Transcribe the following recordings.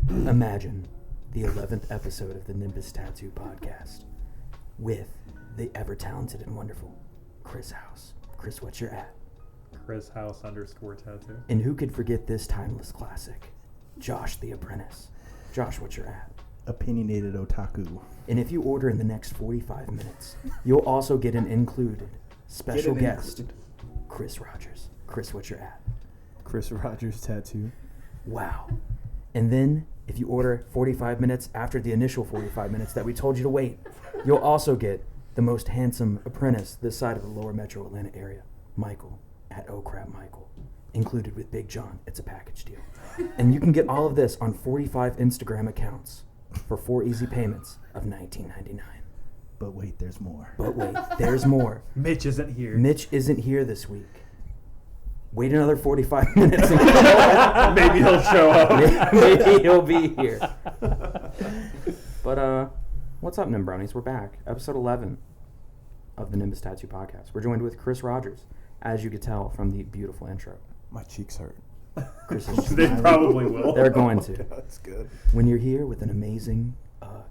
Imagine the 11th episode of the Nimbus Tattoo Podcast with the ever-talented and wonderful Chris House. Chris, what's your at? Chris House _tattoo. And who could forget this timeless classic? Josh the Apprentice. Josh, what's your at? Opinionated Otaku. And if you order in the next 45 minutes, you'll also get an included special guest, Chris Rogers. Chris, what's your at? Chris Rogers Tattoo. Wow. And then, if you order 45 minutes after the initial 45 minutes that we told you to wait, you'll also get the most handsome apprentice this side of the lower metro Atlanta area, Michael, at Oh Crap Michael, included with Big John. It's a package deal. And you can get all of this on 45 Instagram accounts for 4 easy payments of $19.99. But wait, there's more. But wait, there's more. Mitch isn't here. Mitch isn't here this week. Wait another 45 minutes and Maybe he'll show up. Maybe he'll be here. But what's up, Nimbronies? We're back. Episode 11 of the Nimbus Tattoo Podcast. We're joined with Chris Rogers, as you could tell from the beautiful intro. My cheeks hurt. Chris is They probably will. They're going to. That's good. When you're here with an amazing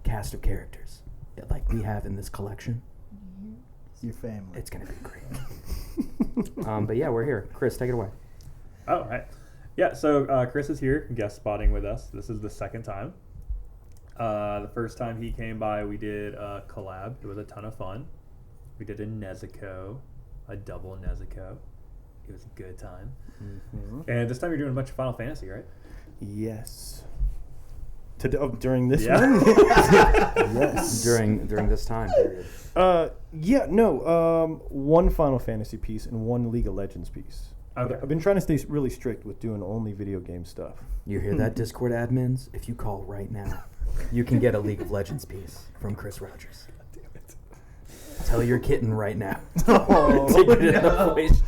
cast of characters, like we have in this collection, Your family. it's going to be great. But yeah, we're here. Chris, take it away. Oh, right. Yeah, so Chris is here, guest spotting with us. This is the second time. The first time he came by, we did a collab. It was a ton of fun. We did a Nezuko, a double Nezuko. It was a good time. Mm-hmm. And this time you're doing a bunch of Final Fantasy, right? Yes. During this Yeah. one? Yes. During this time period. One Final Fantasy piece and one League of Legends piece. Okay. I've been trying to stay really strict with doing only video game stuff. You hear that, Discord admins? If you call right now, you can get a League of Legends piece from Chris Rogers. Tell your kitten right now. Oh, To get in the voice.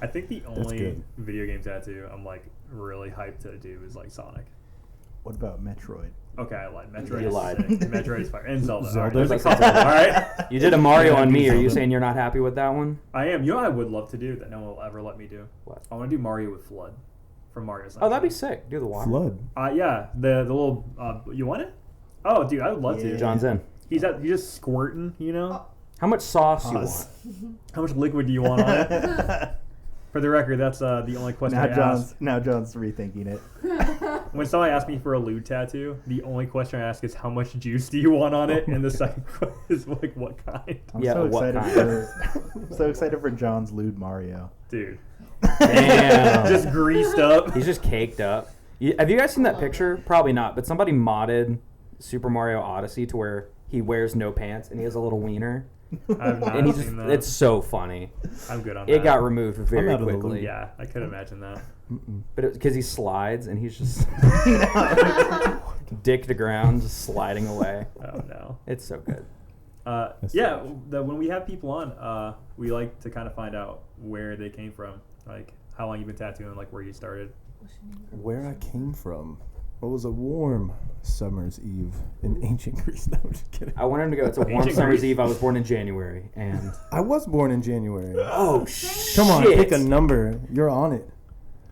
I think the only good. video game tattoo I'm like really hyped to do is like Sonic. What about Metroid? Okay, I lied. Metroid You is lied. sick. Metroid is fire. And Zelda. Zelda? All right. That's Zelda. All right. You did a Mario on me. Are you saying you're not happy with that one? I am. You know what I would love to do that no one will ever let me do? What? I want to do Mario with Flood from Mario Sunshine. Oh, that'd be sick. Do the water. Flood. Yeah, the little, you want it? Oh, dude, I would love to. John's in. He's just squirting, you know? How much sauce you Pause. want? How much liquid do you want on it? For the record, that's the only question I ask. Now John's rethinking it. When somebody asks me for a lewd tattoo, the only question I ask is how much juice do you want on it? And the second question is like, what kind? I'm Yeah, so what excited kind? for so excited for John's lewd Mario. Dude. Damn. Just greased up. He's just caked up. Have you guys seen that picture? Probably not, but somebody modded Super Mario Odyssey to where he wears no pants and he has a little wiener. I've not And he seen just, that. it's so funny. I'm good on that. It got removed very out of the quickly. loop. Yeah, I could imagine that. But because he slides and he's just dick to ground, just sliding away. Oh, no. It's so good. Yeah, when we have people on, we like to kind of find out where they came from, like how long you've been tattooing, like where you started. Where I came from. It was a warm summer's eve in ancient Greece. No, I'm just kidding. I want him to go. It's a warm Ancient summer's Greece. eve. I was born in January, and I was born in January. oh shit! Come on, pick a number. You're on it.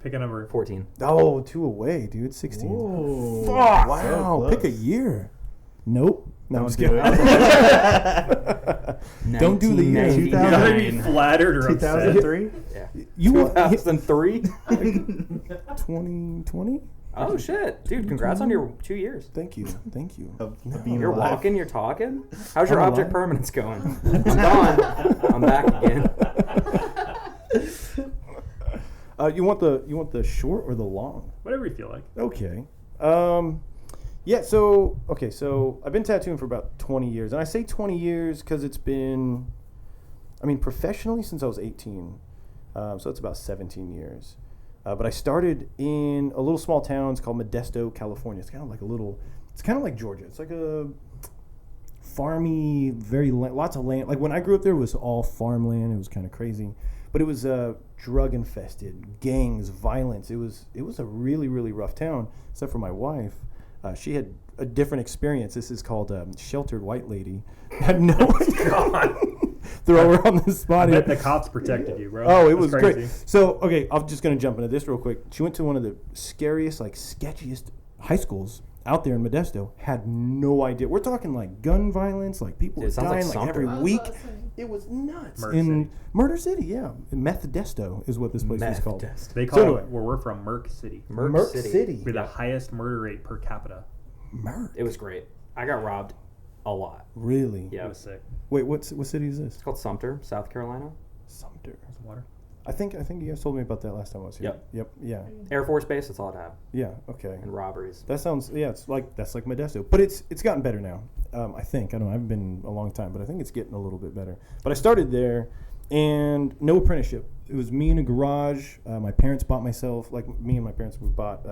Pick a number. 14. Oh, 2 away, dude. 16. Whoa. Fuck. So Wow. close. Pick a year. Nope. No, I'm just do kidding. it. Don't do the year. 1999. You're not gonna be flattered or upset. 2003? Yeah. You want 2003? 2020? Oh shit, dude! Congrats on your 2 years. Thank you. Thank you. Of being You're alive. walking. You're talking. How's your I'm object alive. permanence going? I'm gone. I'm back again. You want the short or the long? Whatever you feel like. Okay. Yeah, so I've been tattooing for about 20 years. And I say 20 years because it's been, professionally since I was 18. So it's about 17 years. But I started in a little small town. It's called Modesto, California. It's kind of like Georgia. It's like a farmy, lots of land. Like when I grew up there, it was all farmland. It was kind of crazy. But it was drug infested, gangs, violence. It was a really, really rough town, except for my wife. She had a different experience. This is called Sheltered White Lady. No, throw her on the spot here. The cops protected you, bro. Oh, it That's was crazy. great. So, okay, I'm just going to jump into this real quick. She went to one of the scariest, like, sketchiest high schools out there in Modesto. Had no idea. We're talking, like, gun violence, like, people Dude, were it sounds like dying, like, something. every I was week. about to say. It was nuts. Murder in City. Murder City, yeah. Methodesto is what this place was called. Methodist. They call anyway. it where we're from, Merck City. Merck City. We're the highest murder rate per capita. Merck. It was great. I got robbed a lot. Really? Yeah. It was sick. Wait, what city is this? It's called Sumter, South Carolina. Sumter. Some water. I think you guys told me about that last time I was here. Yep. Yeah. Air Force Base, that's all it had. Yeah. Okay. And robberies. That sounds that's like Modesto, but it's gotten better now. I think I don't know. I haven't been a long time, but I think it's getting a little bit better. But I started there, and no apprenticeship. It was me in a garage. My parents bought me and my parents we bought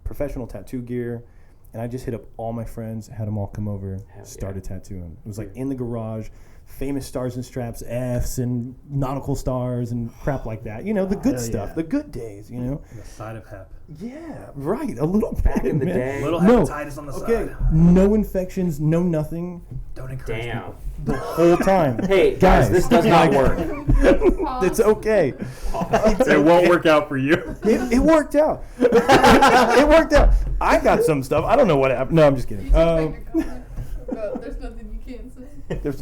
professional tattoo gear, and I just hit up all my friends, had them all come over, started tattooing. It was like in the garage. Famous stars and straps, Fs and nautical stars and crap like that. You know, the good stuff, the good days, you know. The side of hep. Yeah, right. A little Back bit, in the man. day. Little No. hepatitis on the Okay, side. no infections, no nothing Don't encourage Damn. people. the whole time. Hey, guys, this does not work. It's okay. It won't work out for you. It worked out. It worked out. I got some stuff. I don't know what happened. No, I'm just kidding. But there's nothing you can't say.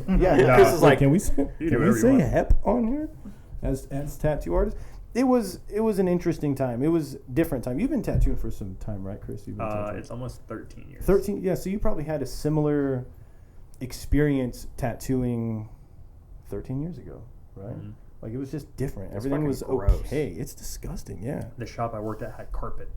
No. Chris is like, can we say, You do can we whatever you say want. hep on here as tattoo artists? It was an interesting time. It was different time. You've been tattooing for some time, right, Chris? You've been tattooing. It's almost 13 years. 13. Yeah. So you probably had a similar experience tattooing 13 years ago, right? Mhm. Like it was just different. It's Everything fucking was gross. okay. It's disgusting. Yeah. The shop I worked at had carpet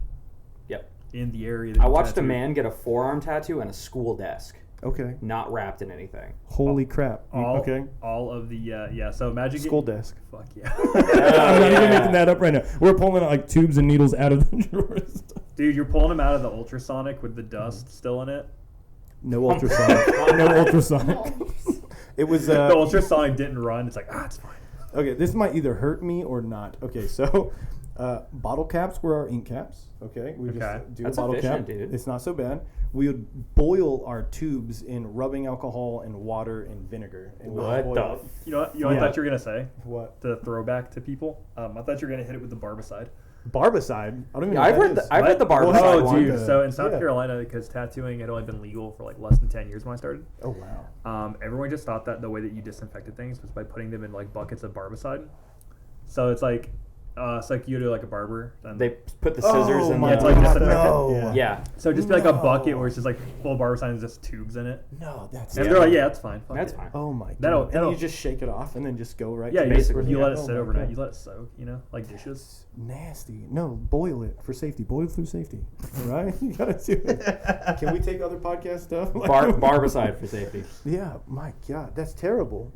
yep. in the area. That I you watched a tattooed. man get a forearm tattoo and a school desk, Okay. not wrapped in anything. Holy crap. Okay. All of the So imagine School desk. Fuck yeah, I'm not even yeah. making that up right now. We're pulling out like tubes and needles out of the drawers. dude. You're pulling them out of the ultrasonic with the dust still in it. No ultrasonic. No ultrasonic. No. It was. The ultrasonic didn't run. It's like it's fine. Okay, this might either hurt me or not. Okay, so bottle caps were our ink caps. Okay, we Okay. just do That's a bottle efficient, cap. dude. It's not so bad. We would boil our tubes in rubbing alcohol and water and vinegar. And we would What boil the it. You know what? I Yeah. thought you were gonna say What? to throwback to people. I thought you were gonna hit it with the barbicide. Barbicide? I don't even know I've what heard that is. I've heard the What? barbicide Oh, one. dude. So in South Yeah. Carolina, because tattooing had only been legal for like less than 10 years when I started. Oh, wow. Everyone just thought that the way that you disinfected things was by putting them in like buckets of barbicide. So it's like you do like a barber. And They put the scissors Oh in my it's the like God, disinfectant. no. yeah. So just be like a No. bucket where it's just like full of barbicide and just tubes in it. No, that's And Yeah. they're like, yeah, that's fine. Fuck That's it. fine. Oh my god. That'll- and that'll- you just shake it off and then just go right Yeah, to you, basically. you let it Oh sit my overnight. God. You let it soak, like dishes. Nasty. No, boil it for safety. Boil through safety. All right? You gotta do it. Can we take other podcast stuff? Barbicide for safety. Yeah, my God, that's terrible.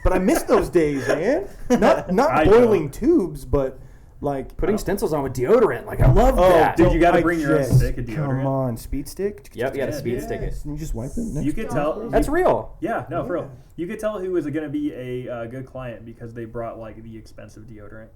But I miss those days, man. Not I boiling don't. tubes, but like Putting stencils on with deodorant. Like, I love that. dude, you gotta I bring your own just- stick of deodorant. Come on, speed stick. Yep, you got to Yeah, speed dude. stick it. And you just wipe it. You could tell. That's real. Yeah, no, for Yeah. real. You could tell who was going to be a good client because they brought like the expensive deodorant.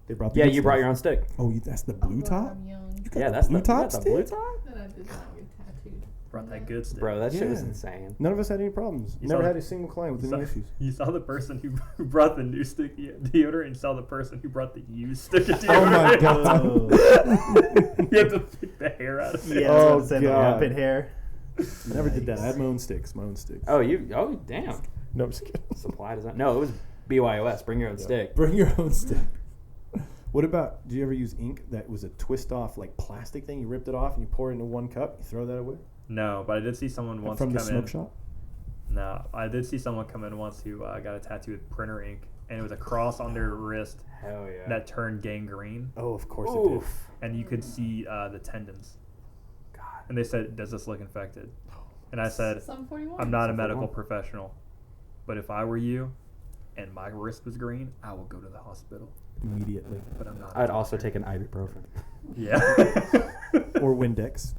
They brought the Yeah, good you brought stuff. your own stick. Oh, that's the blue I'm top. I'm young. You got Yeah, the that's blue the top the blue stick? top. That I did not get tattooed. Brought that good stuff. Bro, that shit was Yeah. insane. None of us had any problems. You Never saw- had a single client with any issues. You saw the person who brought the new stick deodorant, and you saw the person who brought the used stick of Oh my deodorant. God. You have to pick the hair out of it. Yeah, I was Oh, about to say the God. armpit hair. Never did that. I had my own sticks. Oh, damn. No, I'm just kidding. Supply design. No, it was BYOS. Bring your own stick. Bring your own stick. What about, do you ever use ink that was a twist off like plastic thing? You ripped it off and you pour it into one cup, you throw that away? No, but I did see someone once From the come smoke in. shop? No, I did see someone come in once who got a tattoo with printer ink, and it was a cross on their wrist Hell yeah. that turned gangrene, Oh, of course it did. Oof. and you could see the tendons. God. And they said, "Does this look infected?" And I said, Some 41. "I'm not a Some medical 41. professional, but if I were you, and my wrist was green, I would go to the hospital. Immediately. But I'm not." I'd also take an ibuprofen. Yeah. Or Windex.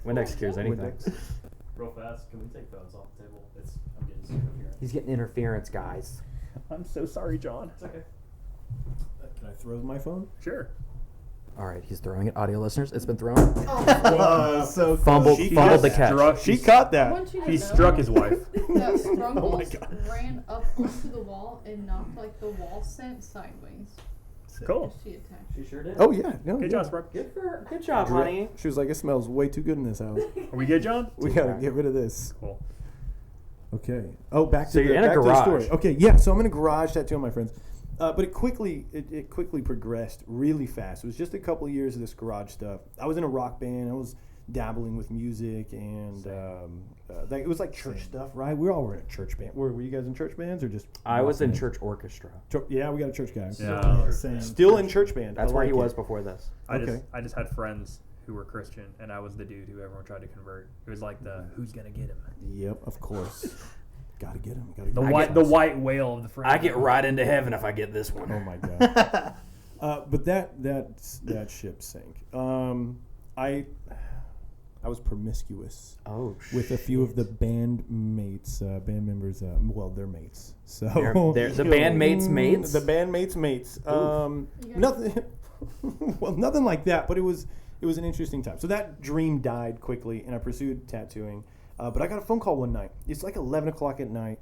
Windex cures anything. Windex. Real fast, can we take phones off the table? I'm getting some interference. He's getting interference, guys. I'm so sorry, John. It's okay. Can I throw my phone? Sure. All right, he's throwing it. Audio listeners, it's been thrown. Oh, so Fumbled She the just catch. struck- She caught I that. want you to He know struck his wife. that Struggles Oh my God. ran up onto the wall and knocked like the wall scent sideways. Cool. She attacked. She sure did. Oh yeah, no, Good yeah. job, Spark. Good job, honey. She was like, "It smells way too good in this house. Are we good, John? We gotta get rid of this." Cool. Okay. Oh, back to So you're in a back to the garage. story. Okay, yeah. So I'm in a garage tattooing my friends, but it quickly progressed really fast. It was just a couple of years of this garage stuff. I was in a rock band. I was dabbling with music, and it was like church stuff, right? We all were in a church band. Were you guys in church bands or just? I was in rock church orchestra. band? Yeah, we got a church guy. Yeah. Same. Still in church band. That's I where he like was it. before this. Okay. I just had friends who were Christian, and I was the dude who everyone tried to convert. It was like the who's gonna get him? Yep, of course. Gotta get him. Gotta get The him. white whale of the friend. I get right into heaven if I get this one. Oh my god. But that ship sank. I was promiscuous Oh, with a few of the band members. Well, their mates. So They're the bandmates' mates? The bandmates' mates. guys- Nothing. Well, nothing like that. But it was an interesting time. So that dream died quickly, and I pursued tattooing. But I got a phone call one night. It's like 11 o'clock at night,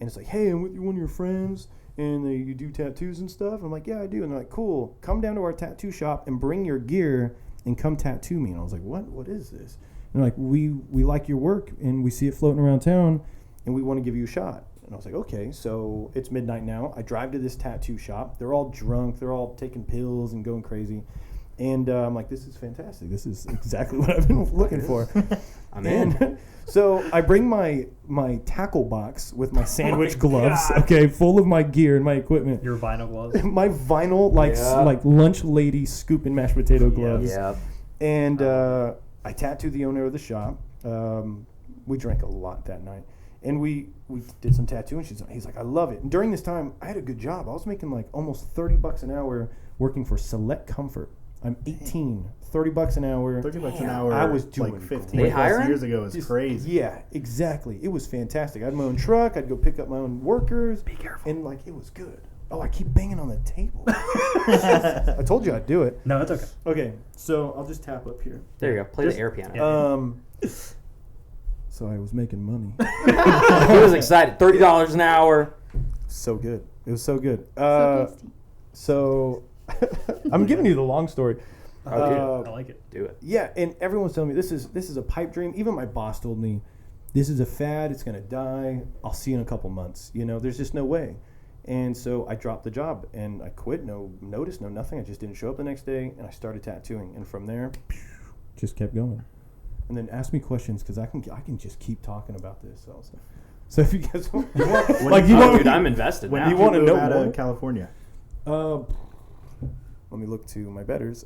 and it's like, "Hey, I'm with one of your friends, and you do tattoos and stuff." I'm like, "Yeah, I do." And they're like, "Cool. Come down to our tattoo shop and bring your gear and come tattoo me." And I was like, "What? What is this?" And they're like, "We like your work, and we see it floating around town, and we want to give you a shot." And I was like, "Okay." So it's midnight now. I drive to this tattoo shop. They're all drunk. They're all taking pills and going crazy. And I'm like, "This is fantastic. This is exactly what I've been looking for." I'm in. And so I bring my tackle box with my sandwich gloves, God. okay, full of my gear and my equipment. Your vinyl gloves. My vinyl Yeah. like lunch lady scooping mashed potato gloves. Yeah. And I tattooed the owner of the shop. We drank a lot that night, and we did some tattooing. He's like, "I love it." And during this time, I had a good job. I was making like almost $30 an hour working for Select Comfort. I'm 18, $30 an hour. $30 an hour. I was doing like great. 15 They plus hiring? years ago is Just- crazy. Yeah, exactly. It was fantastic. I had my own truck. I'd go pick up my own workers. Be careful. And like, it was good. Oh, I keep banging on the table. I told you I'd do it. No, that's okay. Okay, so I'll just tap up here. There you go. Play Just- the air piano. yeah. So I was making money. He was excited. $30 an hour. So good. It was so good. So tasty. So I'm giving you the long story. I like it. Do it. Yeah, and everyone's telling me this is a pipe dream. Even my boss told me this is a fad. It's gonna die. I'll see you in a couple months. You know, there's just no way. And so I dropped the job and I quit. No notice, no nothing. I just didn't show up the next day, and I started tattooing. And from there, just kept going. And then ask me questions because I can just keep talking about this. So if you guys want, Dude, I'm invested When now. did you you wanna move know out more? of California? Let me look to my betters.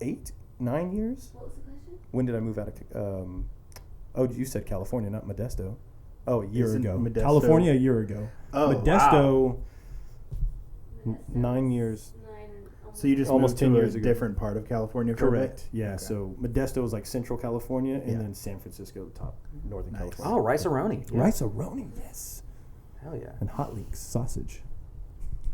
8, 9 years. What was the question? When did I move out of? Oh, you said California, not Modesto. Oh, a year Isn't ago. Modesto- California, a year ago. Oh, Modesto, 9 years. So you just Almost moved 10 to years a ago. different part of California for a bit? Correct. Yeah. Okay. So Modesto is like Central California, and Yeah. then San Francisco, the top Northern Nice. California. Oh, rice-a-roni. Yeah. Rice-a-roni, yes. Hell yeah. And hot links sausage.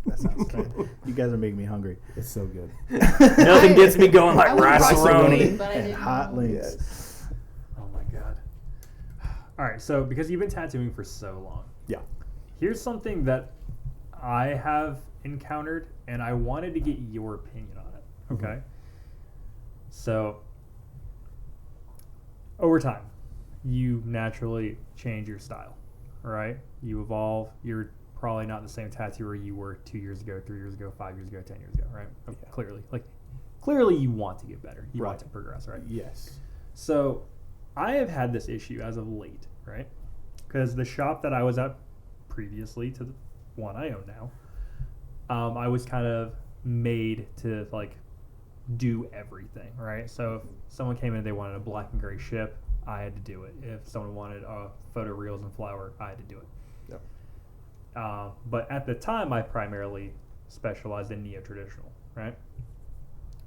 That sounds good. You guys are making me hungry. It's so good. Nothing gets me going like I was rice-a-roni. but I And didn't hot know. links. Oh my god. All right, so because you've been tattooing for so long, Yeah. here's something that I have encountered, and I wanted to get your opinion on it. Okay. So, over time, you naturally change your style, right? You evolve. You're probably not the same tattooer you were 2 years ago, 3 years ago, 5 years ago, 10 years ago, right? Yeah. Clearly, you want to get better. You want Right. to progress, right? Yes. So, I have had this issue as of late, right? Because the shop that I was at previously to the one I own now, I was kind of made to like do everything, right? So if someone came in and they wanted a black and gray ship, I had to do it. If someone wanted photo reels and flower, I had to do it. Yep. But at the time, I primarily specialized in neo-traditional, right?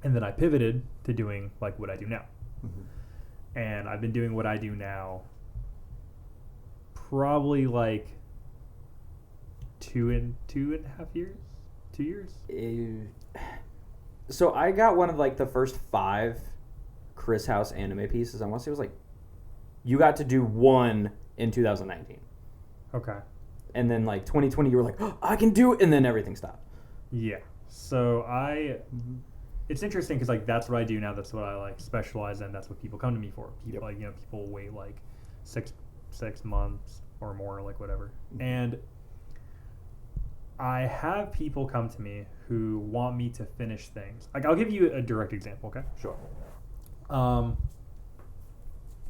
And then I pivoted to doing like what I do now. Mm-hmm. And I've been doing what I do now probably like two and a half years. 2 years? So I got one of like the first 5 Chris House anime pieces. I want to say it was like you got to do one in 2019. Okay. And then like 2020, you were like, oh, I can do it, and then everything stopped. Yeah. So it's interesting because like that's what I do now. That's what I like specialize in. That's what people come to me for. People like people wait like six months or more, like whatever. And I have people come to me who want me to finish things. Like I'll give you a direct example. Okay. Sure.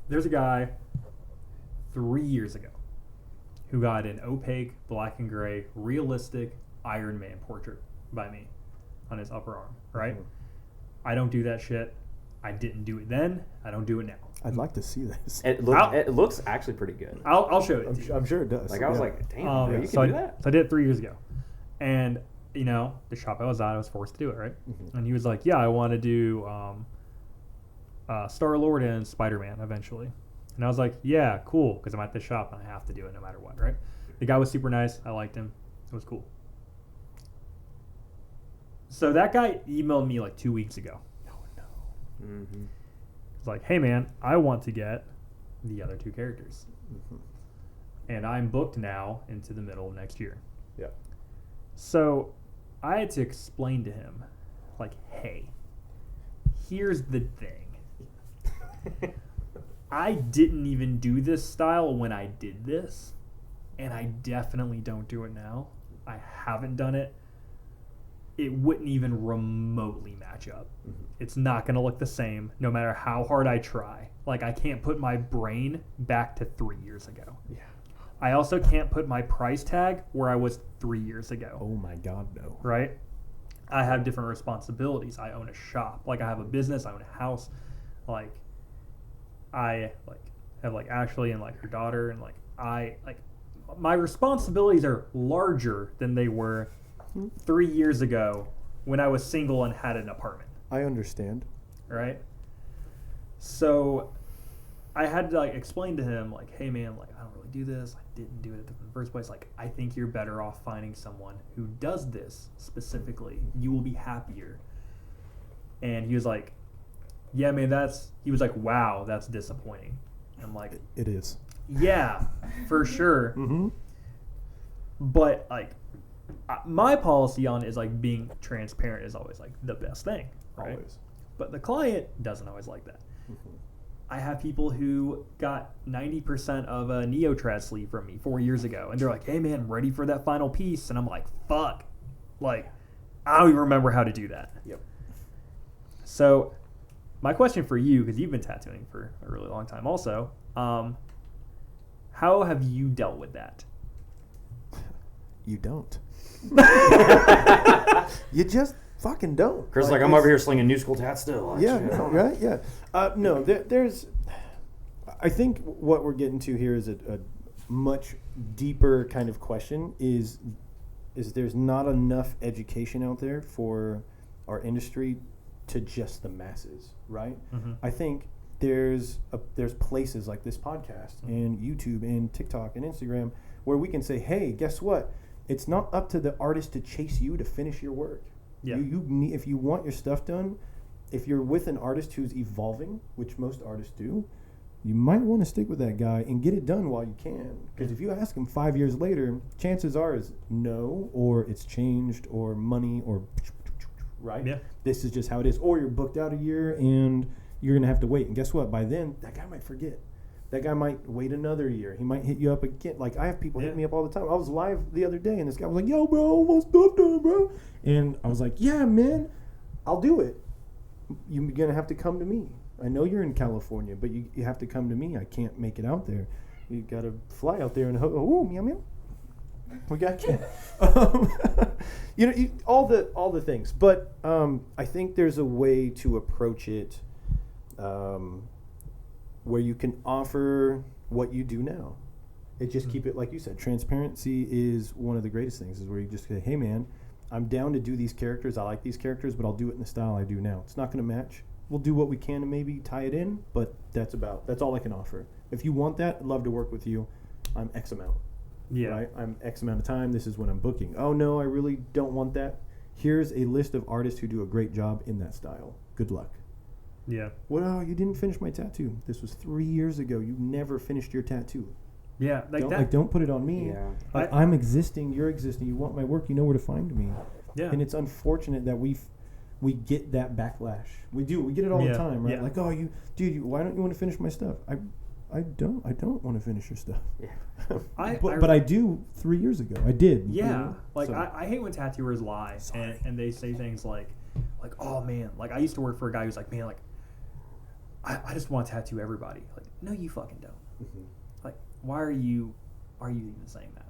There's a guy 3 years ago who got an opaque, black and gray, realistic Iron Man portrait by me on his upper arm, right? I don't do that shit. I didn't do it then. I don't do it now. I'd like to see this. It looks actually pretty good. I'll show it to you. I'm sure it does. Like I was like, damn, bro, you can do that. So I did it 3 years ago. And, you know, the shop I was at, I was forced to do it, right? And he was like, yeah, I want to do Star-Lord and Spider-Man eventually. And I was like, yeah, cool, because I'm at this shop and I have to do it no matter what, right? The guy was super nice. I liked him. It was cool. So that guy emailed me like 2 weeks ago. Mm-hmm. It's like, hey, man, I want to get the other two characters. And I'm booked now into the middle of next year. Yeah. So I had to explain to him, like, hey, here's the thing. I didn't even do this style when I did this, and I definitely don't do it now. I haven't done it. It wouldn't even remotely match up. It's not going to look the same no matter how hard I try. Like, I can't put my brain back to 3 years ago. Yeah. I also can't put my price tag where I was 3 years ago. Oh my God, no. Right? I have different responsibilities. I own a shop. Like, I have a business. I own a house. Like, I have Ashley and her daughter, and my responsibilities are larger than they were 3 years ago when I was single and had an apartment. I understand. Right? So I had to explain to him, hey man, I don't really do this. I didn't do it in the first place. I think you're better off finding someone who does this specifically. You will be happier. And he was like, yeah, man, he was like, wow, that's disappointing. I'm like, It is. yeah, for sure. But my policy on it is being transparent is always the best thing, right? Always. But the client doesn't always like that. I have people who got 90% of a Neotrad sleeve from me 4 years ago, and they're like, hey man, I'm ready for that final piece. And I'm like, fuck. I don't even remember how to do that. Yep. So my question for you, because you've been tattooing for a really long time also, how have you dealt with that? You don't. You just fucking don't. Chris is I'm over here slinging new school tat still. Yeah, right? Yeah. No, there's. I think what we're getting to here is a much deeper kind of question. Is there's not enough education out there for our industry to just the masses, right? I think there's places like this podcast and YouTube and TikTok and Instagram where we can say, hey, guess what? It's not up to the artist to chase you to finish your work. Yeah. You need, if you want your stuff done, if you're with an artist who's evolving, which most artists do, you might want to stick with that guy and get it done while you can. Because if you ask him 5 years later, chances are is no, or it's changed, or money, or right? Yeah. This is just how it is. Or you're booked out a year and you're going to have to wait. And guess what? By then, that guy might forget. That guy might wait another year. He might hit you up again. I have people hit me up all the time. I was live the other day, and this guy was like, yo, bro, almost stuff done, bro. And I was like, yeah, man, I'll do it. You're going to have to come to me. I know you're in California, but you have to come to me. I can't make it out there. You got to fly out there and, meow, meow. We got you. All the things. But I think there's a way to approach it where you can offer what you do now. It just keep it, like you said, transparency is one of the greatest things, is where you just say, hey man, I'm down to do these characters. I like these characters, but I'll do it in the style I do now. It's not going to match. We'll do what we can to maybe tie it in, but that's all I can offer. If you want that, I'd love to work with you. I'm X amount. Yeah. Right? I'm X amount of time. This is when I'm booking. Oh no, I really don't want that. Here's a list of artists who do a great job in that style. Good luck. Yeah. Well, you didn't finish my tattoo. This was 3 years ago. You never finished your tattoo. Yeah, like don't put it on me. Yeah. Like, I'm existing, you're existing. You want my work, you know where to find me. Yeah. And it's unfortunate that we get that backlash. We do. We get it all the time, right? Yeah. Like, oh, why don't you want to finish my stuff? I don't want to finish your stuff. Yeah. But I do 3 years ago. I did. Yeah. You know? Like, So- I hate when tattooers lie and they say things like, oh man, like I used to work for a guy who's like, man, like, I just want to tattoo everybody. Like, no, you fucking don't. Mhm. Like, why are you even saying that?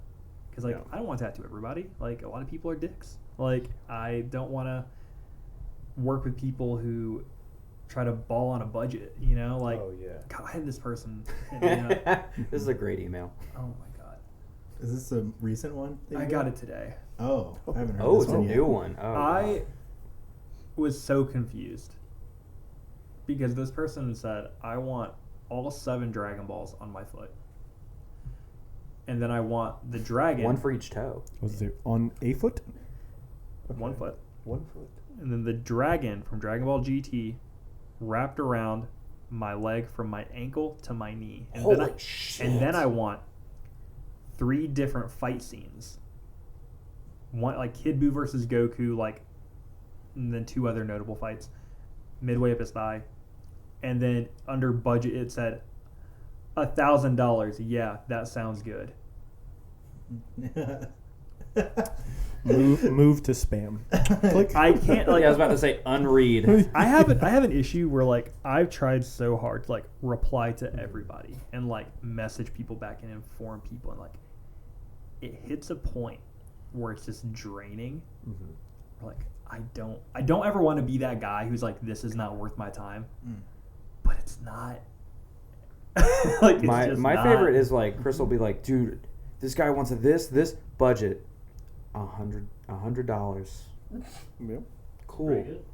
Because like, Yeah. I don't want to tattoo everybody. Like, a lot of people are dicks. Like, I don't want to work with people who try to ball on a budget, you know? Like, Oh, yeah. God, I had this person. And, you know, This is a great email. oh my God. Is this a recent one? that I you got it today. Oh, I haven't heard Oh, this it's a one new yet. one. Oh, I was so confused because this person said, I want all 7 Dragon Balls on my foot. And then I want the dragon. one for each toe. Was it on a foot? One foot. 1 foot. And then the dragon from Dragon Ball GT wrapped around my leg from my ankle to my knee. And Holy shit. And then I want 3 different fight scenes. One like Kid Buu versus Goku, like, and then 2 other notable fights midway up his thigh. And then under budget it said $1,000. Yeah, that sounds good. Move to spam. Click. I can't like Yeah, I was about to say unread. I have an issue where like I've tried so hard to like reply to everybody and like message people back and inform people, and like it hits a point where it's just draining. Mm-hmm. Like I don't ever want to be that guy who's like, this is not worth my time, but it's not. Like it's my just my not. favorite is like Chris will be like, dude, this guy wants this budget, $100. Yep. Cool. Pretty good.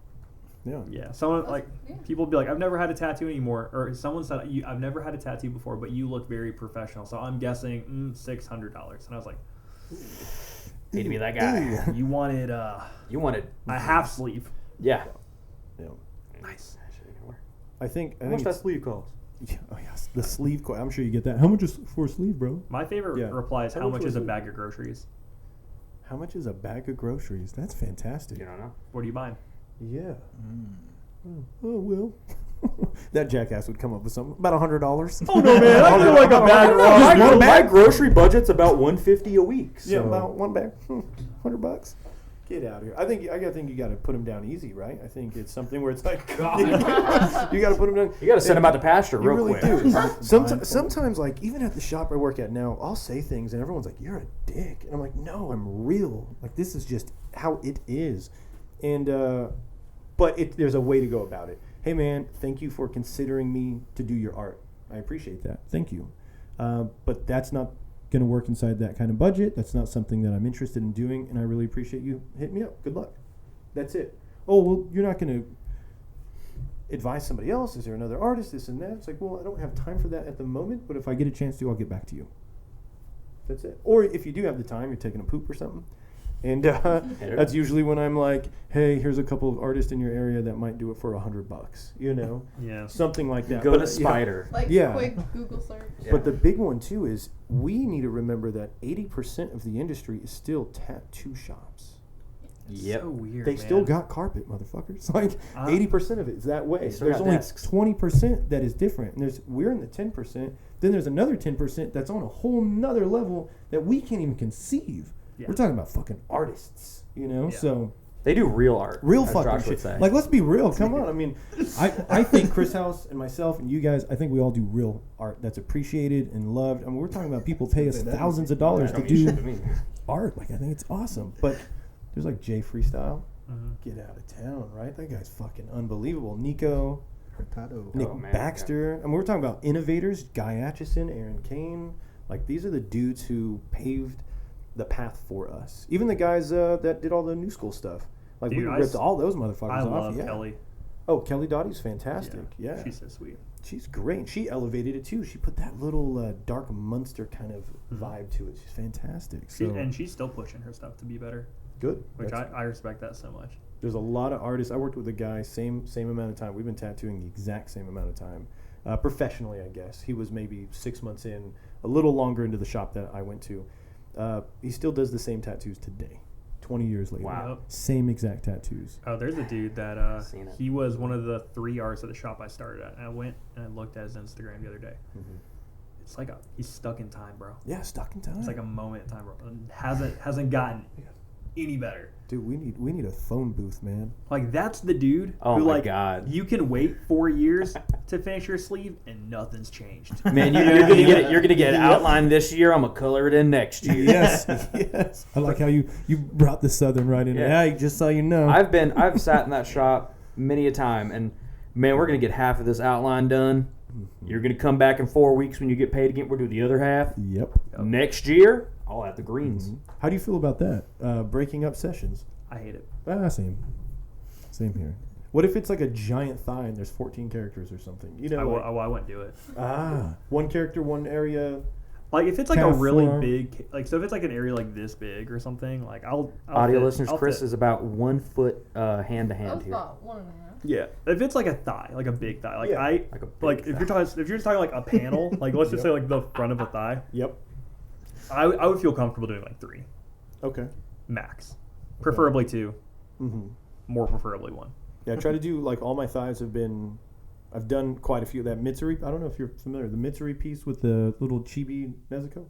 Yeah. Yeah, someone like Yeah. people be like, I've never had a tattoo anymore, or someone said, I've never had a tattoo before, but you look very professional, so I'm guessing $600. And I was like, Need to be that guy. you wanted You wanted a half sleeve. yeah. Yeah. Nice. I think How much that it's, sleeve cost? yeah, oh yes, the sleeve. I'm sure you get that. How much is for a sleeve, bro? My favorite Yeah. reply is, How how much much is a was it? bag of groceries? How much is a bag of groceries? That's fantastic. You don't know. What are you buying? Yeah. Oh well. That jackass would come up with something about $100. Oh no, man! I feel like a bag. My grocery budget's about $150 a week. Yeah, So. about one bag, $100. Get out of here. I think you got to put him down easy, right? I think it's something where it's like you got to put him down. You got to send him out to pasture You real really quick. do. Sometimes, like even at the shop I work at now, I'll say things and everyone's like, "You're a dick," and I'm like, "No, I'm real. Like this is just how it is." And but there's a way to go about it. Hey, man, thank you for considering me to do your art. I appreciate that. Thank you. But that's not going to work inside that kind of budget. That's not something that I'm interested in doing, and I really appreciate you hitting me up. Good luck. That's it. Oh, well, you're not going to advise somebody else? Is there another artist? This and that? It's like, well, I don't have time for that at the moment, but if I get a chance to, I'll get back to you. That's it. Or if you do have the time, you're taking a poop or something. And that's usually when I'm like, hey, here's a couple of artists in your area that might do it for $100, you know? Yeah. Something like that. Go But, to Spider. Like Yeah. quick Google search. Yeah. But the big one, too, is we need to remember that 80% of the industry is still tattoo shops. Yep. So weird. They still man. got carpet, motherfuckers. Like, Uh, 80% of it is that way. They still There's got only desks. 20% that is different. And we're in the 10%. Then there's another 10% that's on a whole nother level that we can't even conceive. Yeah. We're talking about fucking artists, you know? Yeah. So, They do real art. real as fucking Josh would shit. say. Like, let's be real. Come on. I mean, I think Chris House and myself and you guys, I think we all do real art that's appreciated and loved. I mean, we're talking about people pay us thousands of dollars That to don't mean shit do to me. art. Like, I think it's awesome. But there's like Jay Freestyle. Mhm. Get out of town, right? That guy's fucking unbelievable. Nico, Hurtado. Nick Oh, man, Baxter. I mean, we're talking about innovators. Guy Atchison, Aaron Kane. Like, these are the dudes who paved the path for us. Even the guys that did all the new school stuff. Like, Dude, we I ripped s- all those motherfuckers I off. love Yeah. Kelly. Oh, Kelly Dottie's fantastic. Yeah. She's so sweet. She's great. She elevated it too. She put that little dark Munster kind of vibe to it. She's fantastic. So And she's still pushing her stuff to be better, good. which That's- I respect that so much. There's a lot of artists. I worked with a guy same amount of time. We've been tattooing the exact same amount of time. professionally, I guess. He was maybe 6 months in, a little longer into the shop that I went to. He still does the same tattoos today, 20 years later. Wow. Same exact tattoos. Oh, there's a dude that Seen it. he was one of the 3 artists at the shop I started at. And I went and I looked at his Instagram the other day. Mm-hmm. It's like he's stuck in time, bro. Yeah, stuck in time. It's like a moment in time, bro. And hasn't gotten any better. Dude, we need a phone booth, man. Like that's the dude Oh who my like God. you can wait 4 years to finish your sleeve and nothing's changed. Man, you're gonna get an outline this year. I'm gonna color it in next year. Yes, yes. I like how you brought the Southern right in. Yeah. Yeah, just so you know. I've sat in that shop many a time, and man, we're gonna get half of this outline done. You're gonna come back in 4 weeks when you get paid again. We'll do the other half. Yep. Next year, I'll have the greens. How do you feel about that? Breaking up sessions. I hate it. Same here. What if it's like a giant thigh and there's 14 characters or something? You know, I wouldn't do it. one character, one area. Like if it's like a Half really form. big, like so if it's like an area like this big or something, like I'll Audio fit- listeners, I'll Chris fit. is about 1 foot hand to hand That's here. about 1.5. Yeah, if it's like a thigh, like a big thigh, like Yeah, like a big like if thigh. you're just talking like a panel, like let's just say like the front of a thigh, Yep. I would feel comfortable doing like 3 Okay. max, preferably 2, Mm-hmm. more preferably 1. Yeah, I try to do like all my thighs have been. I've done quite a few of that Mitsuri. I don't know if you're familiar. The Mitsuri piece with the little chibi Nezuko.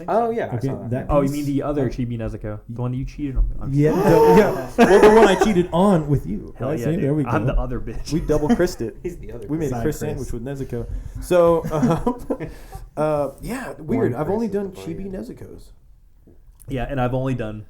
Oh yeah, I Okay, saw that. that- Oh, you mean the other Chibi Nezuko, the one that you cheated on? Yeah, yeah. Well, the one I cheated on with you. Hell right? yeah, See, dude. there we go. I'm the other bitch. We double Chris'd it. He's the other. We made a Side Chris Chris. sandwich with Nezuko. So, yeah, weird. One I've only Chris done is chibi brilliant. Nezukos. Yeah, and I've only done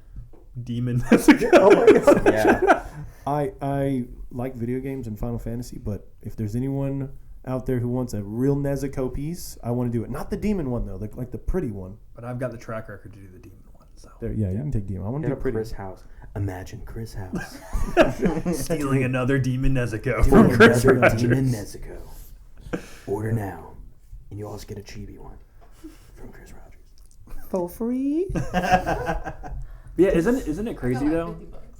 Demon Nezuko. Oh my god. Yeah. I like video games and Final Fantasy, but if there's anyone out there who wants a real Nezuko piece, I want to do it. Not the demon one though, like the pretty one. But I've got the track record to do the Demon one, so There, yeah, you can take demon. I want to Hit do up pretty. Chris House. Imagine Chris House. stealing another Demon Nezuko Doing from Chris another Rogers. Demon Nezuko. Order now, and you also get a chibi one from Chris Rogers. For free. Yeah, isn't it crazy though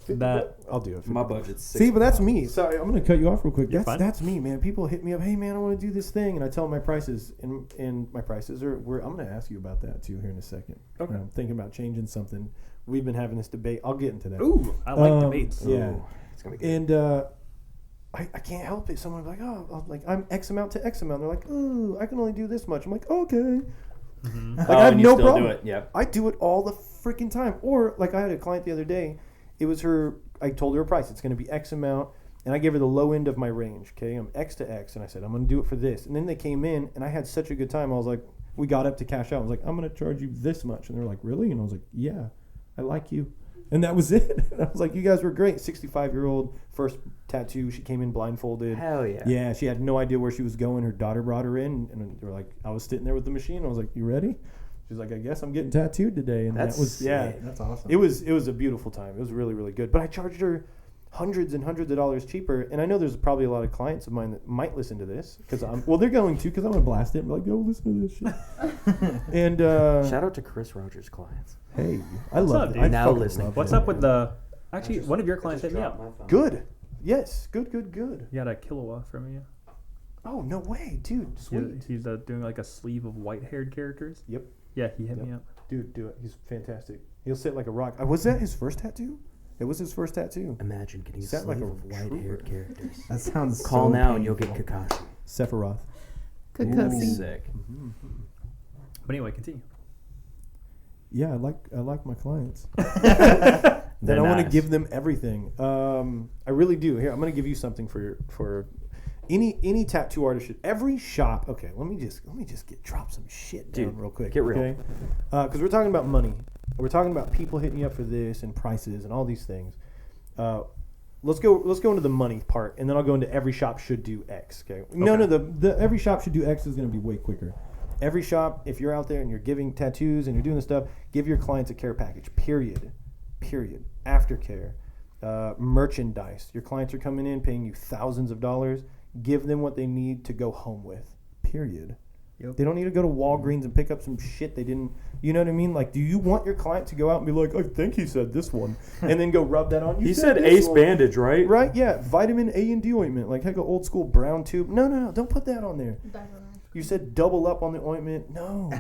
that I'll do it. My budget's See, but that's me. Sorry, I'm going to cut you off real quick. You're fine. That's me, man. People hit me up. Hey, man, I want to do this thing, and I tell them my prices, and my prices are. I'm going to ask you about that too here in a second. Okay. I'm thinking about changing something. We've been having this debate. I'll get into that. ooh, I like Um, debates. Yeah. It's gonna be good. And I can't help it. Someone's like, I'm X amount to X amount. They're like, oh, I can only do this much. I'm like, okay. Like, I have and you no still problem. do it. Yep. I do it all the freaking time. Or like I had a client the other day. It was her. I told her a price. It's going to be X amount, and I gave her the low end of my range. Okay, I'm X to X, and I said I'm going to do it for this. And then they came in, and I had such a good time. I was like, we got up to cash out. I was like, I'm going to charge you this much, and they're like, really? And I was like, yeah, I like you. And that was it. And I was like, you guys were great. 65-year-old, first tattoo. She came in blindfolded. Hell yeah. Yeah, she had no idea where she was going. Her daughter brought her in, and they were like, I was sitting there with the machine. I was like, you ready? She's like, I guess I'm getting tattooed today. And That's that was, yeah. sick. That's awesome. It was a beautiful time. It was really, really good. But I charged her hundreds and hundreds of dollars cheaper. And I know there's probably a lot of clients of mine that might listen to this. They're going to because I'm going to blast it and be like, go listen to this shit. And, Shout out to Chris Rogers' clients. hey, I What's love up, it. dude? I Now fucking listening. love What's it. up with the? Actually, one of your clients hit me up. Good. Yes. Good. You got a kilowatt from you. Oh, no way, dude. Sweet. He's doing like a sleeve of white-haired characters. Yep. Yeah, he hit Yep. me up. Dude, do it. He's fantastic. He'll sit like a rock. Was that his first tattoo? It was his first tattoo. Imagine getting a Sound sleeve like a of white-haired characters. That sounds Call so now and you'll get painful. Kakashi. Sephiroth. That'd be sick. But anyway, continue. Yeah, I like my clients. They're Then I want to nice. give them everything. I really do. Here, I'm going to give you something for any tattoo artist. Every shop. Okay, let me just drop some shit down Dude, real quick. get real. Okay, because we're talking about money. We're talking about people hitting you up for this and prices and all these things. Let's go into the money part, and then I'll go into every shop should do X. Okay. No, the every shop should do X is going to be way quicker. Every shop, if you're out there and you're giving tattoos and you're doing this stuff, give your clients a care package. Period. Aftercare, merchandise. Your clients are coming in paying you thousands of dollars. Give them what they need to go home with. Period. Yep. They don't need to go to Walgreens and pick up some shit they didn't. You know what I mean? Like, do you want your client to go out and be like, I think he said this one, and then go rub that on? You He said this Ace one. bandage, right? Right? Yeah, vitamin A and D ointment, like heck, an old school brown tube. No, don't put that on there. You said double up on the ointment. No,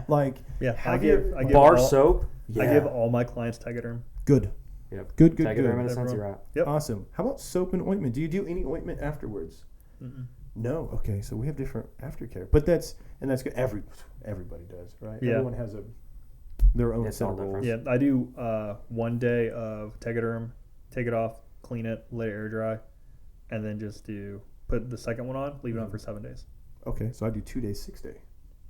like Yeah, I have give your Bar all, soap. I give all my clients Tegaderm. good, Yep. good. Tegaderm and a Sensi Everyone. wrap. Yep. Awesome. How about soap and ointment? Do you do any ointment afterwards? Mm-mm. No. Okay, so we have different aftercare, but that's good. Everybody does, right? Yeah. Everyone has their own It's set all of rules. Yeah, I do 1 day of Tegaderm, take it off, clean it, let it air dry, and then just put the second one on, leave it on for 7 days. Okay, so I do 2 days, 6 day.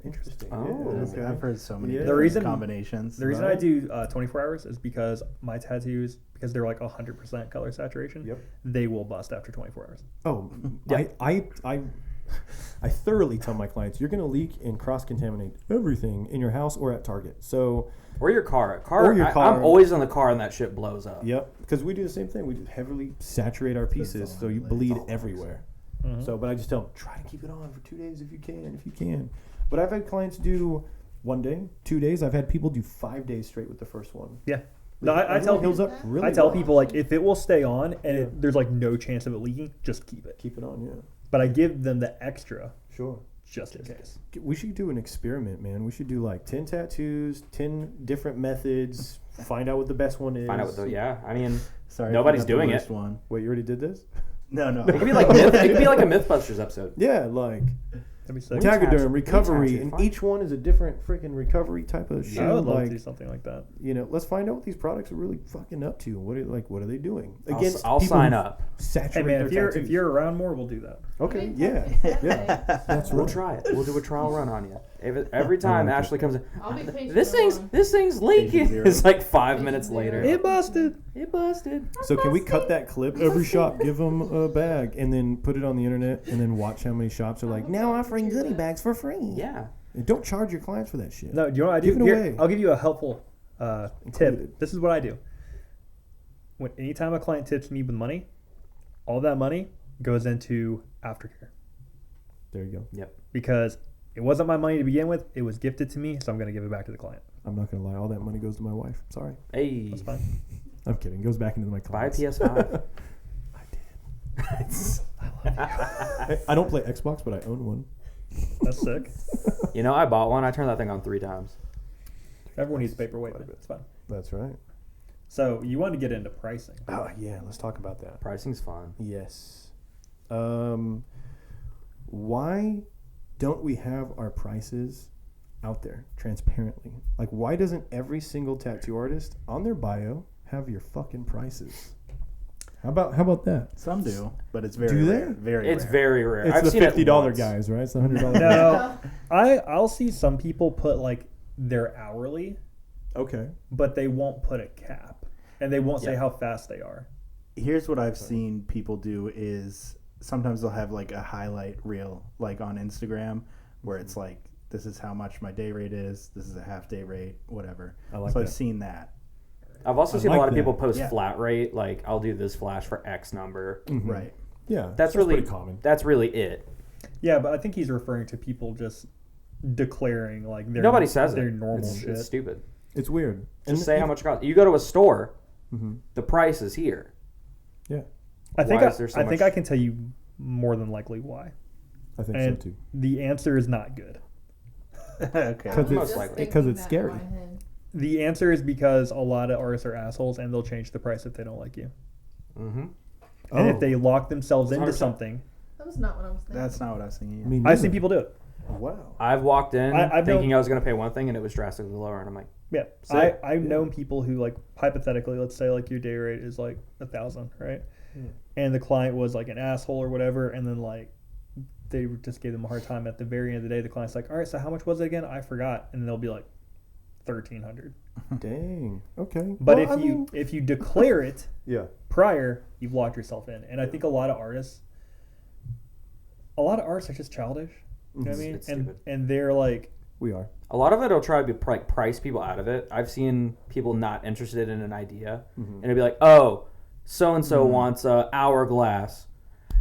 Interesting. Oh. Yeah, Okay. okay. I've heard so many Yeah. different The reason- combinations. The reason Right. I do 24 hours is because my tattoos, because they're like 100% color saturation, Yep. they will bust after 24 hours. Oh, Yeah. I thoroughly tell my clients you're going to leak and cross contaminate everything in your house or at Target. So, Or your car. Or your car. I'm always in the car and that shit blows up. yep, because we do the same thing. We just heavily saturate our pieces, so you bleed everywhere. Mhm. So, but I just tell them try to keep it on for 2 days if you can. But I've had clients do 1 day, 2 days. I've had people do 5 days straight with the first one. Yeah. No, I tell Everyone heals people, up really I tell well. people like if it will stay on and Yeah. there's like no chance of it leaking, just keep it. Keep it on, yeah. But I give them the extra Sure. just in case. We should do an experiment, man. We should do like 10 tattoos, 10 different methods, find out what the best one is. Find out what the I mean, Sorry, I Nobody's forgot the doing it. worst One. Wait, you already did this? No. it could be like it could be like a MythBusters episode. Yeah, like That'd be sick. Tattoo. Taxiderm, tattoo, recovery, and fine. each one is a different freaking recovery type of shit. I would love Like, to do something like that. you know, let's find out what these products are really fucking up to. What are they doing I'll people sign who up. Saturate Hey man, their if you're tattoos? around more, we'll do that. okay, Maybe yeah, Saturday. yeah, that's We'll right. try it. We'll do a trial run on you. Every time like it. Ashley comes in, I'll be patient. this thing's leaking. Patient zero. It's like 5 Patient minutes zero. later. It busted. It busted. So can we cut that clip? Every shop give them a bag and then put it on the internet and then watch how many shops are like now offering goodie bags for free. Yeah. And don't charge your clients for that shit. No, do you know what I do? Give it Here, away. I'll give you a helpful Included. tip. This is what I do. Anytime a client tips me with money, all that money goes into aftercare There you go. Yep. because it wasn't my money to begin with. It was gifted to me, so I'm going to give it back to the client. I'm not gonna lie. All that money goes to my wife. Sorry. Hey. That's fine. I'm kidding. It goes back into my Buy a clients. PS5. I don't play Xbox, but I own one. That's sick. You know, I bought one. I turned that thing on 3 times. Everyone needs paperweight. It's fine. That's right. So you want to get into pricing. Oh yeah, let's talk about that. Pricing's fun. Yes. Why don't we have our prices out there transparently? Like, why doesn't every single tattoo artist on their bio have your fucking prices? How about that? Some do, but it's very Do they? rare. Very It's rare. very rare. It's I've the seen it $50 once. guys, right? It's the $100. No, I'll see some people put like their hourly, Okay. but they won't put a cap, and they won't say Yeah. how fast they are. Here's what I've seen people do is sometimes they'll have like a highlight reel like on Instagram where it's like, this is how much my day rate is, this is a half day rate, whatever. I like so that. I've seen that. I've also I seen like a lot of that. people post Yeah. flat rate, like I'll do this flash for X number. Mhm. Right. Yeah. That's really pretty common. That's really it. Yeah, but I think he's referring to people just declaring like their Nobody says their it. normal It's, shit. it's stupid. It's weird. Just say how much it costs. You go to a store, Mm-hmm. the price is here. Yeah, I think Why is there so I think much- I can tell you more than likely why, I think and so too. the answer is not good. Okay. Because Most Just likely. thinking Because it's that in scary. my head. The answer is because a lot of artists are assholes and they'll change the price if they don't like you. Mm-hmm. And Oh. if they lock themselves into 100%. something, That was not what I was thinking. That's not what I've seen. Me I've neither. seen people do it. Wow. I've walked in I've thinking known- I was going to pay one thing and it was drastically lower, and I'm like, Yeah, Sick. I've known people who like hypothetically, let's say like your day rate is like 1,000, right? Yeah. And the client was like an asshole or whatever, and then like they just gave them a hard time. At the very end of the day, the client's like, "All right, so how much was it again? I forgot," and they'll be like, 1,300. Dang. Okay. But Well, if you declare it yeah. prior, you've locked yourself in. And I think a lot of artists are just childish. You know what I mean? It's And stupid. and they're like, We are. a lot of it will try to be like price people out of it. I've seen people not interested in an idea, and it'll be like, oh, so and so wants a hourglass.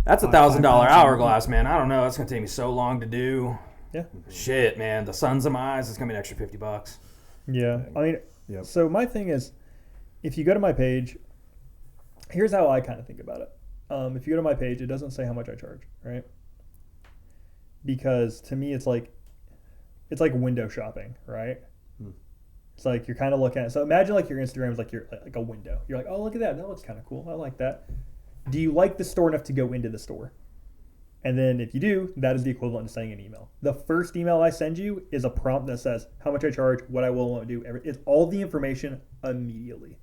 That's $1,000 hourglass, man. I don't know. That's gonna take me so long to do. Yeah. Shit, man, the sun's in my eyes. It's gonna be an extra $50. Yeah. I mean, Yep. so my thing is, if you go to my page, here's how I kind of think about it. If you go to my page, it doesn't say how much I charge, right? Because to me, it's like window shopping, right? It's like you're kind of looking at it. So imagine like your Instagram is like like a window. You're like, oh, look at that. That looks kind of cool. I like that. Do you like the store enough to go into the store? And then if you do, that is the equivalent to sending an email. The first email I send you is a prompt that says how much I charge, what I will and won't do. It's all the information immediately.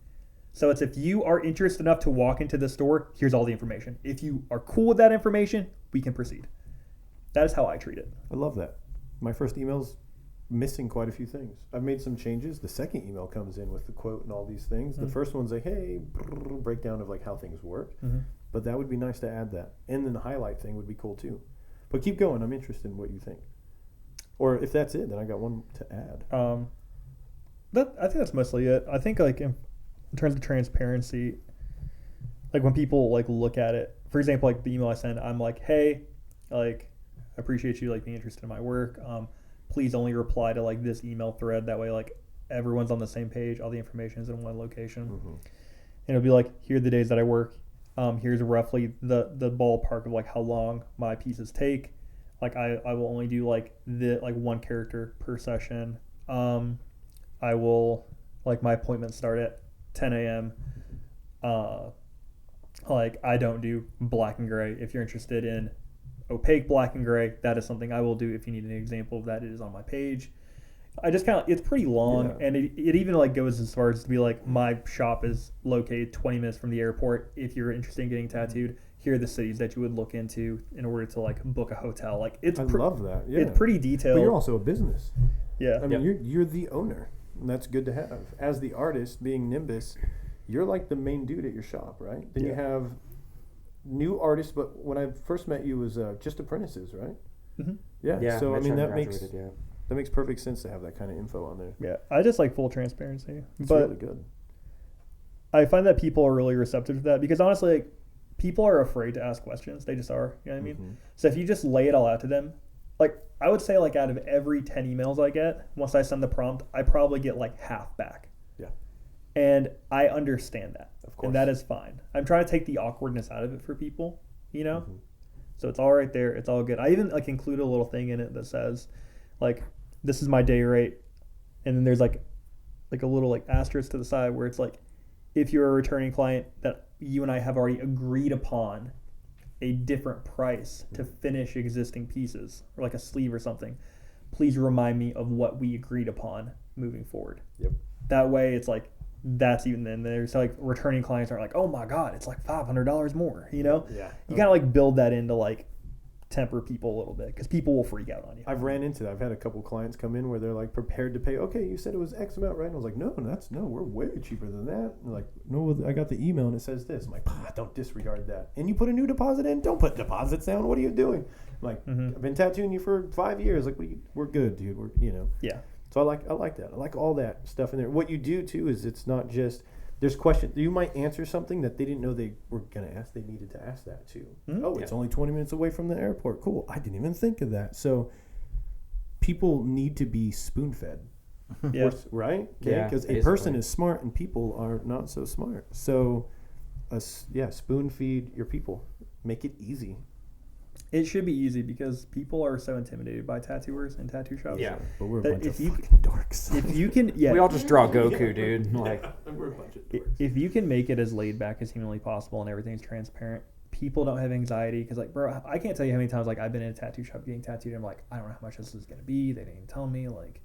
So it's if you are interested enough to walk into the store, here's all the information. If you are cool with that information, we can proceed. That is how I treat it. I love that. My first email's missing quite a few things. I've made some changes. The second email comes in with the quote and all these things. The first one's like, hey, breakdown of like how things work. But that would be nice to add that. And then the highlight thing would be cool too. But keep going. I'm interested in what you think. Or if that's it, then I got one to add. I think that's mostly it. I think like in terms of transparency, like when people like look at it, for example, like the email I send, I'm like, hey, like I appreciate you like being interested in my work. Please only reply to like this email thread. That way, like everyone's on the same page. All the information is in one location. And it'll be like, here are the days that I work. Here's roughly the ballpark of like how long my pieces take. Like I will only do like one character per session. I will like my appointments start at 10 a.m. Like I don't do black and gray. If you're interested in opaque black and gray, that is something I will do. If you need an example of that, it is on my page. I just kind of, it's pretty long, and it even like goes as far as to be like, my shop is located 20 minutes from the airport. If you're interested in getting tattooed, here are the cities that you would look into in order to like book a hotel. Like it's I love that. Yeah. It's pretty detailed. But you're also a business. Yeah. I mean, you're the owner, and that's good to have. As the artist, being Nimbus, you're like the main dude at your shop, right? Then you have new artists, but when I first met you was just apprentices, right? Yeah. So I mean that makes perfect sense to have that kind of info on there. Yeah, I just like full transparency. It's but really good. I find that people are really receptive to that because honestly, like, people are afraid to ask questions. They just are. You know what I mean? So if you just lay it all out to them, like I would say, like out of every 10 emails I get, once I send the prompt, I probably get like half back. Yeah. And I understand that. Of course. And that is fine. I'm trying to take the awkwardness out of it for people, you know? So it's all right there. It's all good. I even like include a little thing in it that says, like, this is my day rate, and then there's like a little like asterisk to the side where it's like, if you're a returning client that you and I have already agreed upon a different price to finish existing pieces or like a sleeve or something, please remind me of what we agreed upon moving forward. Yep. That way it's like, that's even then there's like returning clients aren't like, oh my God, it's like $500 more, you know? Yeah. You kind of like build that into like temper people a little bit because people will freak out on you. I've ran into that. I've had a couple clients come in where they're like prepared to pay. Okay, you said it was X amount, right? And I was like, no, we're way cheaper than that. And they're like, no, I got the email and it says this. I'm like, don't disregard that. And you put a new deposit in. Don't put deposits down. What are you doing? I'm like, I've been tattooing you for 5 years. Like, we're good, dude. We're Yeah. So I like that. I like all that stuff in there. What you do too is it's not just. There's questions. You might answer something that they didn't know they were going to ask. They needed to ask that too. It's only 20 minutes away from the airport. Cool. I didn't even think of that. So people need to be spoon-fed. Yeah. Right? Okay? Yeah, Because a basically. person is smart and people are not so smart. So, spoon-feed your people. Make it easy. It should be easy because people are so intimidated by tattooers and tattoo shops. Yeah. But we're a That bunch if of you- fucking dorks. If you can, yeah. We all just draw Goku, dude. Like, We're a bunch of I- dorks. if you can make it as laid back as humanly possible and everything's transparent, people don't have anxiety because, like, bro, I can't tell you how many times like I've been in a tattoo shop getting tattooed. And I'm like, I don't know how much this is gonna be. They didn't even tell me. Like,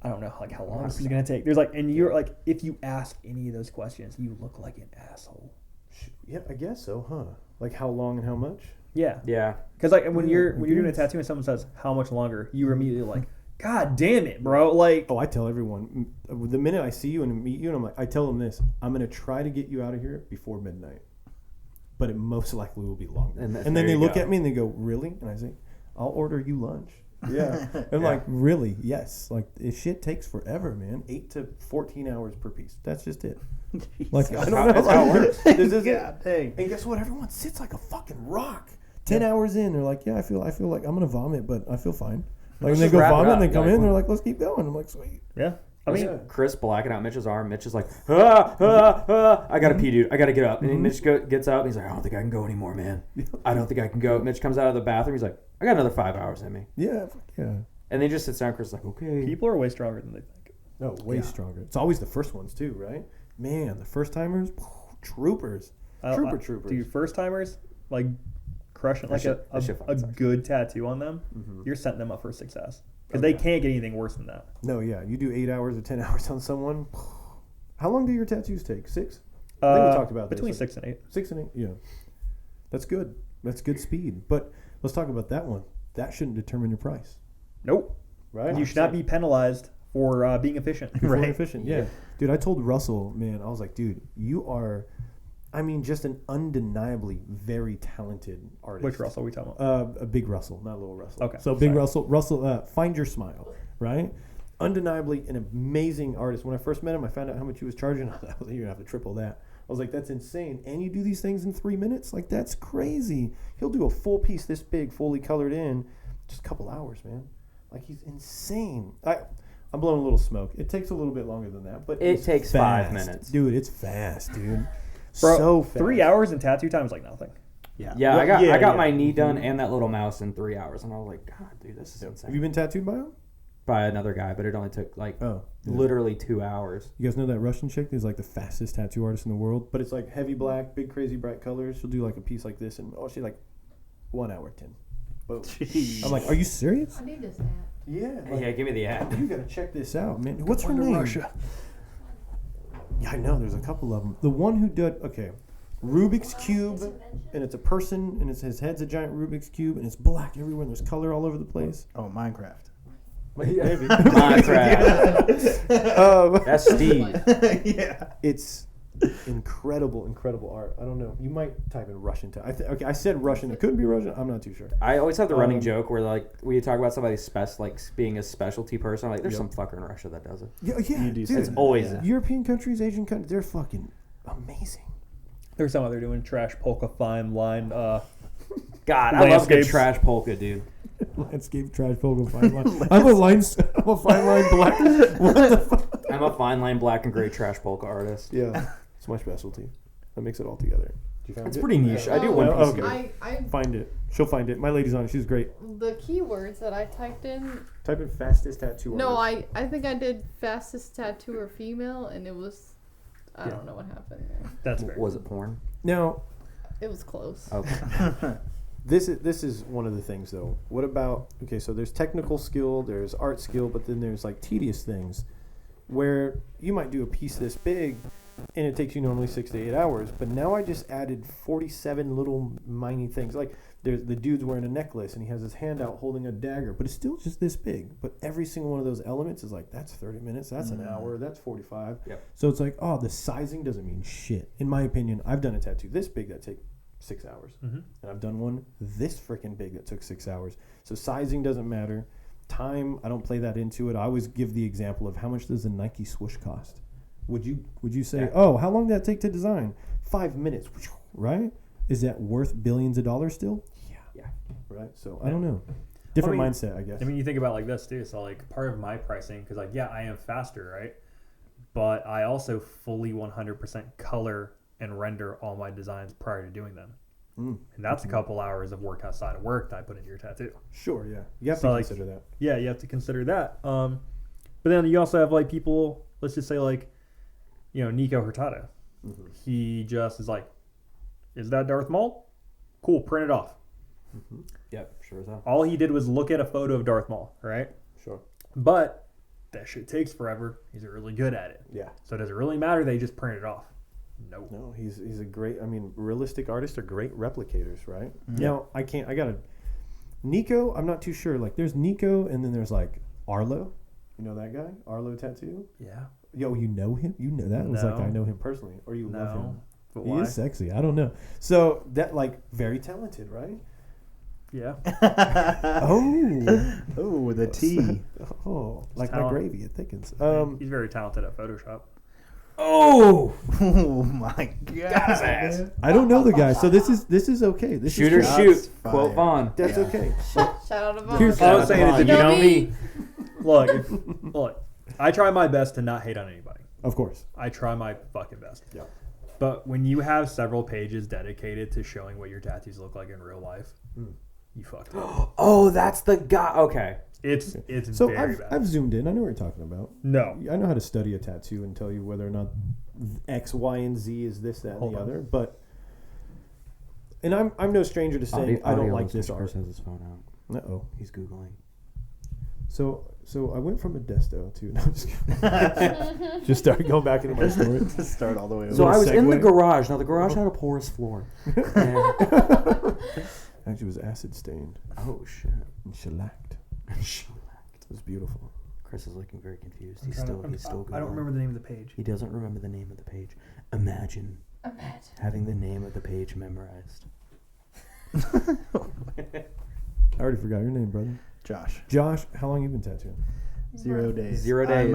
I don't know like how long this is gonna take. There's like, and you're like, if you ask any of those questions, you look like an asshole. Yeah, I guess so, huh? Like how long and how much? Yeah, yeah. because like when Yeah, you're doing a yes. tattoo and someone says how much longer, you're immediately like, God damn it, bro! Like, Oh, I tell everyone the minute I see you and meet you, and I'm like, I tell them this: I'm gonna try to get you out of here before midnight, but it most likely will be longer. And And, there then they you look go. at me and they go, "Really?" And I say, "I'll order you lunch." Yeah, I'm like, "Really? Yes." Like, this shit takes forever, man. 8 to 14 hours per piece. That's just it. Like, I don't know. That's how it Like, works. this is God it. dang. And guess what? Everyone sits like a fucking rock. 10 hours in, they're like, "Yeah, I feel like I'm gonna vomit, but I feel fine." Like, and they go wrap it vomit, up. and they come Like, in, they're like, let's keep going. I'm like, sweet. Yeah. I mean, Chris blacking out Mitch's arm. Mitch is like, I gotta pee, dude. I gotta get up. And Mitch gets up. And he's like, I don't think I can go anymore, man. I don't think I can go. Mitch comes out of the bathroom. He's like, I got another 5 hours in me. Yeah, fuck yeah. And then he just sits down. Chris is like, okay. people are way stronger than they think. No, way stronger. It's always the first ones too, right? Man, the first timers, troopers, troopers. Dude, first timers, like, crushing like that shit a fucking sucks. good tattoo on them, you're setting them up for success. Because they can't get anything worse than that. No, yeah, you do 8 hours or 10 hours on someone. How long do your tattoos take? 6? I think we talked about between this. 6 and 8. 6 and 8, yeah. That's good. That's good speed. But let's talk about that one. That shouldn't determine your price, Nope. right? You should not be penalized for being efficient. Right. Efficient, yeah. Dude, I told Russell, man, I was like, dude, you are, I mean, just an undeniably very talented artist. Which Russell are we talking about? A big Russell, not a little Russell. Okay, So big sorry. Russell, find your smile, right? Undeniably an amazing artist. When I first met him, I found out how much he was charging. I was like, you're gonna have to triple that. I was like, that's insane. And you do these things in 3 minutes? Like, that's crazy. He'll do a full piece this big, fully colored in, just a couple hours, man. Like, he's insane. I'm blowing a little smoke. It takes a little bit longer than that, but It takes 5 fast. minutes. Dude, it's fast, dude. Bro, So fast. 3 hours in tattoo time is like nothing. Yeah. Yeah, Well, I got yeah. my knee done and that little mouse in 3 hours. And I was like, God, dude, this is Have insane. you been tattooed by him? By another guy, but it only took like Oh, yeah. literally 2 hours. You guys know that Russian chick is like the fastest tattoo artist in the world, but it's like heavy black, big crazy bright colors. She'll do like a piece like this, and she's like 1 hour 10. Boom. Jeez. I'm like, are you serious? I need this hat. Yeah. Yeah, give me the app. You gotta check this out, man. What's her name? Russia. Yeah, I know. There's a couple of them. The one who did Rubik's Cube, and it's a person, and his head's a giant Rubik's Cube, and it's black everywhere, and there's color all over the place. Oh, Minecraft. Maybe. Minecraft. That's Steve. Yeah. It's incredible art. I don't know. You might type in Russian. I said Russian. It could be Russian. I'm not too sure. I always have the running joke where like we talk about somebody's being a specialty person. I'm like, there's some fucker in Russia that does it. Yeah, You do dude. It's always Yeah. European countries, Asian countries, they're fucking amazing. There's some other doing trash polka fine line. God, I love good Landscapes. trash polka, dude. Landscape trash polka fine line. I'm a fine line black. What the fuck? I'm a fine line black and gray trash polka artist. Yeah, it's my specialty. I mix it all together. It's pretty niche. I do Oh, one Yeah, piece. okay. good. I Find it. She'll find it. My lady's on it. She's great. the keywords that I typed in. Type in fastest tattoo. No, artist. I think I did fastest tattooer female, and it was. I Yeah. don't know what happened there. That's fair. Was it porn? Now It was close. Okay. this is one of the things though. What about so there's technical skill, there's art skill, but then there's like tedious things where you might do a piece this big and it takes you normally 6 to 8 hours, but now I just added 47 little minor things. Like there's the dude's wearing a necklace and he has his hand out holding a dagger, but it's still just this big. But every single one of those elements is like, that's 30 minutes, that's an hour, that's 45. Yep. So it's like, the sizing doesn't mean shit. In my opinion, I've done a tattoo this big that take 6 hours. Mhm. And I've done one this freaking big that took 6 hours. So sizing doesn't matter. Time, I don't play that into it. I always give the example of how much does a Nike swoosh cost? Would you say, how long did that take to design? 5 minutes, right? Is that worth billions of dollars still? Yeah. Right. So I don't know. Different I mean, mindset, I guess. I mean, you think about it like this too. So like part of my pricing, because like I am faster, right? But I also fully 100% color and render all my designs prior to doing them, and that's a couple hours of work outside of work that I put into your tattoo. Sure, yeah. You have So, to like, consider that. Yeah, you have to consider that. But then you also have like people. Let's just say like, Nico Hurtado. Mm-hmm. He just is like, is that Darth Maul? Cool, print it off. Yep. Sure as hell. All he did was look at a photo of Darth Maul, right? Sure. But that shit takes forever. He's really good at it. Yeah. So does it really matter they just print it off? No. No, he's a great. I mean, realistic artists are great replicators, right? Now I gotta. Nico, I'm not too sure. Like, there's Nico, and then there's like Arlo. You know that guy, Arlo Tattoo. Yeah. Yo, you know him? You know that was like No. I know him personally, or you love him? No. But He why? is sexy. I don't know. So that very talented, right? Yeah. Oh, Oh, the T. oh, like my talent. gravy, it thickens. He's very talented at Photoshop. Oh, Oh my god! I don't know the guy, so this is okay. This shoot or is shoot. Shots Quote fired. Vaughn. That's Yeah. okay. Shout out to Vaughn. Here's- All I was saying is, if You you know know me. look, I try my best to not hate on anybody. Of course. I try my fucking best. Yeah. But when you have several pages dedicated to showing what your tattoos look like in real life, you fucked up. Oh, that's the guy. Okay. It's So very bad. I've zoomed in. I know what you're talking about. No. I know how to study a tattoo and tell you whether or not X, Y, and Z is this, that, and Hold the on. other. But and I'm no stranger to saying I don't like this art. Chris has his phone out. Uh-oh. He's googling. So I went from Modesto to no, I'm just kidding. Just started going back into my story. To start all the way over. So I was in the segue. garage. Now the garage had a porous floor. And- Actually, it was acid stained oh shit. and shellacked. It was beautiful. Chris is looking very confused. He's still googling. I don't remember the name of the page. He doesn't remember the name of the page. Imagine having the name of the page memorized. I already forgot your name, brother. Josh. Josh, how long you been tattooing? 0 days. 0 days.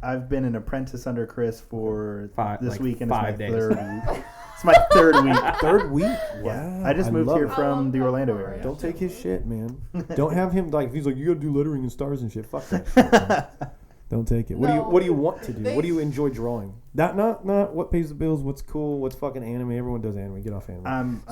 I've been an apprentice under Chris for this like weekend. 5 It's my days. third week. It's my third week. Third week? Yeah. Wow, I just moved love here it. from the Orlando area. Don't take his shit, man. Don't have him like he's like you gotta do lettering and stars and shit. Fuck that shit. Man. Don't take it. What do you want to do? What do you enjoy drawing? Not what pays the bills. What's cool? What's fucking anime? Everyone does anime. Get off anime.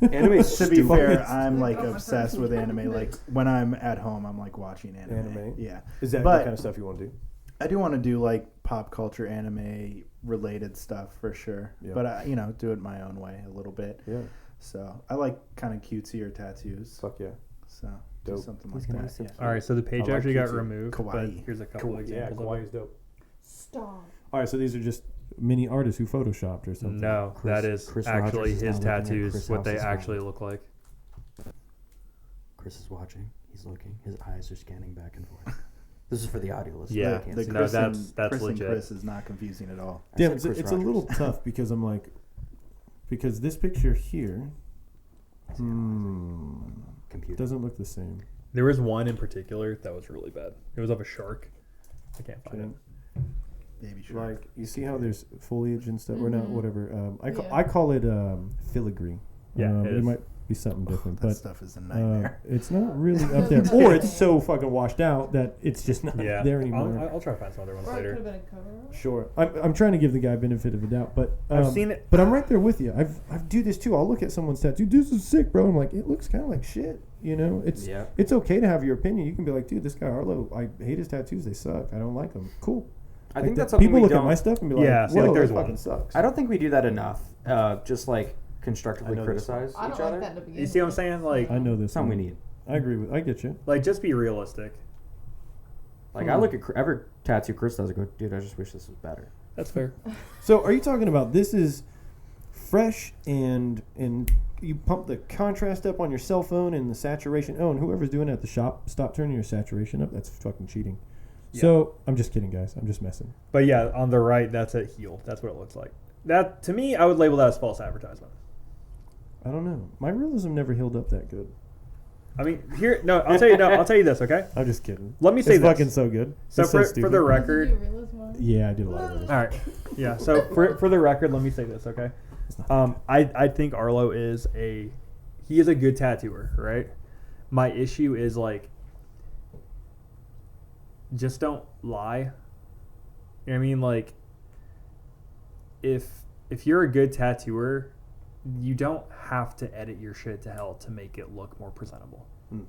Anime's To be stupid. fair, I'm like obsessed with anime. Like when I'm at home, I'm like watching anime. Yeah. Is that But- the kind of stuff you want to do? I do want to do like pop culture anime related stuff for sure. Yeah. But I, do it my own way a little bit. Yeah. So I like kind of cutesier tattoos. Fuck yeah. So do Dope. something He's like gonna that. be Yeah. All right, so the page I like actually got cutesy. removed, but Kawaii. here's a couple Yeah, examples. Kawaii of is dope. Stop. All right, so these are just mini artists who photoshopped or it. something. No, that is Chris actually Rogers is his now looking at tattoos, Chris what they House's actually phone. look like. Chris is watching. He's looking. His eyes are scanning back and forth. This is for the audio listeners. Yeah, They can't The see. No, Chris, that's- and, that's Chris and legit. Chris is not confusing at all. I Yeah, said it's, Chris it's a little Rogers. tough because I'm like, because this picture here Computer. doesn't look the same. There was one in particular that was really bad. It was of a shark. I can't find it. Baby shark. Like you see how there's foliage and stuff, or not, Mhm. whatever. Yeah. I call it filigree. Yeah, it it is. might be something different, That but stuff is a nightmare. it's not really up there, or it's so fucking washed out that it's just not Yeah, there anymore. I'll try to find some other ones Or it could later. have been a cover up. Sure, I'm trying to give the guy benefit of the doubt, but I've seen it. But I'm right there with you. I do this too. I'll look at someone's tattoo. This is sick, bro. I'm like, it looks kind of like shit. Yeah. It's okay to have your opinion. You can be like, dude, this guy Arlo, I hate his tattoos. They suck. I don't like them. Cool. I Like think that- that's something people we look don't. at my stuff and be like, Yeah, see, like, whoa, there's that one. fucking sucks. I don't think we do that enough. Just like I constructively know this criticize I each don't other. like that to begin You see what I'm with. saying? Like, I know this. Something we one. need. I agree with. I get you. just be realistic. Like I look at every tattoo Chris does. I go, dude, I just wish this was better. That's fair. So, are you talking about this is fresh and you pump the contrast up on your cell phone and the saturation? Oh, and whoever's doing it at the shop, stop turning your saturation up. That's fucking cheating. Yeah. So, I'm just kidding, guys. I'm just messing. But yeah, on the right, that's it healed. That's what it looks like. That to me, I would label that as false advertisement. I don't know. My realism never healed up that good. I mean, here, no, I'll tell you, no, I'll tell you this, okay? I'm just kidding. Let me say It's this. fucking so good. So It's for stupid. the Did record, you realize why? Yeah, I did a lot of realism. all right, yeah. So for the record, let me say this, okay? I think Arlo is a good tattooer, right? My issue is like, just don't lie. You know what I mean? Like, if you're a good tattooer, you don't have to edit your shit to hell to make it look more presentable. You know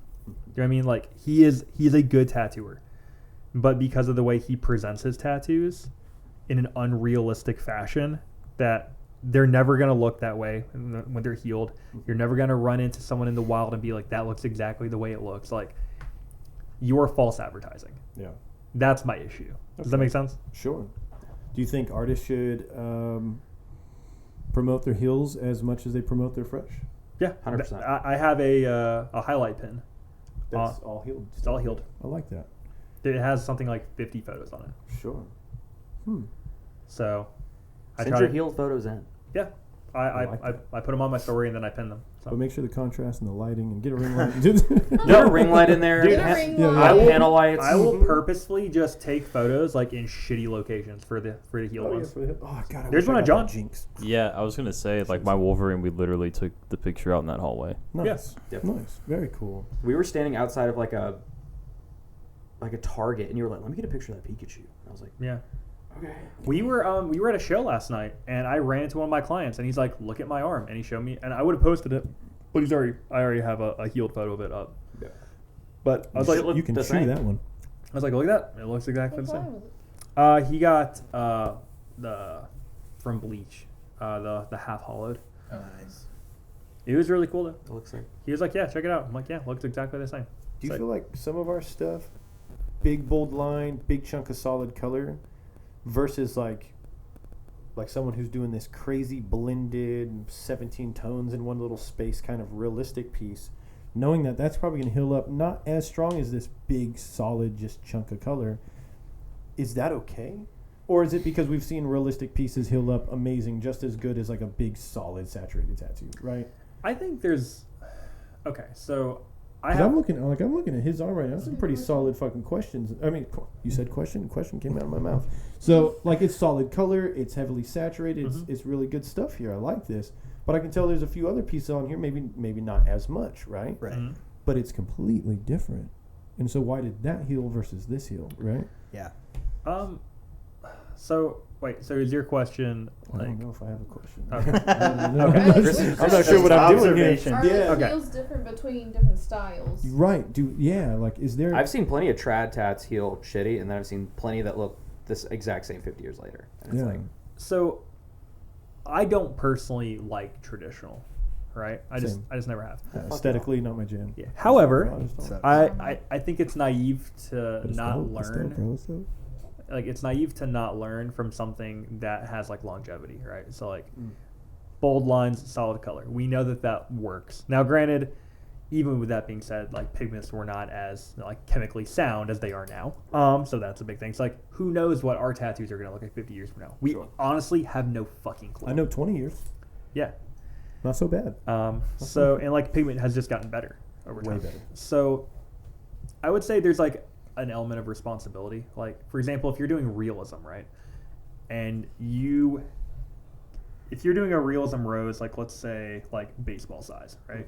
what I mean? Like he's a good tattooer, but because of the way he presents his tattoos in an unrealistic fashion, that they're never gonna look that way when they're healed. You're never gonna run into someone in the wild and be like, that looks exactly the way it looks. Like, you are false advertising. Yeah. That's my issue. Does that Okay. make sense? Sure. Do you think artists should promote their heels as much as they promote their fresh? Yeah, 100%. I have a highlight pin. That's all healed. It's all healed. I like that. It has something like 50 photos on it. Sure. So I Send try your to, healed photos in. yeah, I put them on my story and then I pin them. So. But make sure the contrast and the lighting and get a ring light. Get a ring light in there. Dude, Get a ring yeah, light. yeah. Panel lights. I will purposely just take photos like in shitty locations for the heel ones. Oh God, There's one on John. Jinx. Yeah, I was gonna say like my Wolverine. We literally took the picture out in that hallway. Nice. Yep. Nice. Very cool. We were standing outside of like a Target, and you were like, "Let me get a picture of that Pikachu." And I was like, Yeah. "Okay." We were at a show last night, and I ran into one of my clients, and he's like, "Look at my arm," and he showed me, and I would have posted it, but I already have a healed photo of it up. Yeah. But I was like, You can the see same. that one. I was like, look at that, it looks exactly What the line same. was it? He got the from Bleach, the half hollowed. Nice. It was really cool though. It looks like He was like, yeah, check it out. I'm like, yeah, looks exactly the same. Do you It's feel like some of our stuff, big bold line, big chunk of solid color, versus like someone who's doing this crazy blended 17 tones in one little space kind of realistic piece, knowing that that's probably going to heal up not as strong as this big solid just chunk of color, is that okay? Or is it because we've seen realistic pieces heal up amazing, just as good as like a big solid saturated tattoo, right? I think there's okay, so I 'Cause have I'm looking at his arm right now. That's some pretty solid fucking questions. I mean, you said question came out of my mouth. So like it's solid color, it's heavily saturated, it's really good stuff here. I like this, but I can tell there's a few other pieces on here, maybe not as much, right? Right. Mhm. But it's completely different. And so why did that heal versus this heal, right? Yeah. So wait, so is your question I like don't know if I have a question. Okay. I don't know. Okay. I'm not sure what I'm doing here. Observation. Are Yeah. the Okay. heels different between different styles? Right, like is there I've seen plenty of trad tats heal shitty, and then I've seen plenty that look this exact same 50 years later. And it's Yeah. like, so I don't personally like traditional, right? I Same. just never have. aesthetically not my jam. Yeah. However, So- I think it's naive to But it's not dope, it's dope, learn. bro, it's dope. Like it's naive to not learn from something that has like longevity, right? So like bold lines, solid color. We know that works. Now, granted, even with that being said, like pigments were not as like chemically sound as they are now. So that's a big thing. So like, who knows what our tattoos are gonna look like 50 years from now? We honestly have no fucking clue. I know 20 years. Yeah. Not so bad. So and like pigment has just gotten better over time. Way better. So I would say there's like an element of responsibility. Like for example, if you're doing realism, right? And if you're doing a realism rose, like let's say like baseball size, right?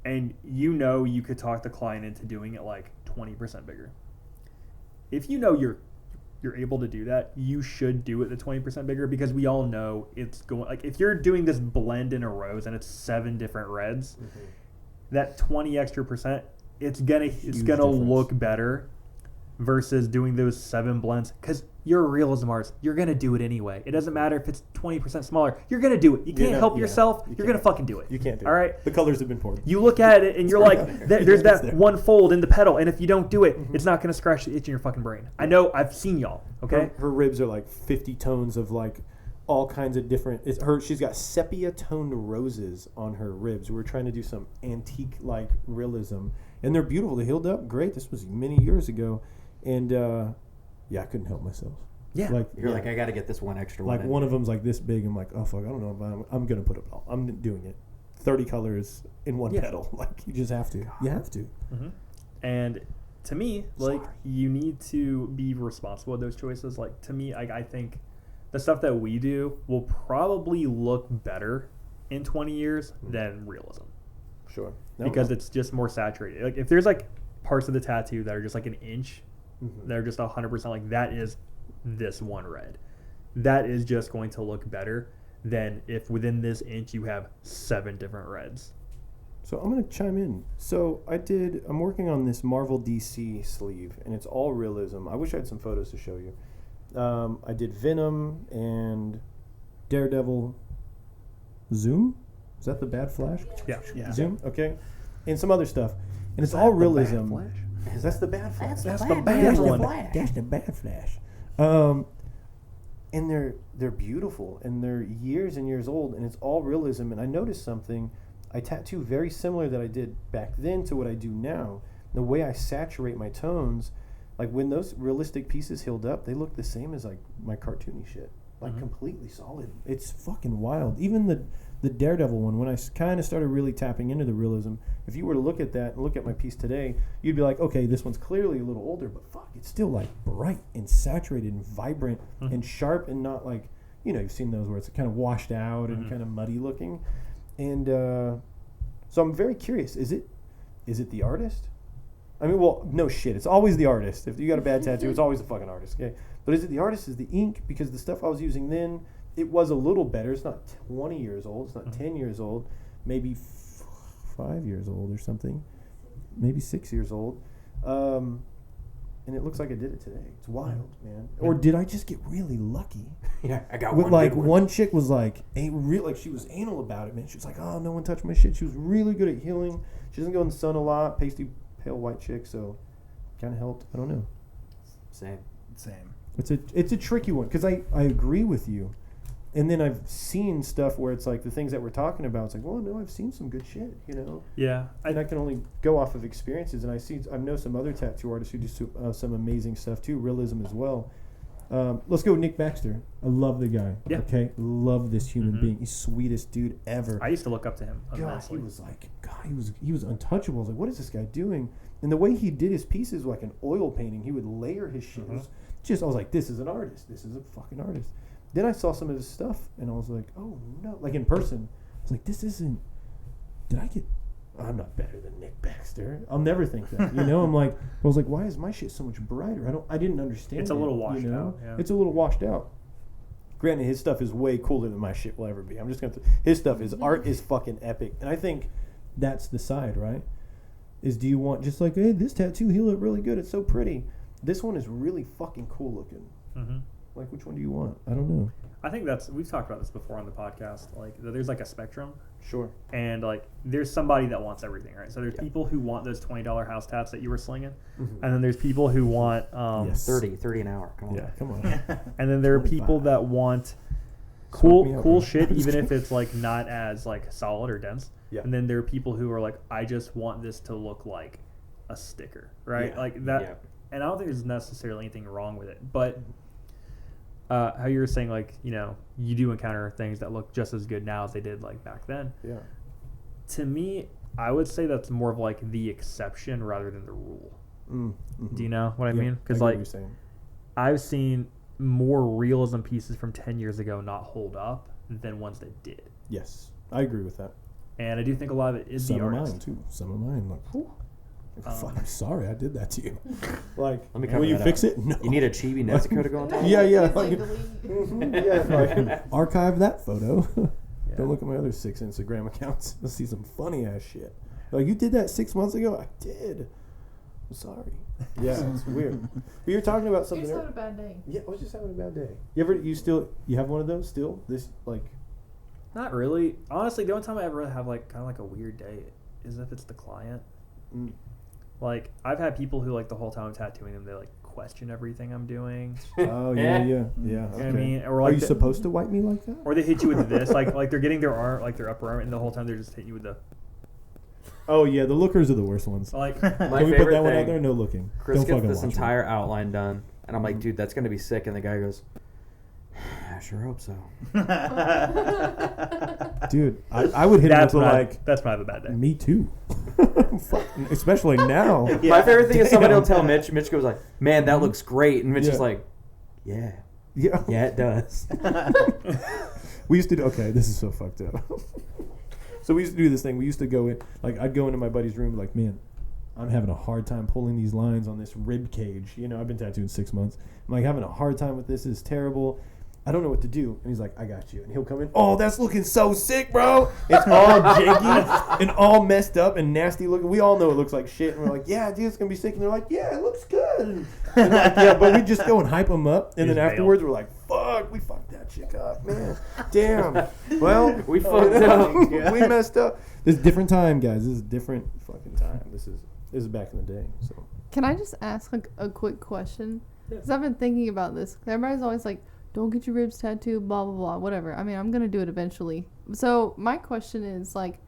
And you could talk the client into doing it like 20% bigger. If you know you're able to do that, you should do it the 20% bigger because we all know it's going like if you're doing this blend in a rose and it's 7 different reds, that 20 extra percent, it's gonna difference. look better versus doing those 7 blends because you're a realism artist. You're gonna do it anyway. It doesn't matter if it's 20% smaller. You're gonna do it. You can't help yourself. You're gonna fucking do it. You can't do All it. right. The colors have been poured. You look at it and you're like, there's that there. one fold in the pedal, and if you don't do it, it's not gonna scratch the itch in your fucking brain. I know. I've seen y'all. Okay. Her ribs are like 50 tones of like all kinds of different. She's got sepia toned roses on her ribs. We're trying to do some antique like realism, and they're beautiful. They healed up great. This was many years ago, and I couldn't help myself. Yeah. Like you're like, I got to get this one extra one. like one of them's like this big. I'm like, oh fuck, I don't know if I'm gonna put it all. I'm doing it. 30 colors in one pedal. Like you just have to. You have to. Mm-hmm. And to me, like you need to be responsible with those choices. Like to me, I think the stuff that we do will probably look better in 20 years than realism Sure. because it's just more saturated. Like if there's like parts of the tattoo that are just like an inch, that are just 100% like that is this one red. That is just going to look better than if within this inch you have 7 different reds. So I'm going to chime in. So I'm working on this Marvel DC sleeve, and it's all realism. I wish I had some photos to show you. I did Venom and Daredevil Zoom. Is that the Bad Flash? Yeah. Zoom, okay. And some other stuff. And it's all realism. That's the Bad Flash. That's the bad one. That's the Bad Flash. And they're beautiful, and they're years and years old, and it's all realism. And I noticed something. I tattoo very similar that I did back then to what I do now. The way I saturate my tones, like when those realistic pieces healed up, they look the same as like my cartoony shit. like completely solid. It's fucking wild. Even the Daredevil one, when I kind of started really tapping into the realism, if you were to look at that and look at my piece today, you'd be like, okay, this one's clearly a little older, but fuck, it's still like bright and saturated and vibrant and sharp and not like, you know, you've seen those where it's kind of washed out and kind of muddy looking. And so I'm very curious, is it the artist? I mean, well, no shit, it's always the artist. If you got a bad tattoo, it's always the fucking artist, okay? But is it the artist? Is the ink? Because the stuff I was using then, it was a little better. It's not 20 years old. It's not 10 years old. Maybe 5 years old or something. Maybe 6 years old. And it looks like I did it today. It's wild, man. Or did I just get really lucky? Yeah, I got With one. like good one. one chick was like, like she was anal about it, man. She was like, oh, no one touched my shit. She was really good at healing. She doesn't go in the sun a lot. Pasty, pale white chick, so kind of helped. I don't know. Same. It's a tricky one because I agree with you. And then I've seen stuff where it's like the things that we're talking about. It's like, well, no, I've seen some good shit, you know. Yeah, And I can only go off of experiences. And I know some other tattoo artists who do some amazing stuff too, realism as well. Let's go with Nick Baxter. I love the guy. Yeah. Okay, love this human being. He's the sweetest dude ever. I used to look up to him. God, immensely. he was untouchable. I was like, what is this guy doing? And the way he did his pieces was like an oil painting. He would layer his shit. It was just, I was like, this is an artist. This is a fucking artist. Then I saw some of his stuff, and I was like, oh no. Like in person, I was like, this isn't, I'm not better than Nick Baxter. I'll never think that. You know, I was like, why is my shit so much brighter? I didn't understand It's a little washed out. Yeah. It's a little washed out. Granted, his stuff is way cooler than my shit will ever be. I'm just going to, his stuff is, art is fucking epic. And I think that's the side, right? Is do you want just like, hey, this tattoo, he look really good. It's so pretty. This one is really fucking cool looking. Mm-hmm. Like, which one do you want? I don't know. I think we've talked about this before on the podcast. Like, there's like a spectrum, Sure. and like there's somebody that wants everything, right? So there's people who want those $20 house tats that you were slinging, and then there's people who want Yes. 30 an hour. Come on. Yeah, come on. and then there are people 25. that want Smoke me out, cool bro. shit, even if it's like not as like solid or dense. Yeah. And then there are people who are like, I just want this to look like a sticker, right? Yeah. Like that. Yeah. And I don't think there's necessarily anything wrong with it, but how you were saying, like, you know, you do encounter things that look just as good now as they did like back then. Yeah. To me, I would say that's more of like the exception rather than the rule. Mm-hmm. Do you know what I mean? Because Because like like you're saying. I've seen more realism pieces from 10 years ago not hold up than ones that did. Yes, I agree with that. And I do think a lot of it is Some the of artist. mine too. Some of mine, like, whew. Fuck, I'm sorry I did that to you. Like, Let me cover will you that fix up. it? No. You need a chibi Nezuko to go on top? Yeah, yeah. He's like, Like, delete. yeah, like, archive that photo. Yeah. Don't look at my other 6 Instagram accounts. You'll see some funny ass shit. Like, you did that 6 months ago? I did. I'm sorry. Yeah, it's weird. But you're talking about You something. just had a bad day. Yeah, I was just having a bad day. You have one of those still? This, like, Not really. Honestly, the only time I ever have like kind of like a weird day is if it's the client. mm, Like, I've had people who like the whole time I'm tattooing them, they like question everything I'm doing. oh, yeah. You know Okay. what I mean? Or Are like you supposed to wipe me like that? or they hit you with this, like they're getting their arm, like their upper arm, and the whole time they're just hitting you with the Oh, yeah, the lookers are the worst ones. like. My Can we put favorite that one out thing, there? No looking. Chris Don't gets fucking this watch me. entire outline done, and I'm like, dude, that's going to be sick. And the guy goes, I sure hope so. Dude, I would hit him with the, like, That's when I have a bad day. me too. Fuck, especially now. My favorite thing is somebody Damn. will tell Mitch. Mitch goes like, man, that looks great. And Mitch is Yeah. like, yeah, Yeah. yeah, it does. We used to do, okay, this is so fucked up. So we used to do this thing. We used to go in, like, I'd go into my buddy's room, like, man, I'm having a hard time pulling these lines on this rib cage. You know, I've been tattooing 6 months. I'm like having a hard time with this. This is terrible. I don't know what to do. And he's like, I got you. And he'll come in, oh, that's looking so sick, bro. It's all janky and all messed up and nasty looking. We all know it looks like shit. And we're like, yeah, dude, it's going to be sick. And they're like, yeah, it looks good. And like, yeah, but we just go and hype them up. And then Just bail. afterwards, we're like, fuck, we fucked that chick up, man. Damn. Well, We fucked up. we messed up. This is a different time, guys. This is a different fucking time. This is back in the day. So Can I just ask like a quick question? Because I've been thinking about this. Everybody's always like, don't get your ribs tattooed, blah, blah, blah, whatever. I mean, I'm going to do it eventually. So my question is like,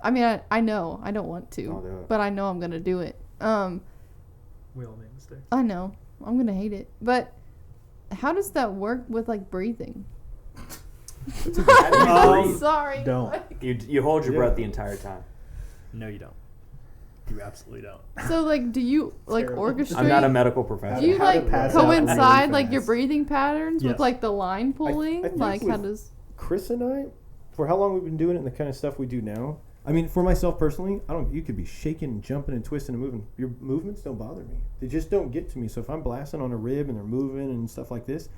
I mean, I know I don't want to, I'll do it. but I know I'm going to do it. We all make mistakes. I know I'm going to hate it. But how does that work with like breathing? Sorry. Don't. You hold your breath the entire time. No, you don't. You absolutely don't. So like, do you like Terrible. orchestrate? I'm not a medical professional. Do you How to like pass out coincide really like your fast. breathing patterns Yes. with like the line pulling? I think Like how with- does? Chris and I, for how long we've been doing it and the kind of stuff we do now. I mean, for myself personally, you could be shaking and jumping and twisting and moving. Your movements don't bother me. They just don't get to me. So if I'm blasting on a rib and they're moving and stuff like this,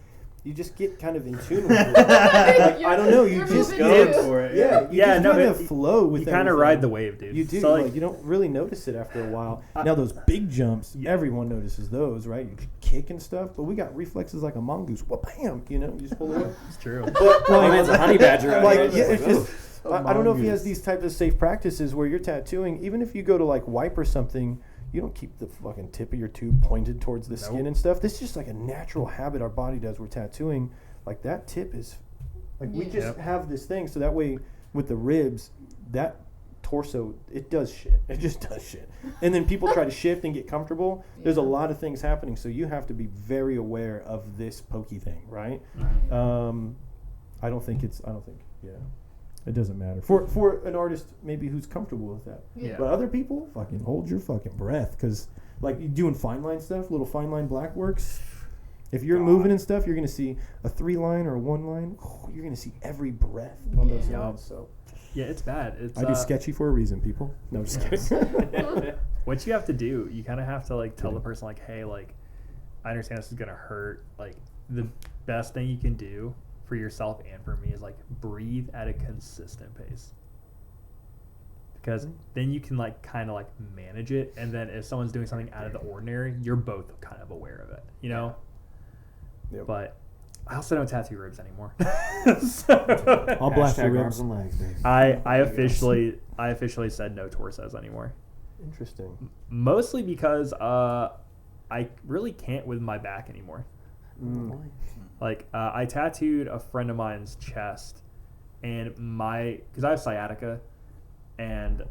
you just get kind of in tune with it. Like, I don't know. You You're just moving go too. for it. Yeah. You Yeah, just no, kind but of flow with You kind of everything. ride the wave, dude. You do. So, Like, you don't really notice it after a while. Now those big jumps, everyone notices those, right? You kick and stuff, but we got reflexes like a mongoose. Bam! You know, you just pull away. it's true. But My man's a honey badger out like, here. yeah, it's just. Oh, I don't know if he has mongoose. these types of safe practices where you're tattooing. Even if you go to like wipe or something, you don't keep the fucking tip of your tube pointed towards the skin and stuff. This is just like a natural habit our body does. We're tattooing. Like that tip is, like we just Yep. have this thing. So that way, with the ribs, that torso, it does shit. It just does shit. And then people try to shift and get comfortable. There's a lot of things happening. So you have to be very aware of this pokey thing, right? I don't think, yeah. It doesn't matter. For an artist maybe who's comfortable with that. Yeah. But other people, fucking hold your fucking breath. Because like you doing fine line stuff, little fine line black works, if you're moving and stuff, you're going to see a 3-line or a 1-line. You're going to see every breath on those Yeah. lines. So Yeah, it's bad. It's I do sketchy for a reason, people. No, just kidding. what you have to do, you kind of have to like tell the person like, hey, like, I understand this is gonna hurt. Like, the best thing you can do for yourself and for me is like breathe at a consistent pace. Because then you can like kind of like manage it, and then if someone's doing something out of the ordinary, you're both kind of aware of it, you know. Yep. But I also don't tattoo ribs anymore. I'll blast your Hashtag ribs. arms and legs, baby. I officially said no torsos anymore. Interesting. Mostly because I really can't with my back anymore. Like I tattooed a friend of mine's chest, and because I have sciatica, and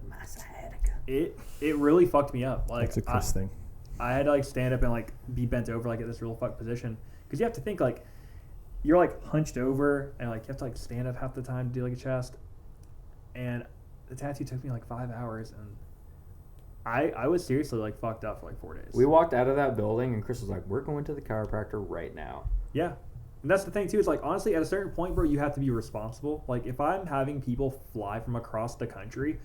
it really fucked me up. Like That's a Chris thing. I had to like stand up and like be bent over like at this real fucked position, because you have to think like you're like hunched over and like you have to like stand up half the time to do like a chest, and the tattoo took me like 5 hours, and I was seriously like fucked up for like 4 days. We walked out of that building and Chris was like, "We're going to the chiropractor right now." Yeah. And that's the thing too, is like honestly at a certain point, bro, you have to be responsible. Like if I'm having people fly from across the country,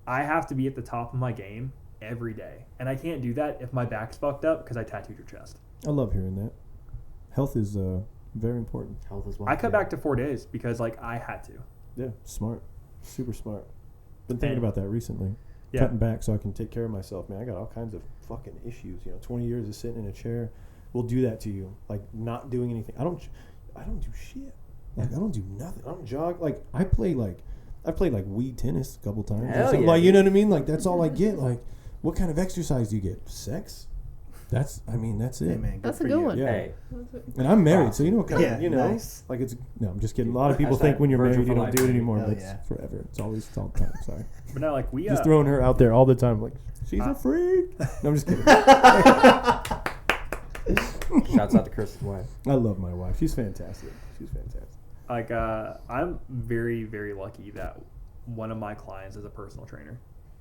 I have to be at the top of my game every day. And I can't do that if my back's fucked up because I tattooed your chest. I love hearing that. Health is very important. Health is well. I cut back to 4 days because like I had to. Yeah, smart. Super smart. Been thinking And- about that recently. Yeah. Cutting back so I can take care of myself, man. I got all kinds of fucking issues. 20 years of sitting in a chair will do that to you. Like not doing anything. I don't do shit. Like I don't do nothing. I don't jog. Like I played like weed tennis a couple times. Hell yeah, like you dude. know what I mean? Like that's all I get. Like what kind of exercise do you get? Sex? That's it. Hey, man, That's good a for good you. one. Yeah. Hey, And I'm married, so you know kind Yeah, of, nice. like it's no. I'm just kidding. A lot of people Hashtag think when you're virgin married you for don't life, do it baby. anymore, Hell but yeah. it's forever. It's all the time. Sorry. But now like we Just throwing her out there all the time. Like she's a freak. No, I'm just kidding. I shouts out to Chris's wife. love my wife. She's fantastic. like I'm very, very lucky that one of my clients is a personal trainer.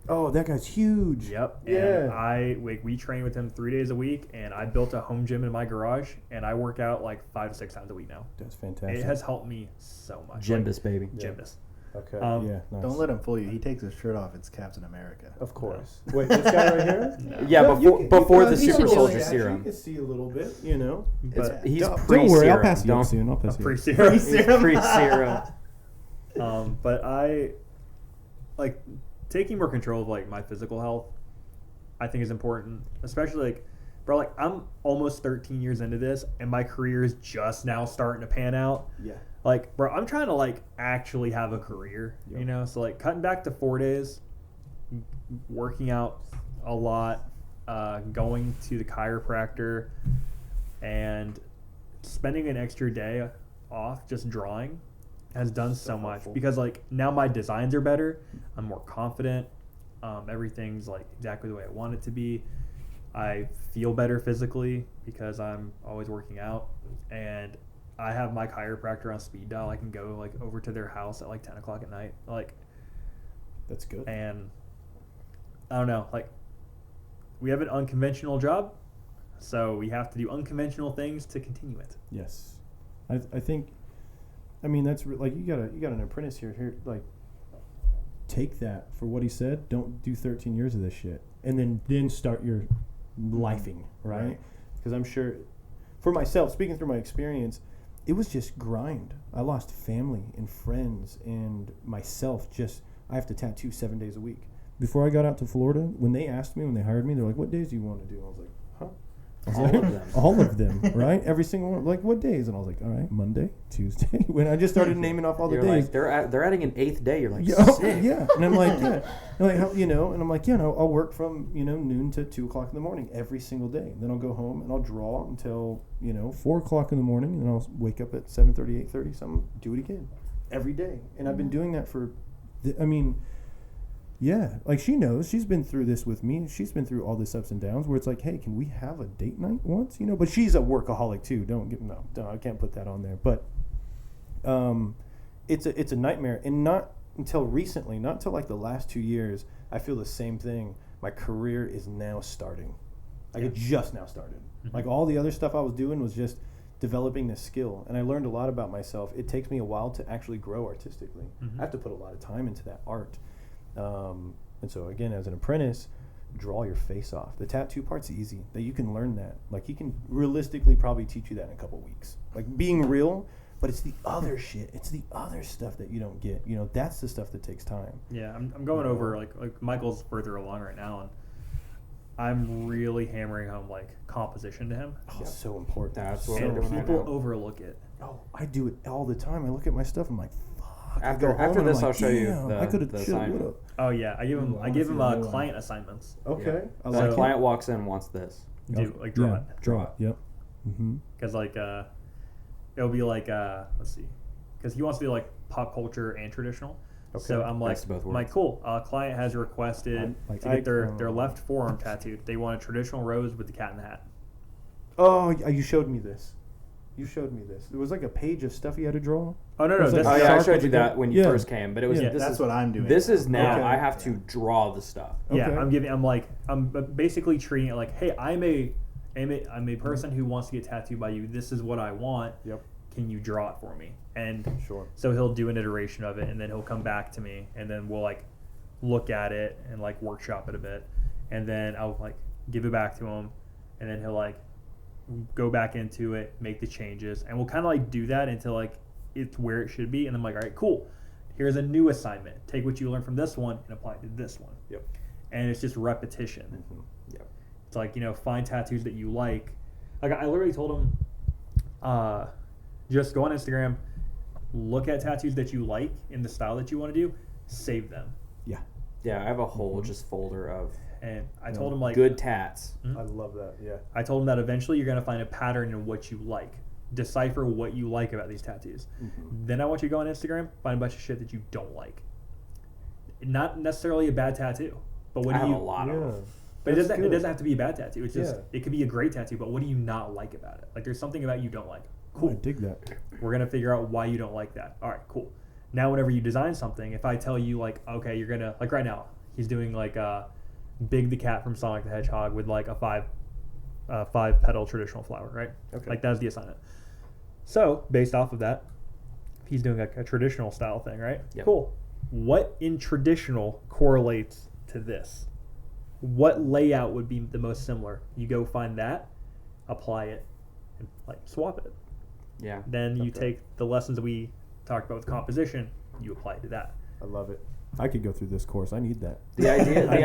Oh, that guy's huge. Yep. Yeah. And we train with him 3 days a week, and I built a home gym in my garage, and I work out like 5 to 6 times a week now. That's fantastic. It has helped me so much. Jimbus, baby. Like, Jimbus. Okay. Um, Nice. Don't let him fool you. He takes his shirt off. It's Captain America. Of course. Wait, this guy right here? Yeah, No, before the you should super do soldier it. serum. You can see a little bit, But He's Don't pre-serum. worry, I'll pass you up Don't- soon. I'll pass you up. pre-serum. He's pre-serum. But I like taking more control of like my physical health. I think is important, especially like, bro, like I'm almost 13 years into this, and my career is just now starting to pan out. Yeah. Like, bro, I'm trying to like actually have a career, Yep. you know. So like cutting back to 4 days, working out a lot, going to the chiropractor, and spending an extra day off just drawing has done so much, because like now my designs are better. I'm more confident. Everything's like exactly the way I want it to be. I feel better physically because I'm always working out, and I have my chiropractor on speed dial. I can go like over to their house at like 10 o'clock at night, like, That's good. and I don't know, like, we have an unconventional job, so we have to do unconventional things to continue it. Yes, I think, I mean, that's like you got an apprentice here like, take that for what he said. Don't do 13 years of this shit, and then start your lifing, right? Because I'm sure, for myself, speaking through my experience, it was just grind. I lost family and friends and myself. I have to tattoo 7 days a week. Before I got out to Florida, when they asked me, when they hired me, they're like, "What days do you want to do?" I was like, "Huh." All of them, right? Every single one. Like, what days? And I was like, all right, Monday, Tuesday. When I just started naming off all the You're days. like, they're adding an 8th day. You're like, Yeah, sick. yeah. And I'm like, yeah. And like, how, and I'm like, yeah, no, I'll work from, noon to 2 o'clock in the morning every single day. And then I'll go home and I'll draw until, 4 o'clock in the morning. And then I'll wake up at 7:30, 8:30, something, do it again every day. And I've been doing that for, yeah, like she knows. She's been through this with me. She's been through all this ups and downs where it's like, hey, can we have a date night once? But she's a workaholic too. No, I can't put that on there. But it's a nightmare. And not until recently, not until like the last 2 years, I feel the same thing. My career is now starting. Like it just now started. Mm-hmm. Like all the other stuff I was doing was just developing this skill. And I learned a lot about myself. It takes me a while to actually grow artistically. Mm-hmm. I have to put a lot of time into that art. And so again, as an apprentice, draw your face off. The tattoo part's easy. That you can learn that. Like he can realistically probably teach you that in a couple weeks. Like being real, but it's the other shit. It's the other stuff that you don't get. That's the stuff that takes time. Yeah, I'm going over like Michael's further along right now, and I'm really hammering home like composition to him. Oh, it's so important. That's what And we're doing right people now. overlook it. Oh, I do it all the time. I look at my stuff. I'm like, fuck. After this, I'll show you the assignment. assignment. Oh yeah, I give him see client assignments. Okay. Yeah. I So like the it. client walks in, wants this. Do like draw it. Draw it. Yep. Mm-hmm. Because like it'll be like let's see, because he wants to do like pop culture and traditional. Okay. So I'm like, Best of both I'm like, cool. Client has requested Like to get their left forearm tattooed. They want a traditional rose with the cat in the hat. Oh, you showed me this. There was like a page of stuff you had to draw. Oh no, It was that's like Oh yeah, I sharp showed with you the- that when you Yeah. first came, but it was Yeah. this That's is what I'm doing. this is now. Okay. I have to draw the stuff. Yeah, Okay. I'm basically treating it like, hey, I'm a person who wants to get tattooed by you. This is what I want. Yep. Can you draw it for me? And Sure. so he'll do an iteration of it, and then he'll come back to me, and then we'll like look at it and like workshop it a bit, and then I'll like give it back to him, and then he'll like go back into it, make the changes, and we'll kind of like do that until like it's where it should be, and I'm like, all right, cool. Here's a new assignment. Take what you learned from this one and apply it to this one. Yep. And it's just repetition. Mm-hmm. Yep. It's like, find tattoos that you like. Like I literally told him, just go on Instagram, look at tattoos that you like in the style that you want to do, save them. Yeah. Yeah, I have a whole just folder of And I told him like good tats. I love that. Yeah. I told him that eventually you're gonna find a pattern in what you like. Decipher what you like about these tattoos. Mm-hmm. Then I want you to go on Instagram, find a bunch of shit that you don't like. Not necessarily a bad tattoo, but what I do have you? a lot of them. But it That's doesn't. good. It doesn't have to be a bad tattoo. It's just. Yeah. It could be a great tattoo, but what do you not like about it? Like there's something about you don't like. I Cool. dig that. We're gonna figure out why you don't like that. All right, cool. Now, whenever you design something, if I tell you like, okay, you're gonna like right now, he's doing like Big the Cat from Sonic the Hedgehog with like a five petal traditional flower, right? Okay. Like that's the assignment. So based off of that, he's doing a traditional style thing, right? Yep. Cool. What in traditional correlates to this? What layout would be the most similar? You go find that, apply it, and like swap it. Yeah. Then you Okay. take the lessons we talked about with composition, you apply it to that. I love it. I could go through this course. I need that. The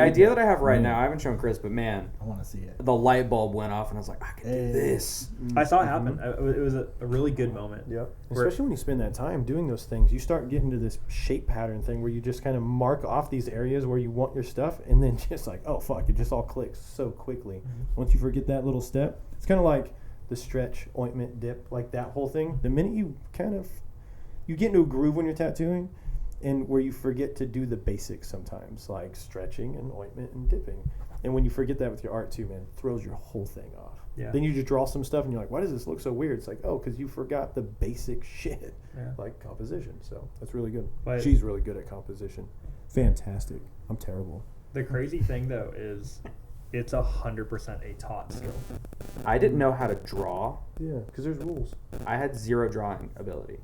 idea that I have right now, I haven't shown Chris, but man, I want to see it. the light bulb went off, and I was like, I can do this. I saw it happen. It was a really good moment. Yep. Where- Especially when you spend that time doing those things, you start getting to this shape pattern thing where you just kind of mark off these areas where you want your stuff, and then just like, oh fuck, it just all clicks so quickly. Once you forget that little step, it's kind of like the stretch, ointment, dip, like that whole thing. The minute you you get into a groove when you're tattooing, and where you forget to do the basics sometimes, like stretching and ointment and dipping. And when you forget that with your art too, man, it throws your whole thing off. Yeah. Then you just draw some stuff and you're like, why does this look so weird? It's like, oh, because you forgot the basic shit, Yeah. like composition. So that's really good. But- She's really good at composition. Fantastic. I'm terrible. The crazy thing though is, it's 100% a taught skill. I didn't know how to draw. Yeah, because there's rules. I had zero drawing ability.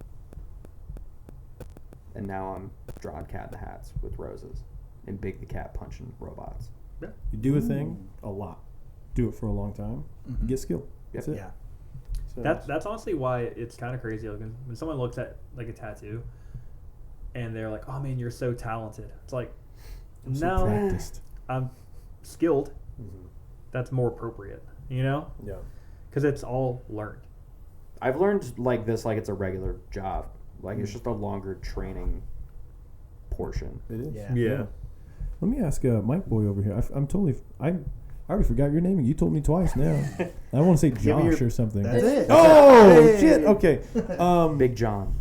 And now I'm drawing cat in the hats with roses and Big the Cat punching robots. You do a thing a lot. Do it for a long time. Mhm. Get skill. That's it. Yeah. So That's honestly why it's kind of crazy. Like when someone looks at like a tattoo, and they're like, "Oh man, you're so talented." It's like, I'm so no, practiced. I'm skilled. Mhm. That's more appropriate, you know, Yeah. because it's all learned. I've learned like this like it's a regular job. Like it's just a longer training portion. It is. Yeah. Let me ask Mike Boy over here. I already forgot your name and you told me twice now. I want to say me Josh your- or something. That's it. Oh, Hey. shit. Okay. Big John.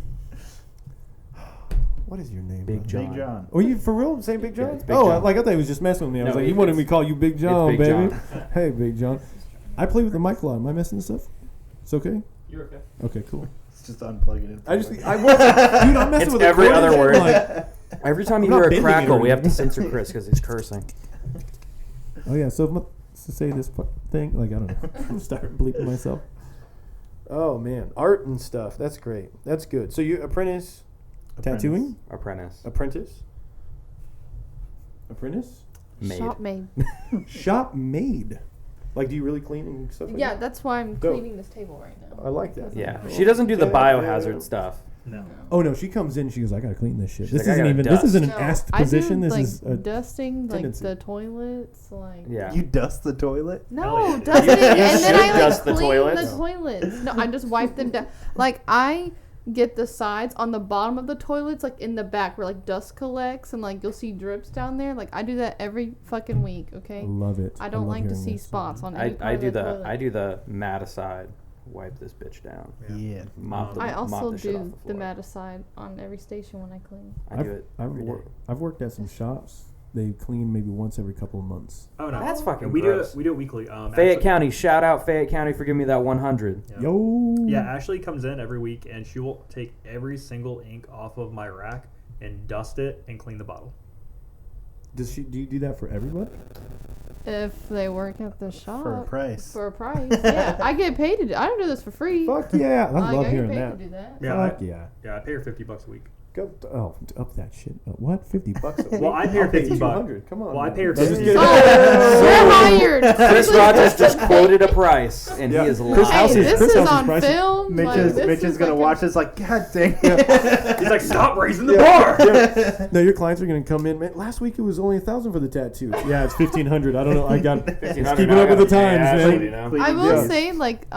What is your name? Big brother? John. Big John. Oh, you for real saying Big John? Yeah, it's Big oh, John. like I thought he was just messing with me. I was No, like, you wanted it's- me to call you Big John, Big baby. John. Hey, Big John. I play with the mic a lot. Am I messing this up? It's okay. You're okay. Okay, cool. It's just unplugging it. I wasn't, dude. I'm messing It's with every recording other shit, word. like- Every time you I'm hear not a bending it crackle, or we have to anything. censor Chris because he's cursing. Oh yeah, so to say this thing, like I don't know, I'm start bleeping myself. Oh man, art and stuff. That's great. That's good. So you apprentice, tattooing, Apprentice. apprentice, Made. Shop made. shop made. Like, do you really clean and stuff? Like Yeah, that? that's why I'm Dope. cleaning this table right now. I like that. Yeah. She doesn't do the biohazard stuff. No. Oh no, she comes in. She goes, "I gotta clean this shit. She's This like, "I isn't gotta even. This dust." isn't an No, asked I do, position. This like, is a dusting tendency. like the toilets, like Yeah. You dust the toilet? no Hell yeah. dusting, You and then should I like dust the clean toilets. the toilets. No, I just wipe them down. Like I get the sides on the bottom of the toilets, like in the back where like dust collects and like you'll see drips down there. Like I do that every fucking week. Okay, love it. I don't love like to hearing see this. spots on any part I of do the the toilet. I do the mat aside. Wipe this bitch down. Yeah. Mop the, I mop also the shit off do the the floor. mat aside on every station when I clean. I do it every day. I've worked at some shops. They clean maybe once every couple of months. Oh no, That's fucking we gross. do it weekly. Fayette Ashley- County, shout out Fayette County for giving me that 100. Yeah. Yo. Yeah, Ashley comes in every week and she will take every single ink off of my rack and dust it and clean the bottle. Do you do that for everybody? If they work at the shop For a price. For a price, yeah, I get paid to do. I don't do this for free. Fuck yeah! I Like, love I hearing get paid that. to do that. Yeah, Fuck yeah. Yeah, I pay her $50 a week. Go up that shit. What? $50 a week? Well, I pay her I'll pay $50. $200. Come on. Well, I man. pay her Let's just $50. get it. Oh, you're hired. Chris Rogers just quoted a price, and Yeah. he is Chris lying. House Hey, is- this Chris is House's on prices. film. Mitch like, is, this Mitch is going to like watch this like, God dang it. He's like, stop raising the bar. No, your clients are gonna come in. Man, last week it was only $1,000 for the tattoo. Yeah, it's $1,500. I don't know. I got. It's keeping up with the times, man. I will Yeah. say, like,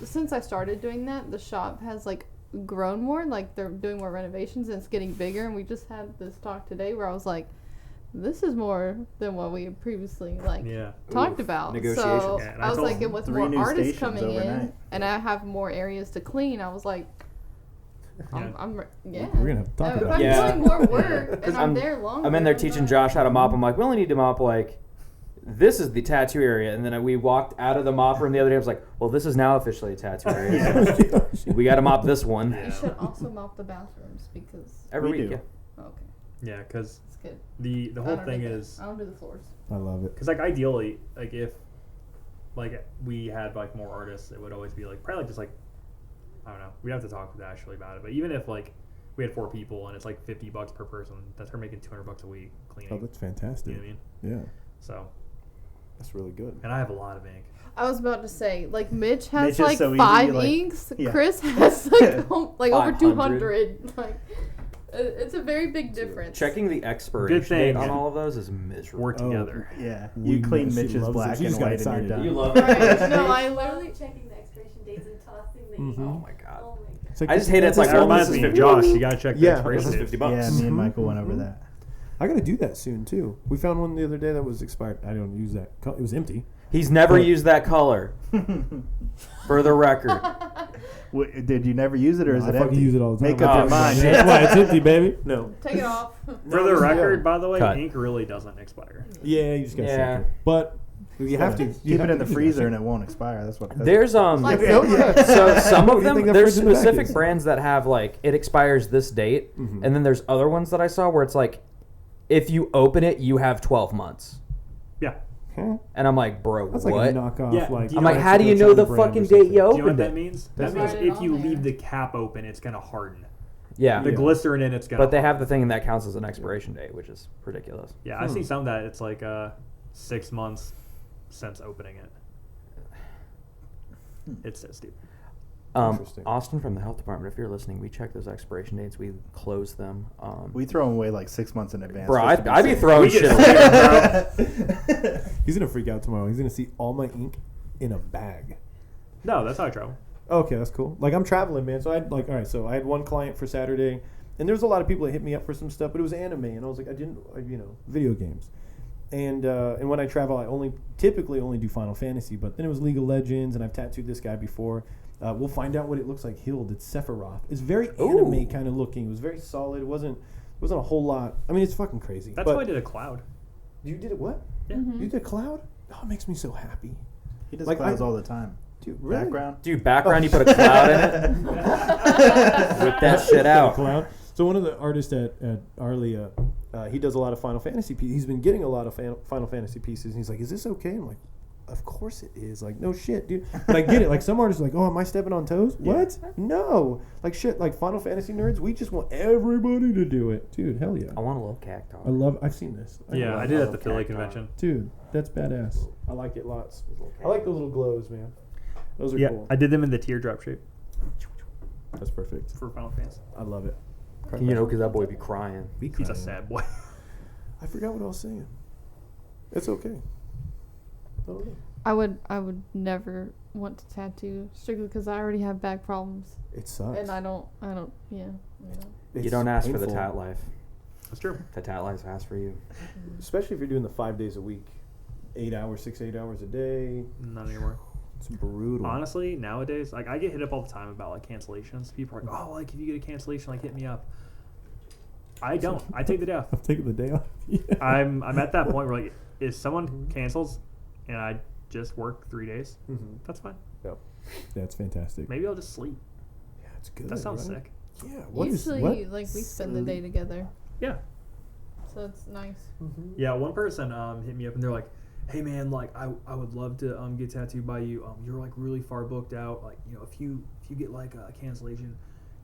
since I started doing that, the shop has like grown more. Like they're doing more renovations and it's getting bigger. And we just had this talk today where I was like, this is more than what we had previously like Yeah. talked about. negotiations. So Yeah, and I I was told like, and with 3 more new artists stations coming in, overnight. and I have more areas to clean, I was like, Yeah. yeah. We're gonna have to talk If about I'm this. Yeah. doing more work and 'Cause I'm there longer. I'm in there I'm teaching not- Josh how to mop. I'm like, we only need to mop like, this is the tattoo area. And then we walked out of the mop room the other day. I was like, well, this is now officially a tattoo area. So we got to mop this one You should also mop the bathrooms because every We week. do. Yeah. okay, Yeah, because it's good. the I whole don't thing do that. is, I don't do the floors. I love it. because like ideally, like if like we had like more artists, it would always be like probably just like, I don't know, we'd have to talk with Ashley about it. But even if like we had 4 people and it's like $50 per person, that's her making $200 a week cleaning. Oh, that's You fantastic. know what I mean? Yeah, So, that's really good. and I have a lot of ink. I was about to say, like Mitch has Mitch is like so easy, 5 like- inks. yeah. Chris has like like over 500. 200. Like it's a very big difference. Checking the expiration Good thing. date on all of those is miserable. Work together. Yeah. We You clean know she Mitch's loves it. black She and just got white and you're excited. done. You love Right. it. No, I Literally literally. checking the expiration dates and tossing the Mhm. Oh my god. Oh my god. It's like I just hate it. It's like, That oh, reminds this is me of 50 Josh. bucks. You gotta check the Yeah, expiration This is dates. $50. Yeah, me and Mhm. Michael went over that. I gotta do that soon too. We found one the other day that was expired. I don't use that. It was empty. He's never But- used that color. For the record. Did you never use it, or is I it fucking empty? use it all the time. Make up your Oh, mind. shit. That's why it's empty, baby. No. Take it off. For the record, by the way, Cut. ink really doesn't expire. Yeah, you just got to Yeah. shake it. But you have to. Keep it in the freezer and it won't expire. That's what. There's Like- Oh, yeah. so some What of do you them think that there's fridge in the back specific is? brands that have like it expires this date, Mhm. and then there's other ones that I saw where it's like if you open it you have 12 months, Yeah. Huh? and I'm like, bro, That's what? like a knockoff. Yeah, like, do you I'm know like, what- how do you know the fucking date you Do you know what opened that it? means? That's That means right. if you On there. leave the cap open, it's gonna harden. Yeah, The glycerin in it's gonna. but they have harden. the thing and that counts as an expiration date, which is ridiculous. Yeah, I see some that it's like 6 months since opening it. It's so stupid. Interesting. Austin from the health department, if you're listening, we check those expiration dates. We close them. We throw them away like 6 months in advance. Bro, just to I'd be safe. throwing We shit get away. He's gonna freak out tomorrow. He's gonna see all my ink in a bag. No, that's how I travel. Okay, that's cool. Like I'm traveling, man. So I like, all right. So I had one client for Saturday, and there's a lot of people that hit me up for some stuff, but it was anime, and I was like, video games. And when I travel, I typically only do Final Fantasy, but then it was League of Legends, and I've tattooed this guy before. We'll find out what it looks like. Hild, it's Sephiroth. It's very anime kind of looking. It was very solid. It wasn't a whole lot. I mean, it's fucking crazy. That's but why I did a cloud. You did it what? Yeah. You did Cloud? Oh, it makes me so happy. He does Like, clouds I- all the time. Dude, really? Background. Dude, background, you put a cloud in it. Whip that shit out. Cloud. So one of the artists at Arlia, he does a lot of Final Fantasy pieces. He's been getting a lot of Final Fantasy pieces. And he's like, is this okay? I'm like, of course it is. Like, no shit, dude. But I get it. Like, some artists are like, oh, am I stepping on toes? What? No. Like, shit, like Final Fantasy nerds, we just want everybody to do it. Dude, hell yeah. I want a little cacti. I've seen this. Yeah, I did at the Philly convention. Dude, that's badass. I like it lots. I like the little glows, man. Those are Yeah, cool. I did them in the teardrop shape That's perfect. for Final Fantasy. I love it. You know, because that boy be crying. He's a sad boy. I forgot what I was saying. It's okay. I don't know. I would never want to tattoo strictly because I already have back problems, It sucks. and I don't. Yeah. You don't ask for the painful. tat life. That's true. The tat life asks for you. Especially if you're doing the 5 days a week, 8 hours, 6, 8 hours a day. Not anymore. It's brutal. Honestly, nowadays, like I get hit up all the time about like cancellations. People are like, "Oh, like if you get a cancellation, like hit me up." I don't. I take the day off. I'm taking the day off. Yeah. I'm at that point where like, if someone cancels, and I just work 3 days, Mhm. that's fine. That's fantastic. Maybe I'll just sleep. Yeah, it's good. That sounds right? sick. Yeah. What is Usually, what? like we spend the day together, Yeah. so it's nice. Yeah. One person hit me up and they're like, "Hey man, like I would love to get tattooed by you. You're like really far booked out. Like if you get like a cancellation,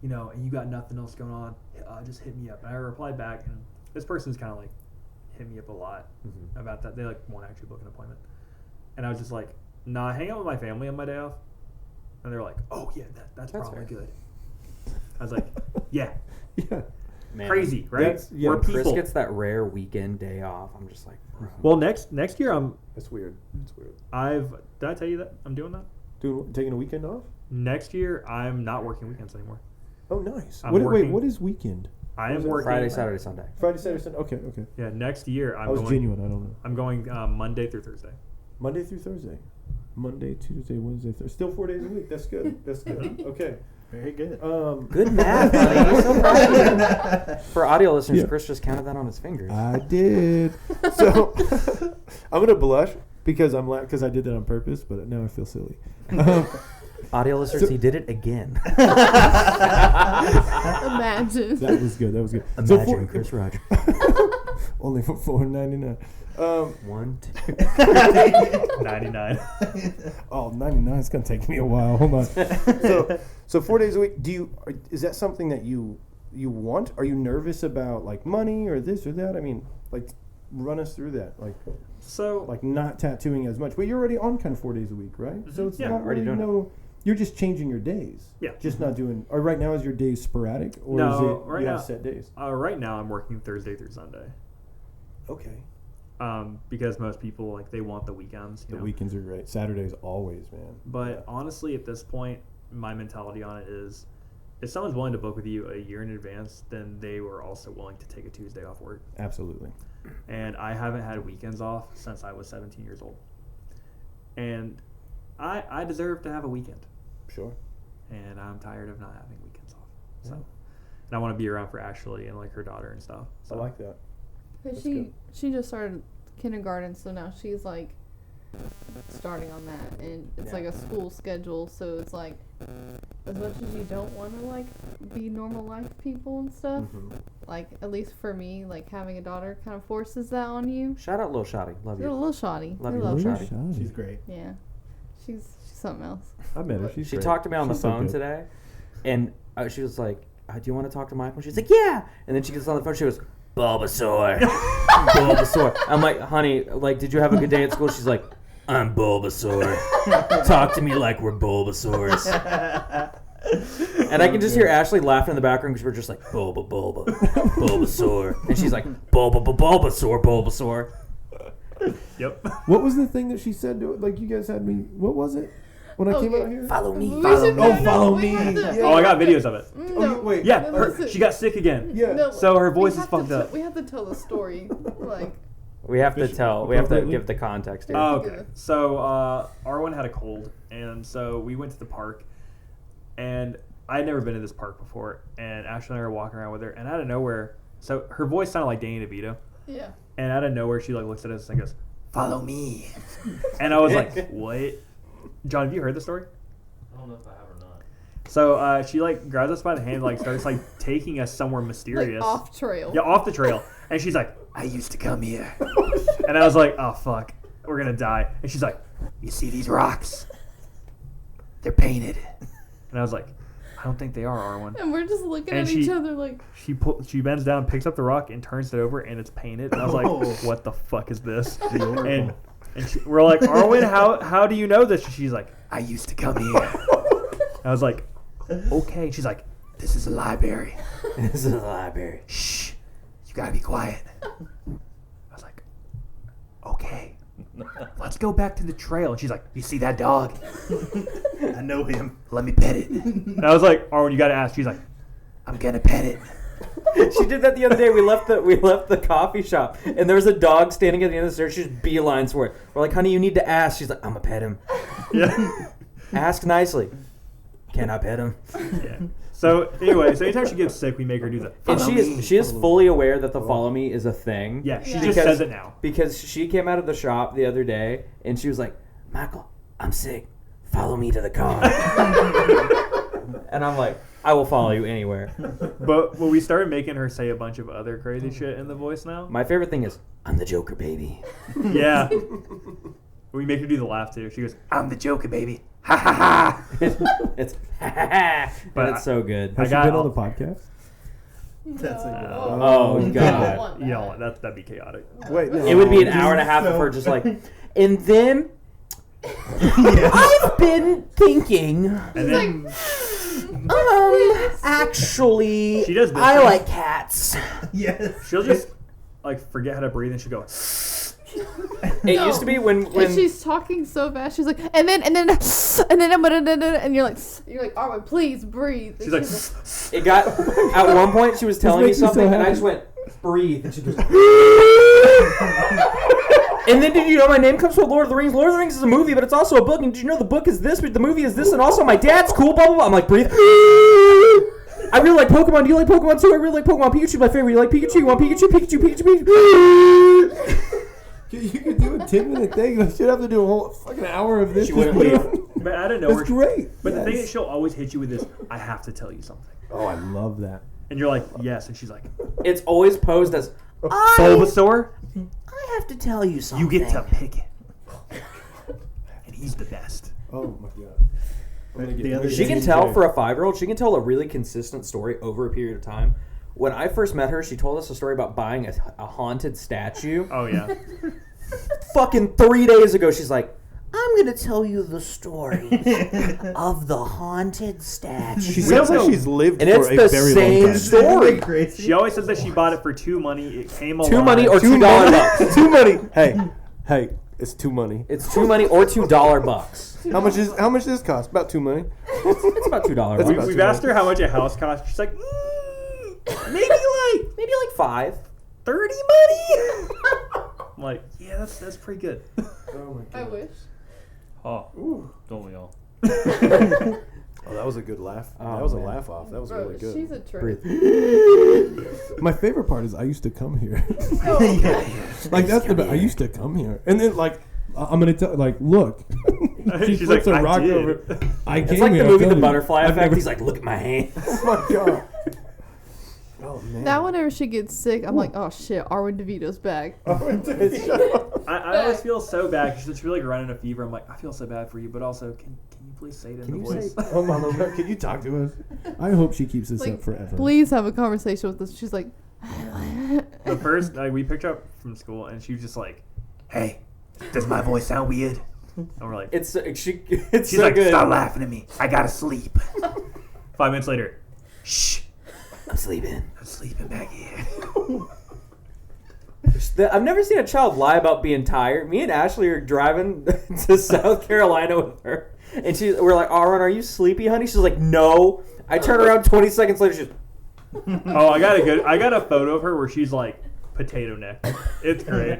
and you got nothing else going on, just hit me up." And I replied back, and this person's kind of like hit me up a lot about that. They like won't actually book an appointment, and I was just like, "Nah, I hang out with my family on my day off." And they're like, "Oh yeah, that's probably fair. good." I was like, "Yeah, Yeah. Man, crazy, right? yeah, We're Chris people." gets that rare weekend day off. I'm just like, bro. Well, next year That's weird. It's weird. did I tell you that I'm doing that? Taking a weekend off? Next year, I'm not working weekends anymore. Oh, nice. I'm Wait, working- what is weekend? I What am is it? working Friday, Saturday, Sunday. Friday, Saturday, Sunday. Okay. Yeah, next year I was genuine. I don't know. I'm going Monday through Thursday. Monday through Thursday. Monday, Tuesday, Wednesday, Thursday. Still 4 days a week. That's good. That's good. Okay. Very good. Good math, buddy. I'm so proud of you. For audio listeners, Yeah. Chris just counted that on his fingers. I did. So I'm gonna blush because because I did that on purpose, but now I feel silly. Audio listeners, he did it again. Imagine. That was good. That was good. Imagine Chris Roger. Only for $4.99. 1, 2. 99. Oh, 99 is gonna take me a while. Hold on. So 4 days a week. Is that something that you want? Are you nervous about like money or this or that? I mean, like, run us through that. So Like not tattooing as much, but you're already on kind of 4 days a week, right? So it's Yeah, not already really doing You're just changing your days. Yeah. Just not doing. Or right now is your days sporadic, or No, is it right you now- have set days? right now, I'm working Thursday through Sunday. Okay. Because most people like they want the weekends. You The know? weekends are great. Saturdays always, man. But honestly, at this point, my mentality on it is, if someone's willing to book with you a year in advance, then they were also willing to take a Tuesday off work. Absolutely. And I haven't had weekends off since I was 17 years old. And I deserve to have a weekend. Sure. and I'm tired of not having weekends off. So, and I want to be around for Ashley and like her daughter and stuff. So. I like that. But That's she just started kindergarten, so now she's like starting on that, and it's like a school schedule, so it's like as much as you don't want to like be normal life people and stuff, like at least for me, like having a daughter kind of forces that on you. Shout out Lil Shotty. Love You're a you. little shoddy. Love I you, love Lil her. Shotty. She's great. Yeah, she's something else. I met her. She's She great. talked to me on the She's so phone good. today, and she was like, "Do you want to talk to Michael?" She's like, "Yeah." And then she gets on the phone. She goes, "Bulbasaur, Bulbasaur." I'm like, "Honey, like, did you have a good day at school?" She's like, "I'm Bulbasaur. Talk to me like we're Bulbasaurs." And I can just hear Ashley laughing in the background because we're just like, Bulbasaur. And she's like, Bulbasaur. Yep. What was the thing that she said to it? Like, you guys had me. What was it when I came Okay. out here? Follow me. We should- follow we me. have to- Yeah. Oh, I got videos of it. No, wait. Yeah, no, her, listen. she got sick again. Yeah. No, So her we voice is have to fucked up. We have to tell the story, like. We have to tell. We have to Appropriately? give the context here. Oh, okay. So Arwen had a cold, and so we went to the park, and I had never been to this park before, and Ashley and I were walking around with her, and out of nowhere, so her voice sounded like Danny DeVito, Yeah. and out of nowhere she like looks at us and goes, "Follow me," and I was like, "What?" John, have you heard the story? I don't know if I have or not. So she like grabs us by the hand, like starts like taking us somewhere mysterious, Like off trail. yeah, off the trail, and she's like, "I used to come here," and I was like, "Oh fuck, we're gonna die," and she's like, "You see these rocks? They're painted," and I was like, "I don't think they are, Arwen." And we're just looking And at each other like. She bends down, picks up the rock, and turns it over, and it's painted. And I was like, "What the fuck is this?" And we're like, "Arwen, how do you know this?" She's like, "I used to come here." I was like, "Okay." She's like, "This is a library. This is a library. Shh, you gotta be quiet." I was like, "Okay, let's go back to the trail." And she's like, "You see that dog? I know him. Let me pet it." And I was like, "Arwen, you gotta ask." She's like, "I'm gonna pet it." She did that the other day. We left the coffee shop, and there was a dog standing at the end of the stairs. She just beelines for it. We're like, "Honey, you need to ask." She's like, "I'm gonna pet him." Yeah. Ask nicely. Can I pet him? Yeah. So anyway, so anytime she gets sick, we make her do that. And she is fully aware that the follow me is a thing. Yeah, she Yeah. just says it now. Because she came out of the shop the other day and she was like, "Michael, I'm sick. Follow me to the car." And I'm like, "I will follow you anywhere." But when we started making her say a bunch of other crazy shit in the voice now, My favorite thing is, "I'm the Joker, baby." yeah. We make her do the laugh too. She goes, "I'm the Joker, baby." Ha ha ha. It's but But it's so good. I Has she got been all- on the podcast? That's a good No. Oh, I God. don't want that. You know, that'd be chaotic. Wait, no. It would be an This hour and a is half of so her just like, and then I've been thinking, And then actually, She does this I thing. like cats. Yes. she'll just like forget how to breathe and she'll go. It No. used to be when And she's talking so fast. She's like, and then I'm gonna, and you're like, Arwen, please breathe. And She's like, it got at one point she was telling me makes me so something and I happy. just went, "Breathe," and she goes. And then did you know my name comes from Lord of the Rings? Lord of the Rings is a movie, but it's also a book. And did you know the book is this, but the movie is this, and also my dad's cool, blah, blah, blah. I'm like, breathe. I really like Pokemon. Do you like Pokemon too? I really like Pokemon. Pikachu's my favorite. You like Pikachu? You want Pikachu? Pikachu. You could do a 10-minute thing. You should have to do a whole fucking hour of this. She wouldn't Just put leave. it on- but out of nowhere. That's great. But the thing Yes. is, she'll always hit you with this. "I have to tell you something," Oh, I love that. and you're like, "Yes," and she's like, It's always posed as, "Bulbasaur, I have to tell you something. you get to pick it, and he's the best." Oh my god. The other She day- can tell for a 5-year-old, she can tell a really consistent story over a period of time. When I first met her, she told us a story about buying a haunted statue. Oh yeah. Fucking 3 days ago, she's like, "I'm going to tell you the story of the haunted statue." She We sounds don't like know. she's lived And for it's a the very same long time. story. Crazy. She always says that she bought it for $2 money. It came alive. $2 or $2 bucks. Two money. Hey, it's $2 money. It's $2 or $2 bucks. How much does this cost? About $2 money. It's about $2 That's bucks. about We've $2. asked her how much a house costs. She's like, maybe like 5. 30 money. I'm like, yeah, that's pretty good. Oh my I wish. Oh, don't we all? Oh, that was a good laugh. Oh, that was man. a laugh off. That was Bro, really good. she's a Breathe. trip. My favorite part is I used to come here. Oh, Like that's the. I used to come here, and then like I'm gonna tell. Like, look. She She's flips like, a "I rock did." over. I came It's like here, the I movie told The you. Butterfly I've Effect. never- He's like, look at my hand. Oh my god. Oh man. now whenever she gets sick, I'm like, oh shit, Arwen DeVito's back. I always feel so bad because she's really running a fever. I'm like, I feel so bad for you, but also, can you please say it in Can the you voice? say, oh my lord, can you talk to us? I hope she keeps this Like, up forever. Please have a conversation with us. She's like, The first, we picked her up from school, and she was just like, "Hey, does my voice sound weird?" And we're like, It's it's she's so like, good. "Stop laughing at me. I gotta sleep." 5 minutes later, shh, I'm sleeping. I'm sleeping back here. I've never seen a child lie about being tired. Me and Ashley are driving to South Carolina with her, and we're like, "Aaron, are you sleepy, honey?" She's like, "No." I turn around 20 seconds later. She's Oh, I got a photo of her where she's like potato neck. It's great.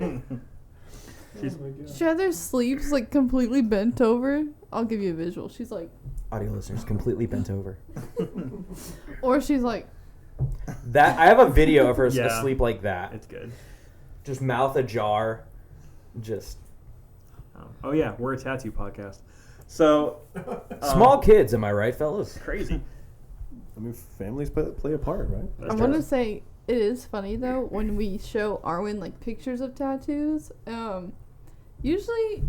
She's, she had her sleeves like completely bent over. I'll give you a visual. She's like, audio listeners completely bent over. or she's like, That I have a video of her Yeah. asleep like that, it's good. just mouth ajar, just Oh yeah, we're a tattoo podcast. So small kids. Am I right, fellas? crazy. I mean, families play a part, right? I want to say it is funny though when we show Arwen like pictures of tattoos. Usually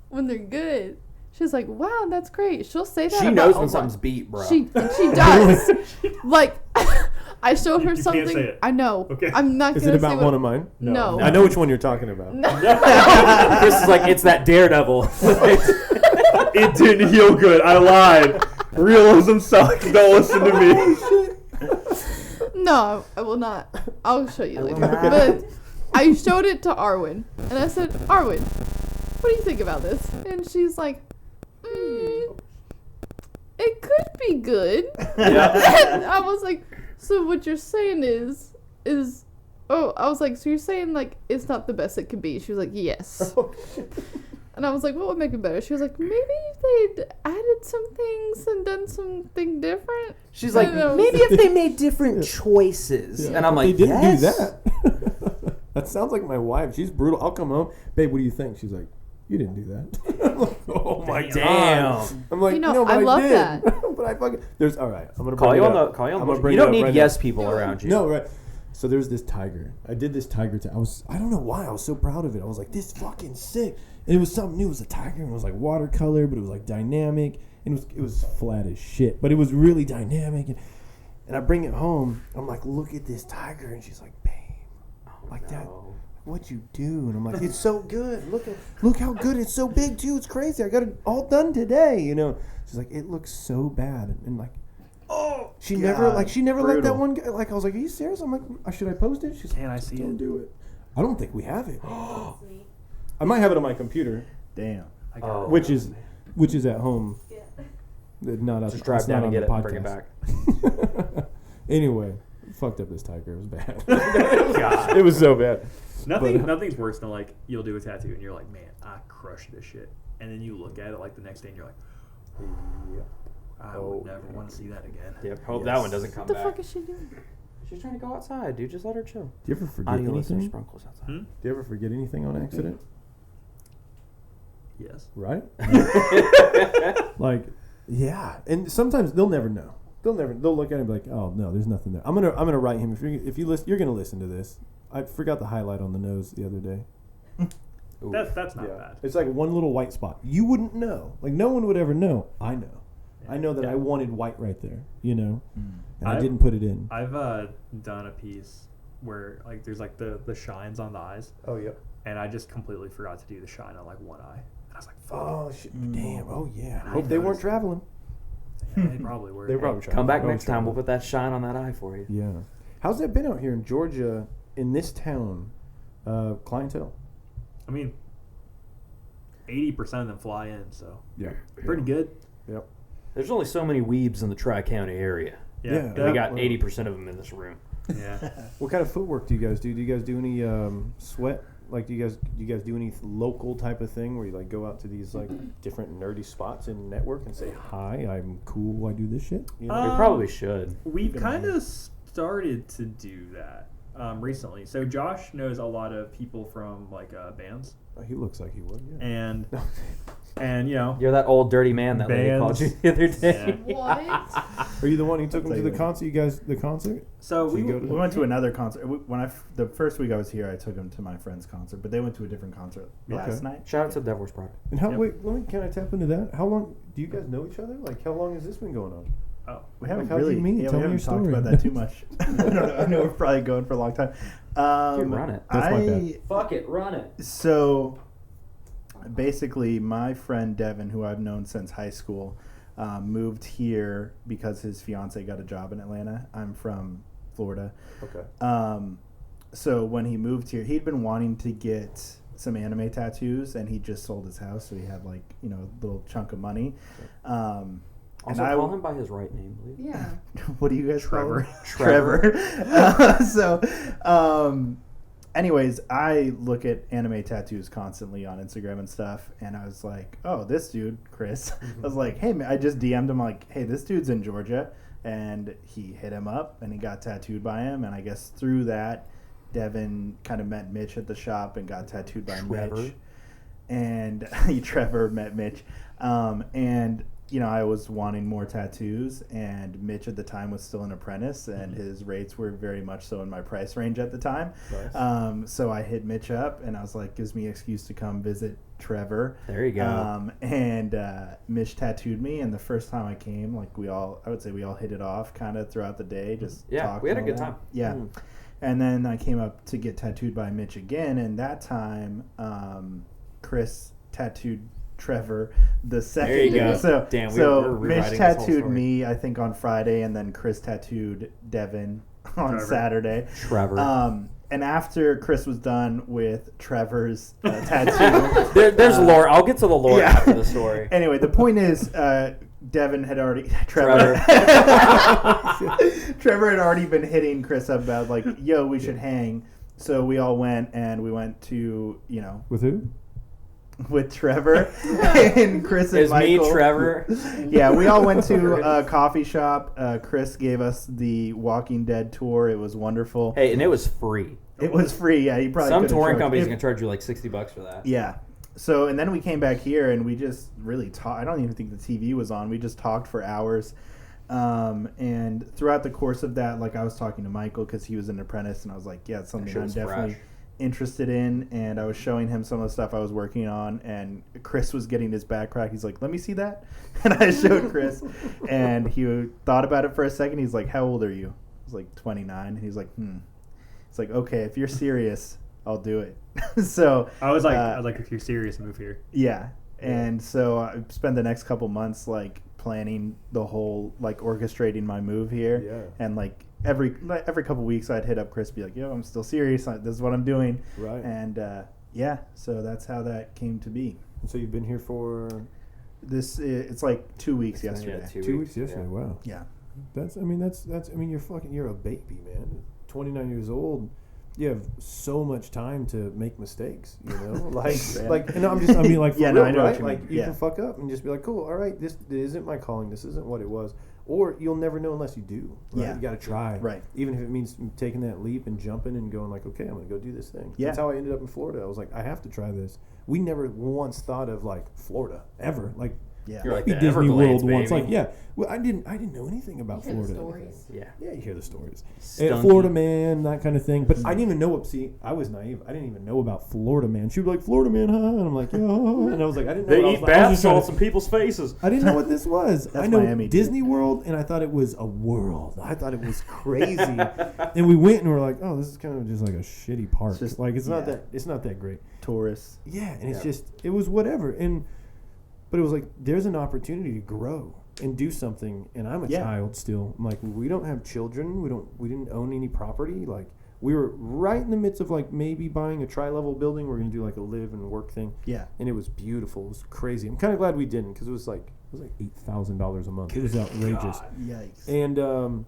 when they're good, she's like, "Wow, that's great." She'll say that. She about knows a when lot. something's beat, bro. She does. Like, I showed her You can't something. say it. I know. Okay. I'm not Is gonna it say about what, one of mine? No. I know which one you're talking about. Chris is like, it's that Daredevil. It didn't heal good. I lied. Realism sucks. Don't listen to me. No, I will not. I'll show you later. not. But I showed it to Arwen, and I said, "Arwen, what do you think about this?" And she's like, "It could be good." And I was like, "So what you're saying is, oh," I was like, "So you're saying like it's not the best it could be?" She was like, "Yes." And I was like, "What would make it better?" She was like, "Maybe if they'd added some things and done something different." She's like, And I was- maybe if they made different choices. Yeah, And I'm but like, they didn't yes. do that. That sounds like my wife. She's brutal. I'll come home, babe. What do you think? She's like, you didn't do that. I'm like, oh my Damn. god. I'm like, You know, no, but I love did. that. But I fucking there's all right. I'm gonna Call bring you it on up. the call you on I'm the gonna bring You it don't up need right yes now. people around you. No, right. So there's this tiger. I did this tiger. I don't know why. I was so proud of it. I was like, this fucking sick. And it was something new. It was a tiger, and it was like watercolor, but it was like dynamic, and it was flat as shit, but it was really dynamic. And I bring it home. I'm like, look at this tiger, and she's like, babe, like that. What you do? And I'm like, it's so good. Look how good. It's so big too. It's crazy. I got it all done today. You know. She's like, it looks so bad, and like. Oh, She never let that Brutal. one guy. Like I was like, are you serious? I'm like, should I post it? She's Can like, I see don't it? do it. I don't think we have it. Sweet. I might have it on my computer, Damn. I got it. which is at home. Yeah. Not Just drive it's not down and on get the it and bring it podcast. back. Anyway, fucked up this tiger. It was bad. It was so bad. Nothing's worse than like you'll do a tattoo and you're like, man, I crushed this shit, and then you look at it like the next day and you're like, I would never want to see that again. Yep. Hope that one doesn't come What the back. fuck is she doing? She's trying to go outside, dude. Just let her chill. Do you ever forget Audio listeners, anything? sprinkles outside. Hmm? Do you ever forget anything on accident? Yes. Right? Like, yeah. And sometimes they'll never know. They'll look at it and be like, oh no, there's nothing there. I'm gonna write him if you listen. You're gonna listen to this. I forgot the highlight on the nose the other day. That's not bad. It's like one little white spot. You wouldn't know. Like no one would ever know. I know. I know that Yeah. I wanted white right there. You know, and I I've- didn't put it in. I've done a piece where like there's like the shines on the eyes, Oh yeah. and I just completely forgot to do the shine on like one eye. And I was like, fuck. Oh shit! Damn! Oh yeah. I Hope they weren't noticed. traveling. Yeah, they probably were. They probably Come back Probably next time. We'll traveling. put that shine on that eye for you. Yeah. How's that been out here in Georgia, in this town? Clientele. I mean, 80% of them fly in, so Yeah. pretty good. Yep. There's only so many weebs in the Tri-County area. Yeah. Yeah. And we got well- 80% of them in this room. Yeah. What kind of footwork do you guys do? Do you guys do any sweat Like, do you guys do any local type of thing where you like go out to these like different nerdy spots and network and say, "Hi, I'm cool. I do this shit." You know? We probably should. We've kind of started to do that recently. So Josh knows a lot of people from like bands, He looks like he would. Yeah. and you know, You're that old dirty man that lady called Bands. you the other day. What? Are you the one who took him I'll to tell the you concert? You guys, the concert? so Did we you go to We went to another concert. The first week I was here, I took them to my friend's concert, but they went to a different concert last night. Shout out to Devil's Product. And how? Yep. Wait, can I tap into that? How long do you guys know each other? Like, how long has this been going on? We haven't how'd you really meet? yeah, Tell we me haven't your talked story. about that too much. I don't know. I know we're probably going for a long time. Run it. That's my bad. Fuck it, run it. So basically, my friend Devin, who I've known since high school, moved here because his fiance got a job in Atlanta. I'm from Florida. Okay. So when he moved here, he'd been wanting to get some anime tattoos, and he just sold his house, so he had like a little chunk of money. Also, call him by his right name, please. Yeah. What do you guys call him? Trevor. Anyways, I look at anime tattoos constantly on Instagram and stuff, and I was like, oh, this dude, Chris. I was like, hey, man, I just DM'd him like, hey, this dude's in Georgia, and he hit him up, and he got tattooed by him, and I guess through that, Devin kind of met Mitch at the shop and got tattooed by Mitch. And Trevor met Mitch. And I was wanting more tattoos, and Mitch at the time was still an apprentice, and his rates were very much so in my price range at the time. Nice. So I hit Mitch up, and I was like, gives me an excuse to come visit Trevor. There you go. And Mitch tattooed me, and the first time I came, like I would say we all hit it off kind of throughout the day, just talked we had a and good all time. that. Yeah. And then I came up to get tattooed by Mitch again, and that time Chris tattooed Trevor the second There you day. go. So, Damn, so we're Mitch rewriting this whole tattooed story. me, I think, on Friday, and then Chris tattooed Devin on Trevor. Saturday. Trevor. And after Chris was done with Trevor's tattoo, There's lore. I'll get to the lore Yeah. after the story. Anyway, the point is, Devin had already Trevor had already been hitting Chris up about like, yo, we should hang. So we all went, and we went to With who? with Trevor and Chris and It's me, Michael. Trevor. Yeah, we all went to a coffee shop. Chris gave us the Walking Dead tour. It was wonderful. Hey, and it was free. It was free. Yeah, you probably Some could've touring charged- companies if- can charge you like $60 for that. Yeah. So, and then we came back here, and we just really talked. I don't even think the TV was on. We just talked for hours. And throughout the course of that, like, I was talking to Michael because he was an apprentice, and I was like, yeah, it's something That shit I'm was definitely fresh. interested in. And I was showing him some of the stuff I was working on, and Chris was getting his back crack. He's like, let me see that. And I showed Chris, and he thought about it for a second. He's like, how old are you? I was like, 29. And he's like, It's like, okay, if you're serious, I'll do it. So I was like, if you're serious, move here. yeah. And so I spent the next couple months like planning the whole, like orchestrating my move here. Yeah. And like every couple weeks I'd hit up Chris, be like, yo, I'm still serious. This is what I'm doing. Right. And yeah, so that's how that came to be. So you've been here for It's like 2 weeks Yeah, yesterday. 2 weeks yesterday. Wow. Yeah. That's you're a baby, man. 29 years old. You have so much time to make mistakes, like, and I mean, like, for Yeah, real, no, I know what right? you Like, mean. you Yeah. can fuck up and just be like, cool, all right, this isn't my calling, this isn't what it was, or you'll never know unless you do. Right? Yeah. You got to try, Right. Even if it means taking that leap and jumping and going like, okay, I'm gonna go do this thing. Yeah. That's how I ended up in Florida. I was like, I have to try this. We never once thought of like Florida ever, like. Yeah. You're like Maybe the Disney Everglades, World once, baby. like, yeah. Well, I didn't know anything about You hear the Florida. stories. Yeah. Yeah, you hear the stories. Stunky. Florida Man, that kind of thing. But I didn't even know. I was naive. I didn't even know about Florida Man. She'd be like, Florida Man, huh? And I'm like, yeah. And I was like, I didn't know. They what I eat was, I was bath just trying salts to- in people's faces. I didn't know what this was. That's I know Miami, too. Disney World, and I thought it was a world. I thought it was crazy. And we went, and we're like, oh, this is kind of just like a shitty park. It's just- like it's not yeah. that. It's not that great. Tourists. Yeah, and it's just it was whatever. But it was like there's an opportunity to grow and do something. And I'm a Yeah. child still. I'm like, we don't have children. We didn't own any property. Like we were right in the midst of like maybe buying a tri-level building. We're gonna do like a live and work thing. Yeah. And it was beautiful. It was crazy. I'm kind of glad we didn't because it was like $8,000 a month. It was outrageous. Yikes. And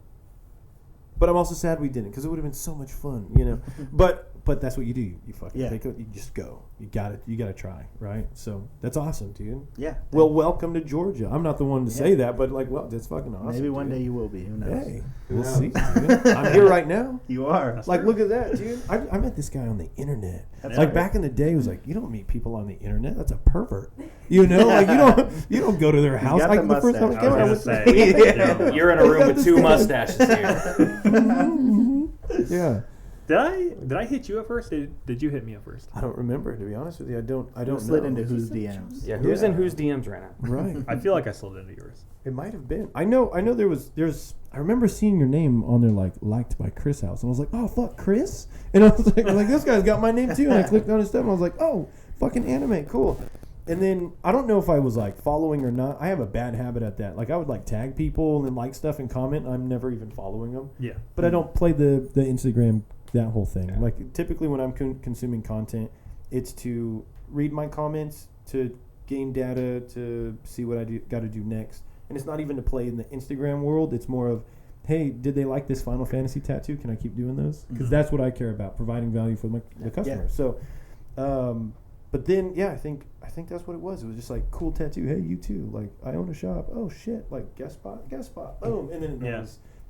but I'm also sad we didn't because it would have been so much fun, But but that's what you do. You fucking Yeah. you just go. You gotta try, right? So that's awesome, dude. Yeah. Well, welcome to Georgia. I'm not the one to say that, but like, well, that's fucking awesome. Maybe one dude. day you will be. Who knows? Hey, we'll see. Dude. I'm here right now. You are. Like, look at that, dude. I met this guy on the internet. That's Like right. back in the day, it was like you don't meet people on the internet. That's a pervert. You know, like you don't go to their house. got Like the the first time mustache. I I was came, I gonna was say, Yeah. You're in a room with two mustaches here. yeah. Did I hit you at first? Did you hit me at first? I don't remember, to be honest with you. I don't You slid know. into whose DMs? Yeah, who's in Yeah. whose DMs right now? Right. I feel like I slid into yours. It might have been. I know there's I remember seeing your name on there like liked by Chris House. And I was like, oh fuck, Chris? And I was like this guy's got my name too. And I clicked on his stuff and I was like, oh, fucking anime, cool. And then I don't know if I was like following or not. I have a bad habit at that. Like I would like tag people and like stuff and comment. I'm never even following them. Yeah. But I don't play the Instagram, that whole thing. Like typically when I'm consuming content, it's to read my comments, to gain data, to see what I got to do next. And it's not even to play in the Instagram world. It's more of, hey, did they like this Final Fantasy tattoo? Can I keep doing those? Because that's what I care about, providing value for the customer. Yeah. So, but then, yeah, I think that's what it was. It was just like, cool tattoo. Hey, you too. Like, I own a shop. Oh, shit. Like, guest spot. Boom. And then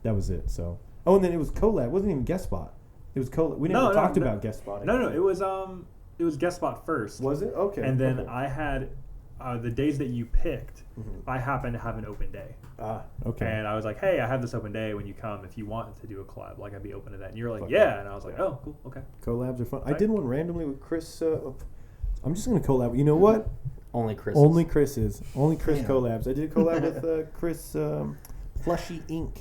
that was it. So, and then it was collab. It wasn't even guest spot. It was collab. We never talked about guest spotting. No, it was guest spot first. Was it? Okay. And then okay. I had the days that you picked. Mhm. I happened to have an open day, Ah, okay. and I was like, "Hey, I have this open day. When you come, if you want to do a collab, like I'd be open to that." And you're like, Fuck "Yeah," yeah. and I was like, Yeah. "Oh, cool, okay." Collabs are fun. I Right. did one randomly with Chris. I'm just going to collab. You know what? Only Chris. Only Chris's. Only Chris Damn. collabs. I did a collab with Chris Plushy Inc.,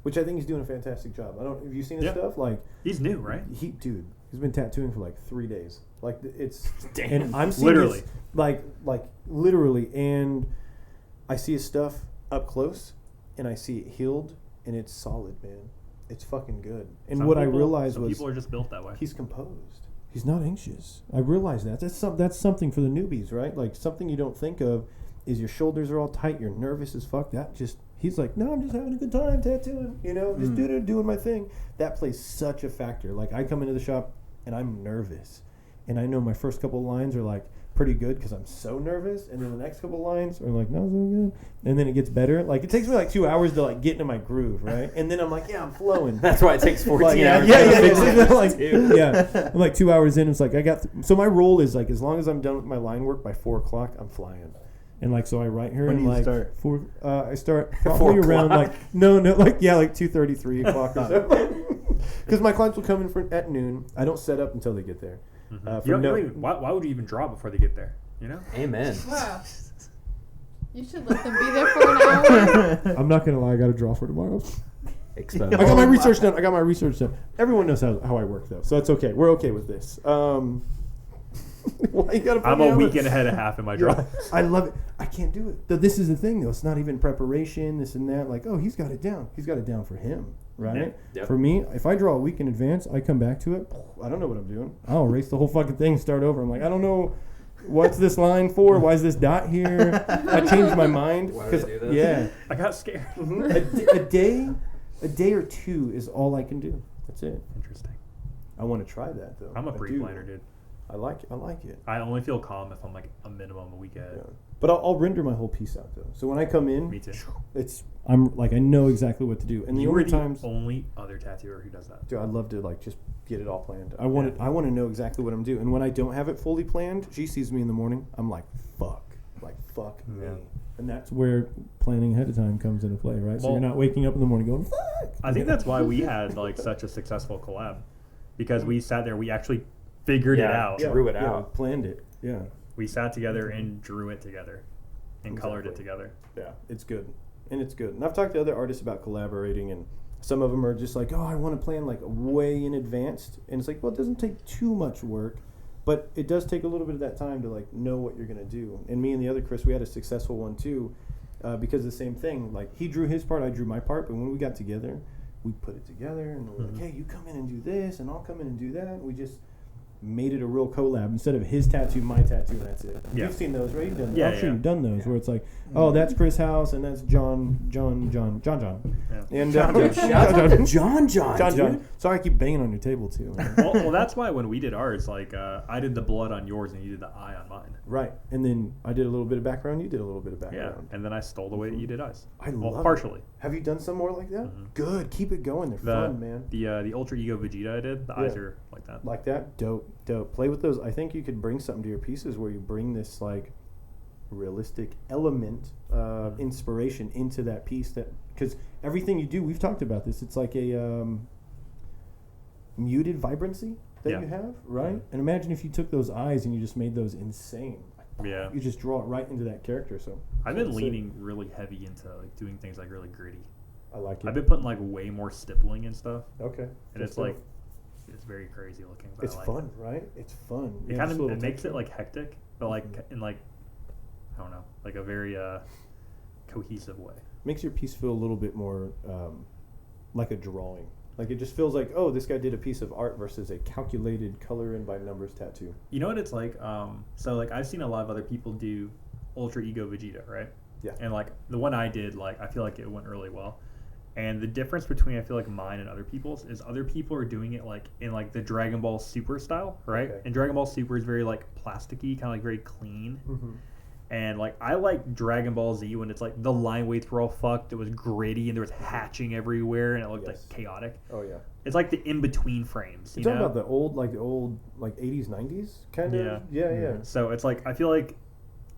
which I think he's doing a fantastic job. Have you seen his Yeah. stuff? Like, He's new, right? he's been tattooing for like 3 days. Like it's Damn. and I'm seeing Literally. his, like literally, and I see his stuff up close, and I see it healed, and it's solid, man. It's fucking good. And Some what I people- realized some was people are just built that way. he's composed. He's not anxious. I realized that. That's something for the newbies, right? Like something you don't think of is your shoulders are all tight, you're nervous as fuck. He's like, no, I'm just having a good time tattooing, just doing my thing. That plays such a factor. Like I come into the shop and I'm nervous, and I know my first couple lines are like pretty good because I'm so nervous, and then the next couple lines are like not so good, and then it gets better. Like it takes me like 2 hours to like get into my groove, right? And then I'm like, yeah, I'm flowing. That's why it takes 14 Like, hours. yeah, to fix it. like, yeah. I'm like 2 hours in. It's like I got. So my role is like as long as I'm done with my line work by 4 o'clock, I'm flying. And like so, I write her When and do you like start? I start probably around like like 2:30, 3 o'clock or so. Because my clients will come in at noon. I don't set up until they get there. Why would you even draw before they get there? You know? Amen. Wow. You should let them be there for an hour. I'm not gonna lie. I got to draw for tomorrow. Exposed. I got my research done. Everyone knows how I work though, so it's okay. We're okay with this. Why you gotta put I'm me a on week it? and ahead of half in my Yeah, draw. I love it. I can't do it. This is the thing, though. It's not even preparation, this and that. Like, oh, he's got it down. He's got it down for him, right? Yeah. Yep. For me, if I draw a week in advance, I come back to it. I don't know what I'm doing. I'll erase the whole fucking thing and start over. I'm like, I don't know. What's this line for? Why is this dot here? I changed my mind. Why did I do this? Yeah. I got scared. A day or two is all I can do. That's it. Interesting. I want to try that, though. I'm a I pre-planner, do. dude. I like it. I only feel calm if I'm like a minimum a week ahead. Yeah. But I'll render my whole piece out though. So when I come in, Me too. I'm like I know exactly what to do. And the You only are the times, only other tattooer who does that. dude, I'd love to like just get it all planned. I want to know exactly what I'm doing. And when I don't have it fully planned, she sees me in the morning. I'm like, fuck me. And that's where planning ahead of time comes into play, right? So Well- you're not waking up in the morning going, fuck. I think that's why we had like such a successful collab, because we sat there, we actually figured it out. Drew it out. Planned it. Yeah. We sat together and drew it together, and colored it Exactly. together. Yeah, it's good. And it's good. And I've talked to other artists about collaborating, and some of them are just like, oh, I want to plan like way in advance. And it's like, well, it doesn't take too much work, but it does take a little bit of that time to like know what you're going to do. And me and the other Chris, we had a successful one too, because the same thing. Like he drew his part, I drew my part, but when we got together, we put it together and we're like, hey, you come in and do this, and I'll come in and do that. And we just made it a real collab instead of his tattoo, my tattoo, and that's it. Yeah. You've seen those, right? You've done those. Yeah, I'm sure yeah. you've done those where it's like, oh, that's Chris House and that's John. Yeah. And John John. Shout out to John, John. dude. Sorry, I keep banging on your table too. well, that's why when we did ours, like I did the blood on yours and you did the eye on mine. Right, and then I did a little bit of background. You did a little bit of Yeah, background. and then I stole the way that you did eyes. I Well, love partially. it. Have you done some more like that? Mhm. Good. Keep it going. They're fun, man. The Ultra Ego Vegeta I did, the eyes Yeah. are like that. Like that? Dope. Play with those. I think you could bring something to your pieces where you bring this like realistic element, inspiration into that piece. That because everything you do, we've talked about this. It's like a muted vibrancy that Yeah. you have, right? And imagine if you took those eyes and you just made those insane. Yeah. You just draw it right into that character. So I've been that's it. leaning really heavy into like doing things like really gritty. I like it. I've been putting like way more stippling and stuff, Okay. and That's it's like dope. it's very crazy looking. But It's I like fun, right? It's fun. It Yeah, kind just of a little it makes texture. it like hectic, but like in like I don't know, like a very cohesive way. Makes your piece feel a little bit more like a drawing. Like it just feels like, oh, this guy did a piece of art versus a calculated color in by numbers tattoo. You know what it's like? So like I've seen a lot of other people do Ultra Ego Vegeta, right? Yeah. And like the one I did, like I feel like it went really well. And the difference between I feel like mine and other people's is other people are doing it like in like the Dragon Ball Super style, right? Okay. And Dragon Ball Super is very like plasticky, kind of like very clean. Mm-hmm. And like I like Dragon Ball Z when it's like the line weights were all fucked, it was gritty, and there was hatching everywhere, and it looked Yes. like chaotic. Oh yeah. It's like the in between frames. You're You talking know? about the old 80s, 90s kind of. Yeah. Yeah. So it's like I feel like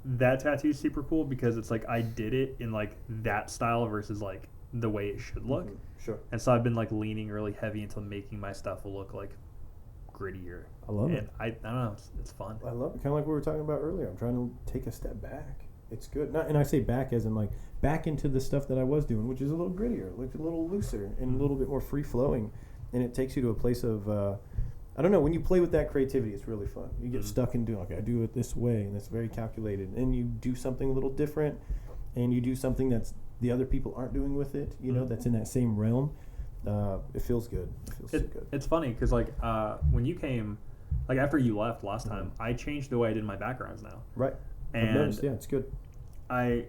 that tattoo is super cool because it's like I did it in like that style versus like the way it should look. Mhm. Sure. And so I've been like leaning really heavy into making my stuff look like grittier. I love and it. I don't know, it's fun. I love it. Kind of like we were talking about earlier. I'm trying to take a step back. It's good. Not, and I say back as in like back into the stuff that I was doing, which is a little grittier, like a little looser and a little bit more free flowing. And it takes you to a place of, I don't know, when you play with that creativity, it's really fun. You get stuck in doing, okay, I do it this way, and it's very calculated. And you do something a little different, and you do something that's the other people aren't doing with it, you know, that's in that same realm. It feels good. It feels so good. It's funny because like when you came, like after you left last time, I changed the way I did my backgrounds now. Right. I've And noticed, yeah, it's good. I'm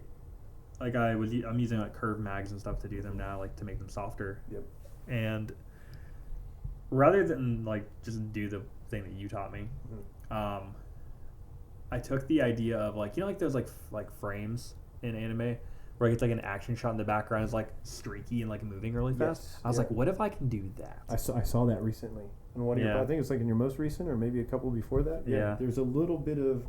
using like curved mags and stuff to do them now, like to make them softer. Yep. And rather than like just do the thing that you taught me, I took the idea of like, you know, like those like frames in anime where it's like an action shot in the background is like streaky and like moving really fast. Yes, I was yeah. like, what if I can do that? I saw that recently. In one of your, Yeah. I think it's like in your most recent or maybe a couple before that. Yeah. There's a little bit of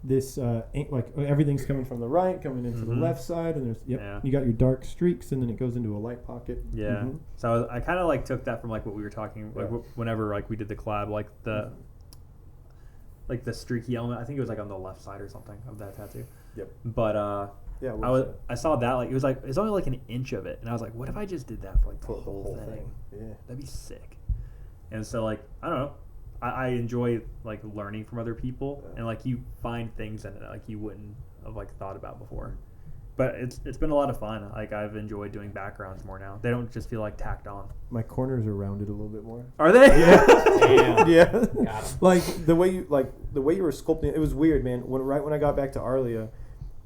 this, like everything's coming from the right, coming into the Mhm. left side, and there's, Yeah. you got your dark streaks, and then it goes into a light pocket. Yeah. Mhm. So I kind of like took that from like what we were talking like Yeah. whenever like we did the collab, like the like the streaky element. I think it was like on the left side or something of that tattoo. Yep. But Yeah. I saw that like it's only like an inch of it, and I was like, what if I just did that for like the for whole thing? Yeah. That'd be sick. And so like I don't know, I enjoy like learning from other people, Yeah. and like you find things in it like you wouldn't have like thought about before. But it's been a lot of fun. Like I've enjoyed doing backgrounds more now. They don't just feel like tacked on. My corners are rounded a little bit more. Are they? Damn. Yeah. Got 'em. Like the way you were sculpting it was weird, man. Right when I got back to Arlia,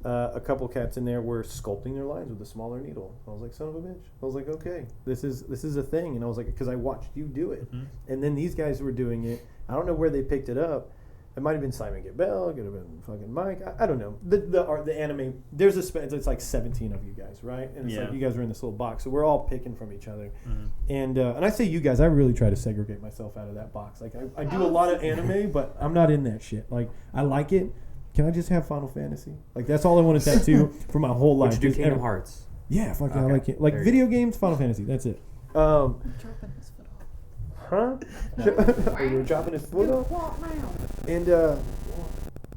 a couple cats in there were sculpting their lines with a smaller needle. I was like, son of a bitch. I was like, okay, this is a thing. And I was like, because I watched you do it, Mhm. and then these guys were doing it. I don't know where they picked it up. It might have been Simon Get Bell. It could have been fucking Mike. I don't know. The anime. There's it's like 17 of you guys, right? And it's like Yeah. you guys are in this little box, so we're all picking from each other. Mhm. And I say you guys, I really try to segregate myself out of that box. Like I do a lot of anime, but I'm not in that shit. Like I like it. Can I just have Final Fantasy? Like that's all I want to tattoo for my whole life. Would you do Just Kingdom every- Hearts? Yeah, fuck yeah, I Okay. like it. Like There you video games, Final Fantasy. That's it. Dropping his foot off. Huh? Oh, you were dropping his foot off? And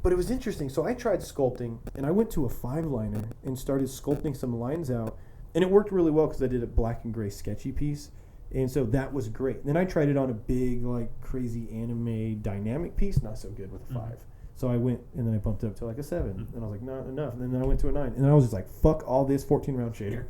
but it was interesting. So I tried sculpting, and I went to a 5-liner and started sculpting some lines out, and it worked really well because I did a black and gray sketchy piece, and so that was great. Then I tried it on a big, like crazy anime dynamic piece, not so good with a 5. So I went, and then I bumped it up to like a 7, and I was like, not enough. And then I went to a 9, and then I was just like, fuck all this 14-round shader.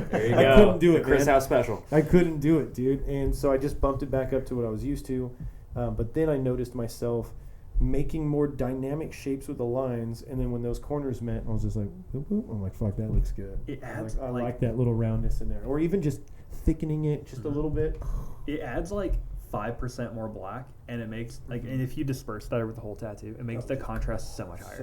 There you I go. couldn't do The it, Chris man. House special. I couldn't do it, dude. And so I just bumped it back up to what I was used to. But then I noticed myself making more dynamic shapes with the lines, and then when those corners met, I was just like, whoop, whoop. I'm like, fuck, that looks good. It I adds like that little roundness in there, or even just thickening it just a little bit. It adds like 5% more black, and it makes like, and if you disperse that over the whole tattoo, it makes the contrast so much higher.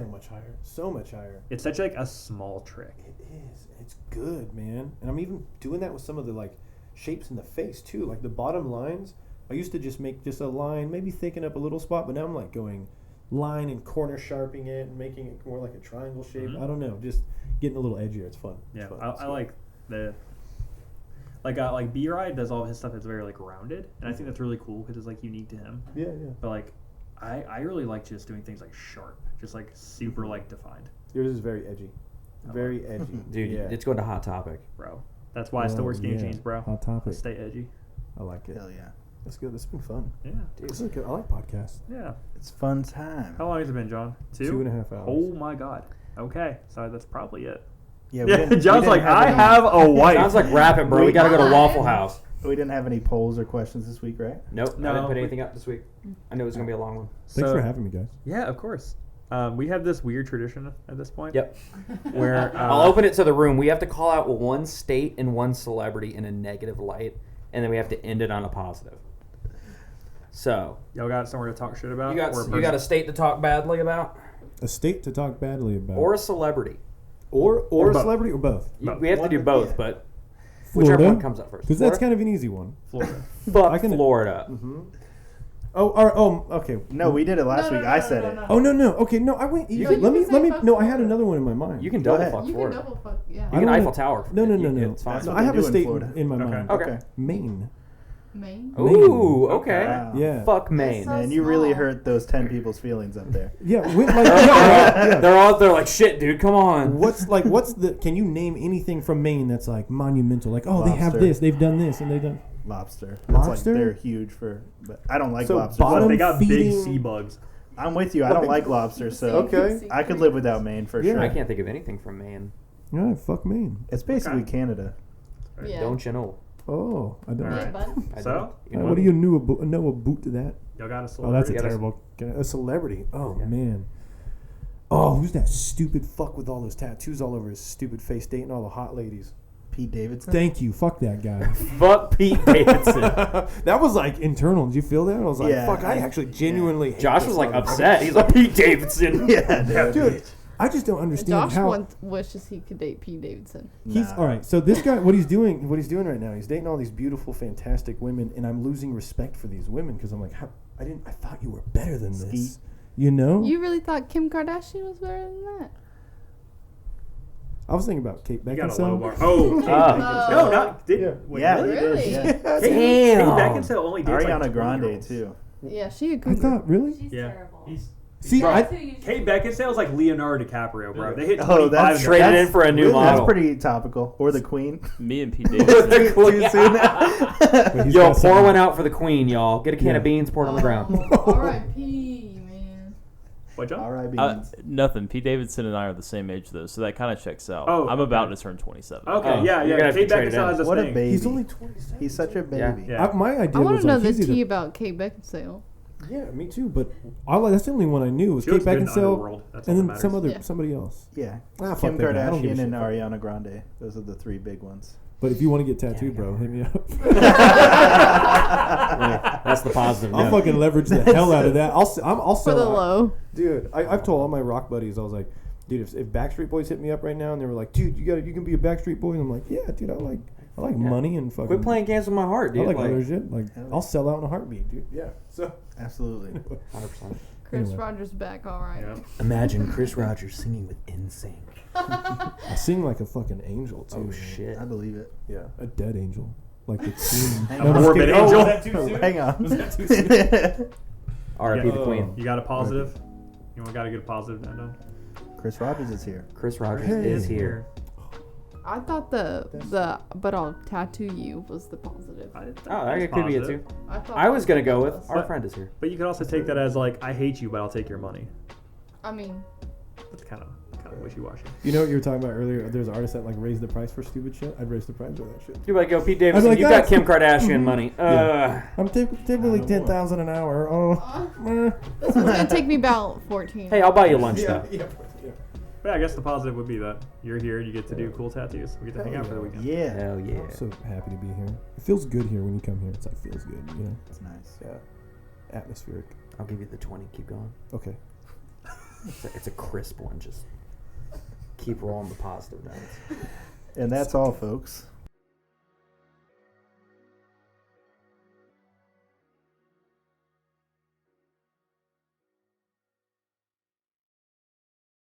So much higher. It's such like a small trick. It is. It's good, man. And I'm even doing that with some of the like shapes in the face too. Like the bottom lines, I used to just make just a line, maybe thicken up a little spot, but now I'm like going line and corner sharpening it and making it more like a triangle shape. I don't know, just getting a little edgier. It's fun. Yeah, It's fun. I like the like B-Ride does all his stuff that's very like rounded, and I think that's really cool because it's like unique to him. Yeah. But like, I really like just doing things like sharp, just like super like defined, Yours is very edgy. Very edgy. Dude, yeah. it's going to Hot Topic. bro. That's why I still wear skinny jeans, bro. Hot Topic. Stay edgy. I like it. Hell yeah. That's good. This has been fun. Yeah, This is good. I like podcasts. yeah. It's fun time. How long has it been, John? 2.5 hours. Oh my god. Okay, so that's probably it. Yeah, Yeah, we John's didn't like, I any- have a wife. Sounds like wrap it, bro. We got to go to Waffle House. We didn't have any polls or questions this week, right? Nope, No, I didn't put we- anything up this week. I knew it was going to be a long one. Thanks So- for having me, guys. Yeah, of course. We have this weird tradition at this point. Yep. Where I'll open it to the room. We have to call out one state and one celebrity in a negative light, and then we have to end it on a positive. So, y'all got somewhere to talk shit about? you got a state to talk badly about? A state to talk badly about. Or a celebrity? or or a both. celebrity, or both. We have to do both, but Florida? whichever one comes up first. Because that's kind of an easy one. Florida. Fuck I can- Florida. Okay. No, we did it last week. I said it. Oh no. Okay, no, I went easy. You Let me can say fuck no, I had Florida. another one in my mind. You can Go double ahead. fuck You can Florida. double fuck, yeah. You I can don't Eiffel wanna- Tower. No. It's fine. That's No, what I they have a do in state Florida. in my Okay. mind. Okay. Maine. Maine. Ooh, okay. Wow. Yeah. Fuck Maine. So Man, you really small. hurt those 10 people's feelings up there. Yeah, yeah. They're all there like, shit, dude, come on. What's the? Can you name anything from Maine that's like monumental? Like, oh, they have Lobster. this, they've done this, and they've done. Lobster. That's like Lobster? they're huge for, but I don't like So lobster. bottom- They got big feeding- sea bugs. I'm with you. I don't like lobster, so Okay. I could live without Maine for Yeah. sure. I can't think of anything from Maine. All right, fuck Maine. It's basically Okay. Canada. Yeah. Don't you know? Oh, I don't. All Yeah, right. bud. I So? don't. You know What do you know about that? Y'all got a Oh, celebrity? that's a You gotta- terrible. A celebrity. Oh Yeah. man. Oh, who's that stupid fuck with all those tattoos all over his stupid face, dating all the hot ladies? Pete Davidson. Thank you. Fuck that guy. Fuck Pete Davidson. That was like internal. Did you feel that? I was like, Yeah, fuck. I actually genuinely. hate Josh this was like motherfucker. upset. He's like, Pete Davidson. Yeah, Dude, I just don't understand Josh how. wishes he could date Pete Davidson. He's all right. So this guy, what he's doing right now, he's dating all these beautiful, fantastic women, and I'm losing respect for these women because I'm like, I thought you were better than this. Skeet. You know? You really thought Kim Kardashian was better than that? I was thinking about Kate You got a Beckinsale. low bar. Oh, Kate Beckinsale. No, not. Did, Yeah. wait, Yeah, really? he Really? did. Yeah. Damn. Kate Beckinsale only dates Ariana like Grande 20-year-olds. too. Yeah, she a I cougar. thought, really? She's Yeah. terrible. See, Bro, I, Kate Beckinsale is like Leonardo DiCaprio, bro. They hit 25 Oh, that's and Traded they're- in for a new Really? model. That's pretty topical. Or the Queen. Me and Pete Davidson. Too soon. but he's Yo, got pour something- one out for the queen, y'all. Get a can Yeah. of beans, pour it on the ground. R.I.P. man. What, John? R.I.B. Nothing. Pete Davidson and I are the same age though, so that kind of checks out. Oh, I'm about okay. to turn 27. Okay, Oh, yeah, you're gonna yeah. have to Kate trade it Beckinsale in. has this What a thing. baby. He's only 27. He's such a baby. Yeah. My idea I want was to know like, the he's either- tea about Kate Beckinsale. Yeah, me too. But that's the only one I knew was She Kate looks good in the Beckinsale, underworld. That's all and that then some matters. other Yeah. somebody else. Yeah. Ah, fuck Kim that guy. I don't give a Kardashian shit. and Ariana Grande. Those are the three big ones. But if you want to get tattooed, bro, hit me up. Yeah, that's the positive I'll note. fucking leverage the hell out of that. I'll For sell the out. low. Dude, I've told all my rock buddies, I was like, dude, if Backstreet Boys hit me up right now and they were like, dude, you can be a Backstreet Boy, and I'm like, yeah, dude, I like money and fucking. Quit playing games with my heart, I dude. like other shit. Like, Hell I'll sell out in a heartbeat, dude. Yeah. So. Absolutely. 100%. Chris Anyway. Rogers back, all right. Yeah. Imagine Chris Rogers singing with NSYNC. I sing like a fucking angel too. Oh, man. shit. I believe it. Yeah, a dead angel, like the queen. A No, I'm just morbid kidding. angel. Oh, was that too soon? Hang on. Was that too soon? R.I.P. the Oh. queen. You got a positive? You got to get a positive note down? Chris Rogers is here. Chris Rogers Hey. is here. I thought but I'll tattoo you was the positive. Oh, That's that could be it positive. too. I was gonna go with was. our friend is here. But you could also take that as like, I hate you, but I'll take your money. I mean, That's kind of kind of wishy-washy. You know what you were talking about earlier? There's artists that like raise the price for stupid shit. I'd raise the price for that shit. You're like, yo, Pete Davidson, like, you got "That's Kim Kardashian money. I'm typically $10,000 an hour. Oh, This one's gonna take me about 14. Hey, I'll buy you lunch though. But yeah, I guess the positive would be that you're here, you get to do cool tattoos. We get to hang out for the weekend. Yeah. Hell yeah. I'm so happy to be here. It feels good here when you come here. It's like feels good, you know. It's nice. Yeah, atmospheric. I'll give you the 20. Keep going. Okay. It's a crisp one. Just keep rolling the positive notes. And that's all, folks.